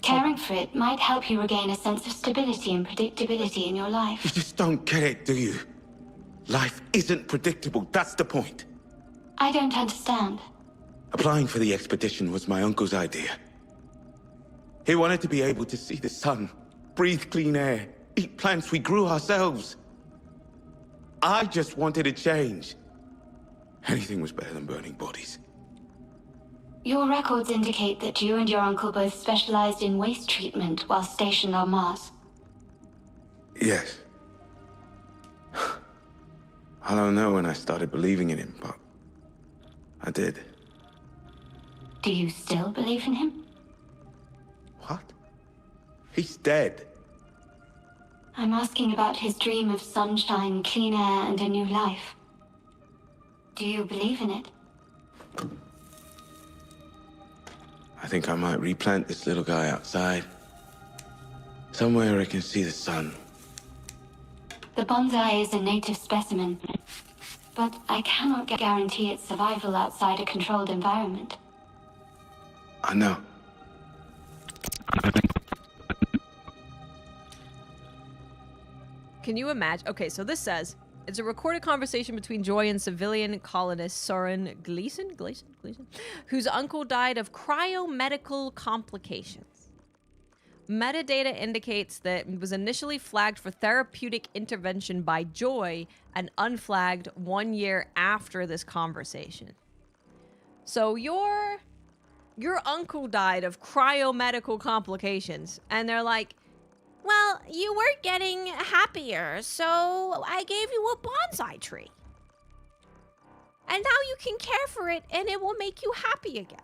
Caring for it might help you regain a sense of stability and predictability in your life. You just don't get it, do you? Life isn't predictable, that's the point. I don't understand. Applying for the expedition was my uncle's idea. He wanted to be able to see the sun, breathe clean air, eat plants we grew ourselves. I just wanted a change. Anything was better than burning bodies. Your records indicate that you and your uncle both specialized in waste treatment while stationed on Mars. Yes. I don't know when I started believing in him, but I did. Do you still believe in him? What? He's dead. I'm asking about his dream of sunshine, clean air, and a new life. Do you believe in it? I think I might replant this little guy outside. Somewhere where I can see the sun. The bonsai is a native specimen, but I cannot guarantee its survival outside a controlled environment. I know. Can you imagine? Okay, so this says, it's a recorded conversation between Joy and civilian colonist Soren Gleason, whose uncle died of cryomedical complications. Metadata indicates that it was initially flagged for therapeutic intervention by Joy and unflagged 1 year after this conversation. So your uncle died of cryomedical complications, and they're like, well, you were getting happier, so I gave you a bonsai tree. And now you can care for it, and it will make you happy again.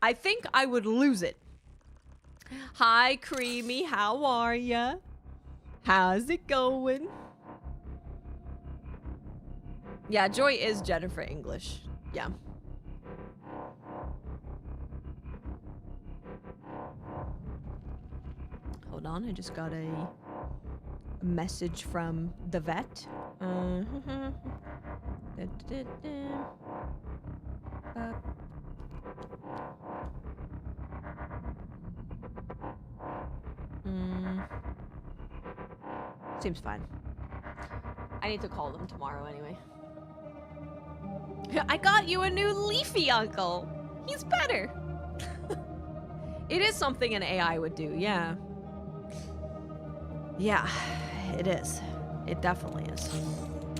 I think I would lose it. Hi, Creamy, how are ya? How's it going? Yeah, Joy is Jennifer English. Yeah. Hold on, I just got a message from the vet. Seems fine. I need to call them tomorrow anyway. I got you a new leafy uncle. He's better. It is something an AI would do, yeah. Yeah, it is. It definitely is.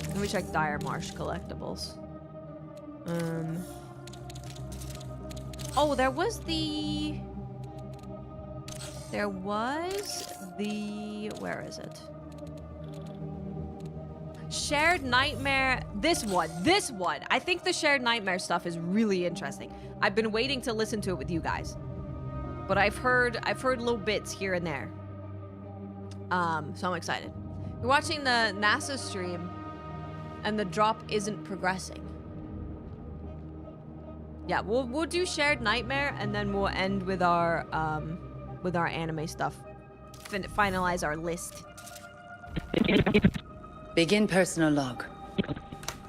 Let me check Dire Marsh collectibles. Oh, there was the... Where is it? Shared Nightmare. This one. I think the Shared Nightmare stuff is really interesting. I've been waiting to listen to it with you guys. But I've heard little bits here and there. So I'm excited. You're watching the NASA stream, and the drop isn't progressing. Yeah, we'll do Shared Nightmare, and then we'll end with our with our anime stuff. Finalize our list. Begin personal log.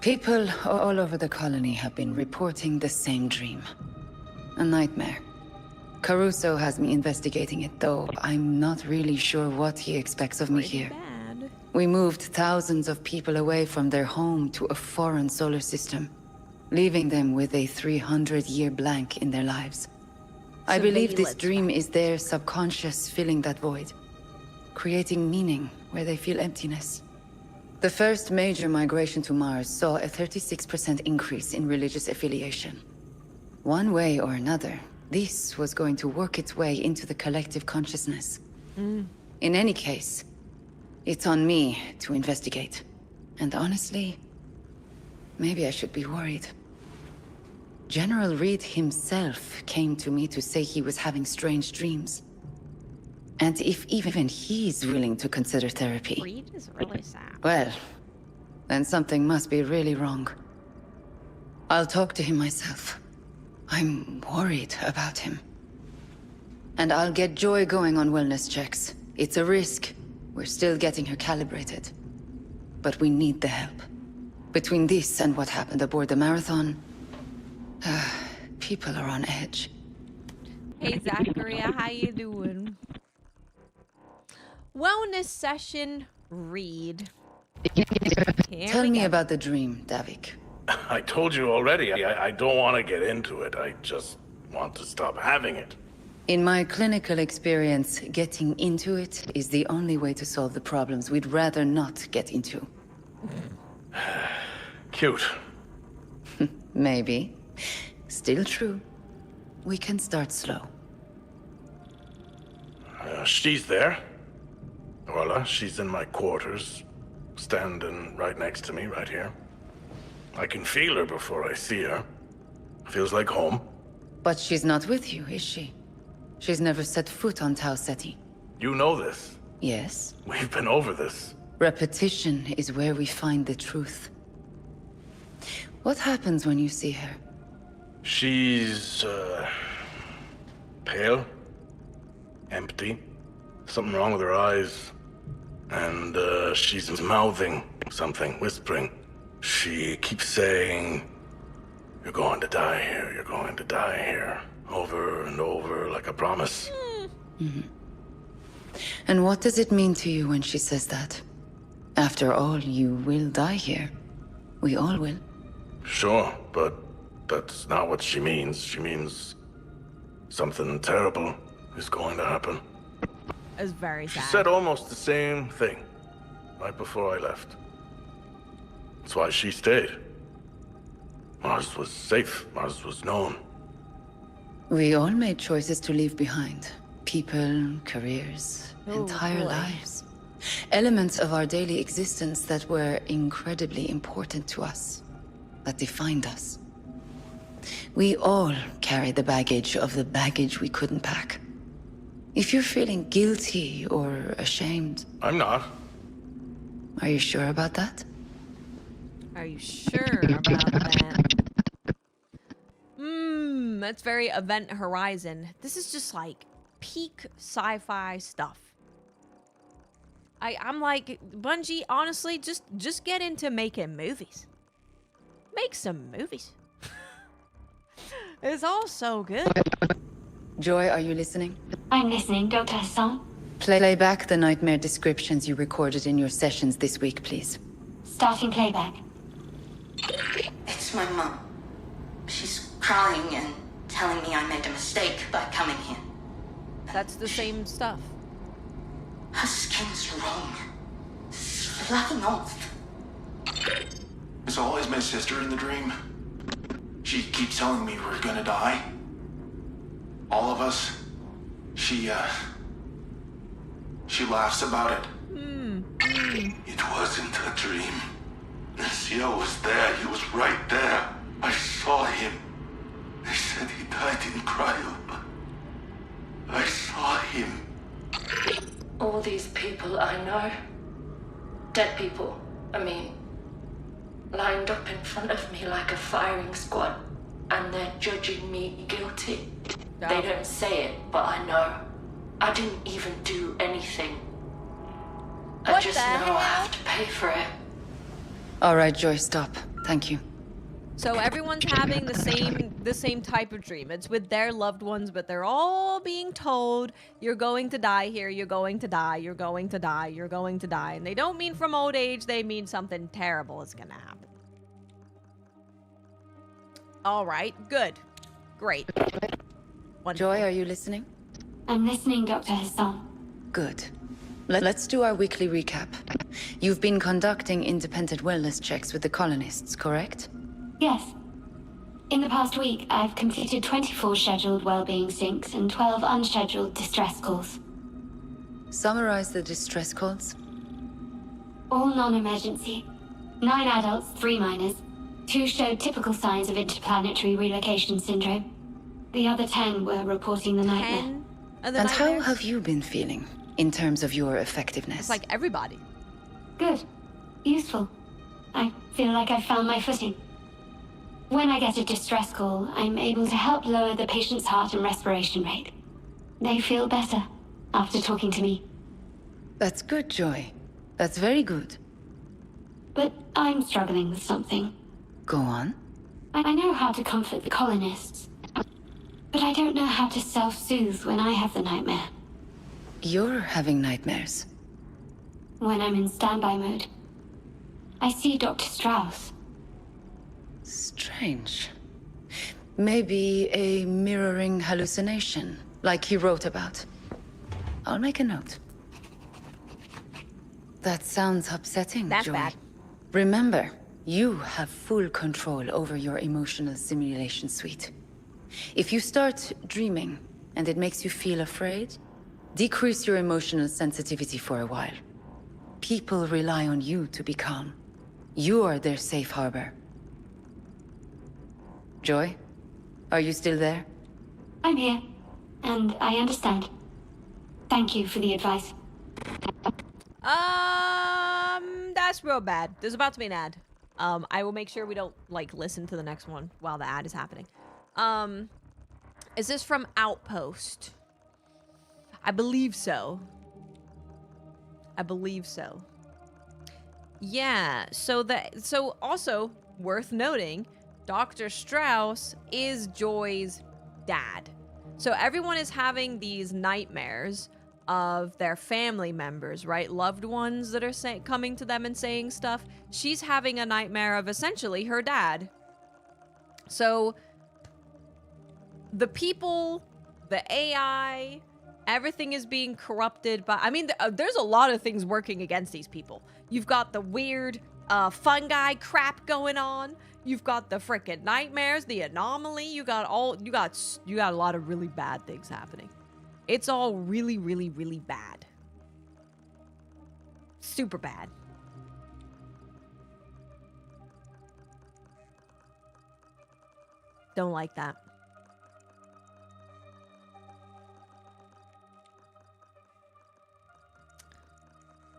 People all over the colony have been reporting the same dream. A nightmare. Caruso has me investigating it, though I'm not really sure what he expects of me here. Bad. We moved thousands of people away from their home to a foreign solar system, leaving them with a 300-year blank in their lives. I believe this dream is their subconscious filling that void, creating meaning where they feel emptiness. The first major migration to Mars saw a 36% increase in religious affiliation. One way or another, this was going to work its way into the collective consciousness. In any case, it's on me to investigate. And honestly, maybe I should be worried. General Reed himself came to me to say he was having strange dreams. And if even he's willing to consider therapy... Reed is really sad. Well, then something must be really wrong. I'll talk to him myself. I'm worried about him. And I'll get Joy going on wellness checks. It's a risk. We're still getting her calibrated. But we need the help. Between this and what happened aboard the marathon, people are on edge. Hey Zacharia, how you doing? Wellness session, Reed. Tell me about the dream, Davik. I told you already, I don't want to get into it. I just want to stop having it. In my clinical experience, getting into it is the only way to solve the problems we'd rather not get into. Cute. Maybe. Still true. We can start slow. She's there. Voila, she's in my quarters. Standing right next to me, right here. I can feel her before I see her. Feels like home. But she's not with you, is she? She's never set foot on Tau Ceti. You know this. Yes. We've been over this. Repetition is where we find the truth. What happens when you see her? She's, pale. Empty. Something wrong with her eyes. And, she's mouthing something, whispering. She keeps saying, "You're going to die here, you're going to die here." Over and over, like a promise. And what does it mean to you when she says that? After all, you will die here. We all will. Sure, but that's not what she means. She means something terrible is going to happen. It's very sad. She said almost the same thing right before I left. That's why she stayed. Mars was safe. Mars was known. We all made choices to leave behind. People, careers, entire lives. Elements of our daily existence that were incredibly important to us. That defined us. We all carry the baggage of the baggage we couldn't pack. If you're feeling guilty or ashamed... I'm not. Are you sure about that? Are you sure about that? That's very Event Horizon. This is just like peak sci-fi stuff. I'm like, Bungie, honestly, just get into making movies. Make some movies. It's all so good. Joy, are you listening? I'm listening, Dr. Hassan. Play back the nightmare descriptions you recorded in your sessions this week, please. Starting playback. It's my mum. She's crying and telling me I made a mistake by coming here. That's the same stuff. Her skin's wrong. Flapping off. It's always my sister in the dream. She keeps telling me we're gonna die. All of us. She laughs about it. It wasn't a dream. Nasio was there. He was right there. I saw him. They said he died in cryo, but I saw him. All these people I know, dead people, I mean, lined up in front of me like a firing squad, and they're judging me guilty. They don't say it, but I know. I didn't even do anything. I What just the know I hell? have to pay for it. All right, Joy, stop. Thank you. So everyone's having the same type of dream. It's with their loved ones, but they're all being told, you're going to die here, you're going to die, you're going to die, you're going to die. And they don't mean from old age, they mean something terrible is gonna happen. All right, good. Great. Wonderful. Joy, are you listening? I'm listening, Dr. Hassan. Good. Let's do our weekly recap. You've been conducting independent wellness checks with the colonists, correct? Yes. In the past week, I've completed 24 scheduled well-being syncs and 12 unscheduled distress calls. Summarize the distress calls. All non-emergency. 9 adults, 3 minors. 2 showed typical signs of interplanetary relocation syndrome. The other 10 were reporting the nightmare. And how have you been feeling in terms of your effectiveness? It's like everybody. Good. Useful. I feel like I've found my footing. When I get a distress call, I'm able to help lower the patient's heart and respiration rate. They feel better after talking to me. That's good, Joy. That's very good. But I'm struggling with something. Go on. I know how to comfort the colonists, but I don't know how to self-soothe when I have the nightmare. You're having nightmares. When I'm in standby mode. I see Dr. Strauss. Strange. Maybe a mirroring hallucination, like he wrote about. I'll make a note. That sounds upsetting, That's Joy. bad. Remember, you have full control over your emotional simulation suite. If you start dreaming and it makes you feel afraid, decrease your emotional sensitivity for a while. People rely on you to be calm. You are their safe harbor. Joy, are you still there? I'm here, and I understand. Thank you for the advice. That's real bad. There's about to be an ad. I will make sure we don't, like, listen to the next one while the ad is happening. Is this from Outpost? I believe so. I believe so. Yeah, so also worth noting, Dr. Strauss is Joy's dad. So everyone is having these nightmares of their family members, right? Loved ones that are coming to them and saying stuff. She's having a nightmare of essentially her dad. So the people, the AI, everything is being corrupted by... I mean, there's a lot of things working against these people. You've got the weird fungi crap going on. You've got the frickin' nightmares, the anomaly. You got a lot of really bad things happening. It's all really, really, really bad. Super bad. Don't like that.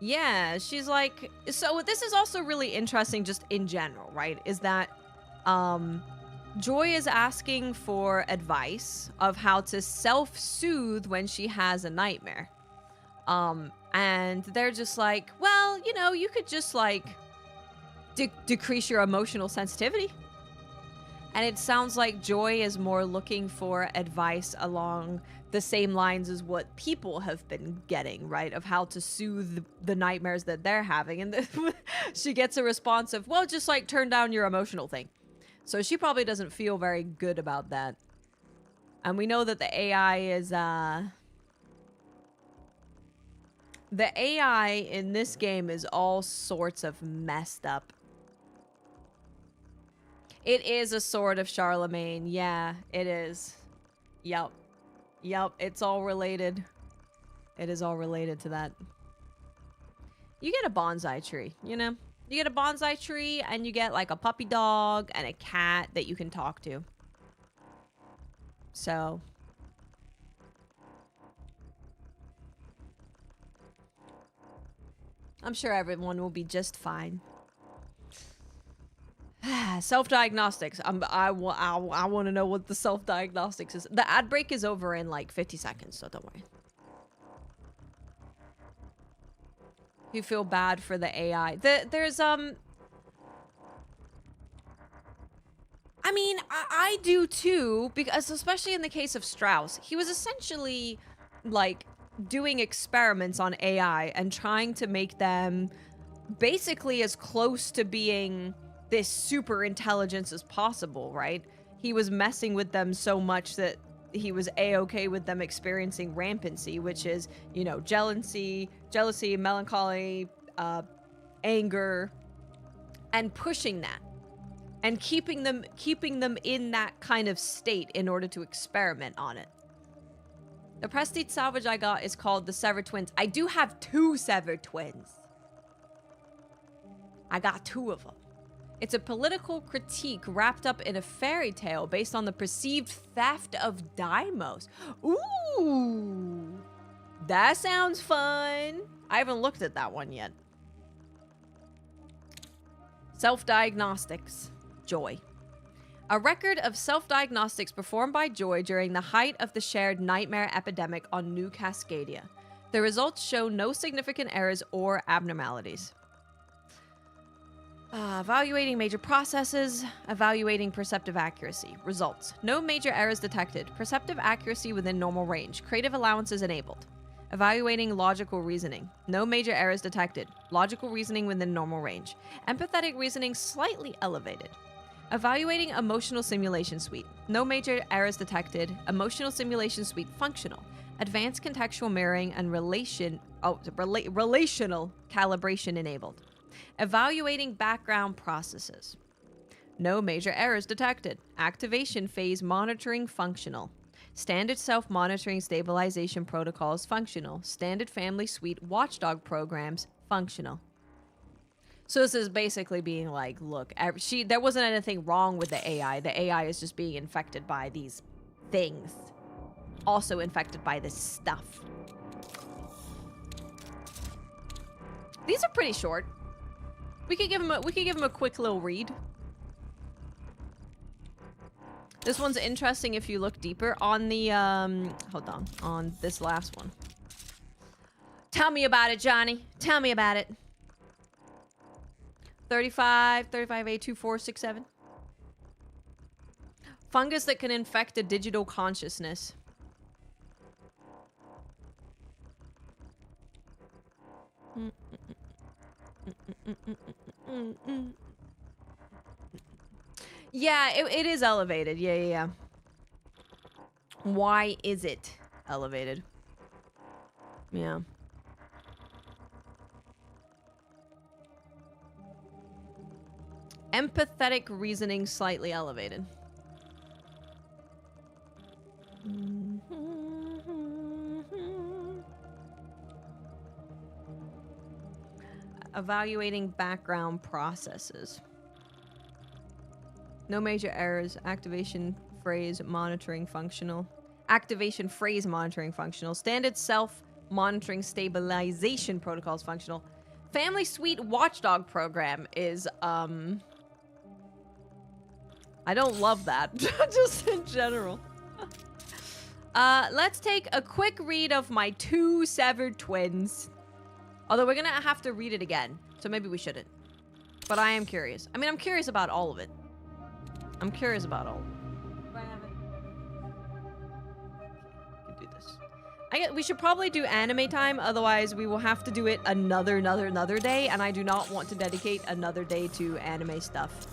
Yeah, she's like... So this is also really interesting just in general, right? Is that Joy is asking for advice of how to self-soothe when she has a nightmare. And they're just like, well, you know, you could just like decrease your emotional sensitivity. And it sounds like Joy is more looking for advice along the same lines as what people have been getting, right? Of how to soothe the nightmares that they're having. And she gets a response of, well, just like turn down your emotional thing. So she probably doesn't feel very good about that. And we know that the AI is, the AI in this game is all sorts of messed up. It is a sort of Charlemagne. Yeah, it is. Yep. Yep, it's all related. It is all related to that. You get a bonsai tree, you know? You get a bonsai tree and you get like a puppy dog and a cat that you can talk to. So... I'm sure everyone will be just fine. Self-diagnostics. I want to know what the self-diagnostics is. The ad break is over in like 50 seconds, so don't worry. You feel bad for the AI. There's I mean, I do too, because especially in the case of Strauss, he was essentially like doing experiments on AI and trying to make them basically as close to being this super intelligence as possible, right? He was messing with them so much that he was a-okay with them experiencing rampancy, which is, you know, jealousy, melancholy, anger, and pushing that. And keeping them in that kind of state in order to experiment on it. The prestige salvage I got is called the Severed Twins. I do have 2 Severed Twins. I got 2 of them. It's a political critique wrapped up in a fairy tale based on the perceived theft of Deimos. Ooh, that sounds fun. I haven't looked at that one yet. Self-diagnostics. Joy. A record of self-diagnostics performed by Joy during the height of the shared nightmare epidemic on New Cascadia. The results show no significant errors or abnormalities. Evaluating major processes. Evaluating perceptive accuracy. Results. No major errors detected. Perceptive accuracy within normal range. Creative allowances enabled. Evaluating logical reasoning. No major errors detected. Logical reasoning within normal range. Empathetic reasoning slightly elevated. Evaluating emotional simulation suite. No major errors detected. Emotional simulation suite functional. Advanced contextual mirroring and relational calibration enabled. Evaluating background processes. No major errors detected. Activation phase monitoring functional. Standard self-monitoring stabilization protocols functional. Standard family suite watchdog programs functional. So this is basically being like, look, there wasn't anything wrong with the AI. The AI is just being infected by these things. Also infected by this stuff. These are pretty short. We could give him a quick little read. This one's interesting if you look deeper on the hold on this last one. Tell me about it, Johnny. Tell me about it. 35A2467. Fungus that can infect a digital consciousness. Yeah, it is elevated. Yeah. Why is it elevated? Yeah. Empathetic reasoning slightly elevated. Evaluating background processes. No major errors. Activation phrase monitoring functional. Activation phrase monitoring functional. Standard self-monitoring stabilization protocols functional. Family Suite Watchdog program is, I don't love that, just in general. Let's take a quick read of my 2 Severed Twins. Although we're gonna have to read it again, so maybe we shouldn't. But I am curious. I mean, I'm curious about all of it. I'm curious about all of it. We can do this. We should probably do anime time, otherwise we will have to do it another day, and I do not want to dedicate another day to anime stuff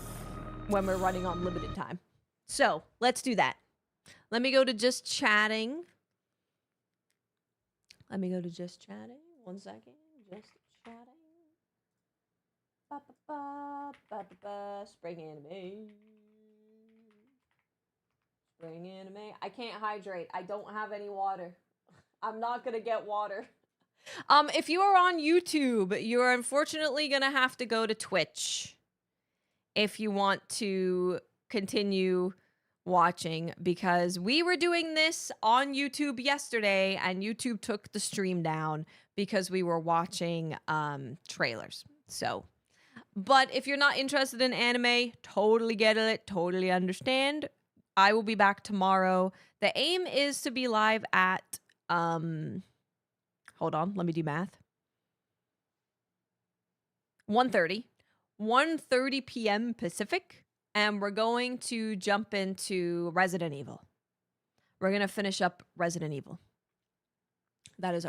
when we're running on limited time. So, let's do that. Let me go to just chatting. One second. Just chatting. Spring anime. I can't hydrate. I don't have any water. I'm not gonna get water. If you are on YouTube, you're unfortunately gonna have to go to Twitch if you want to continue watching, because we were doing this on YouTube yesterday and YouTube took the stream down because we were watching trailers. So, but if you're not interested in anime, totally get it, totally understand. I will be back tomorrow. The aim is to be live at hold on, let me do math. 1:30. 1:30 p.m. Pacific. And we're going to jump into Resident Evil. We're going to finish up Resident Evil. That is our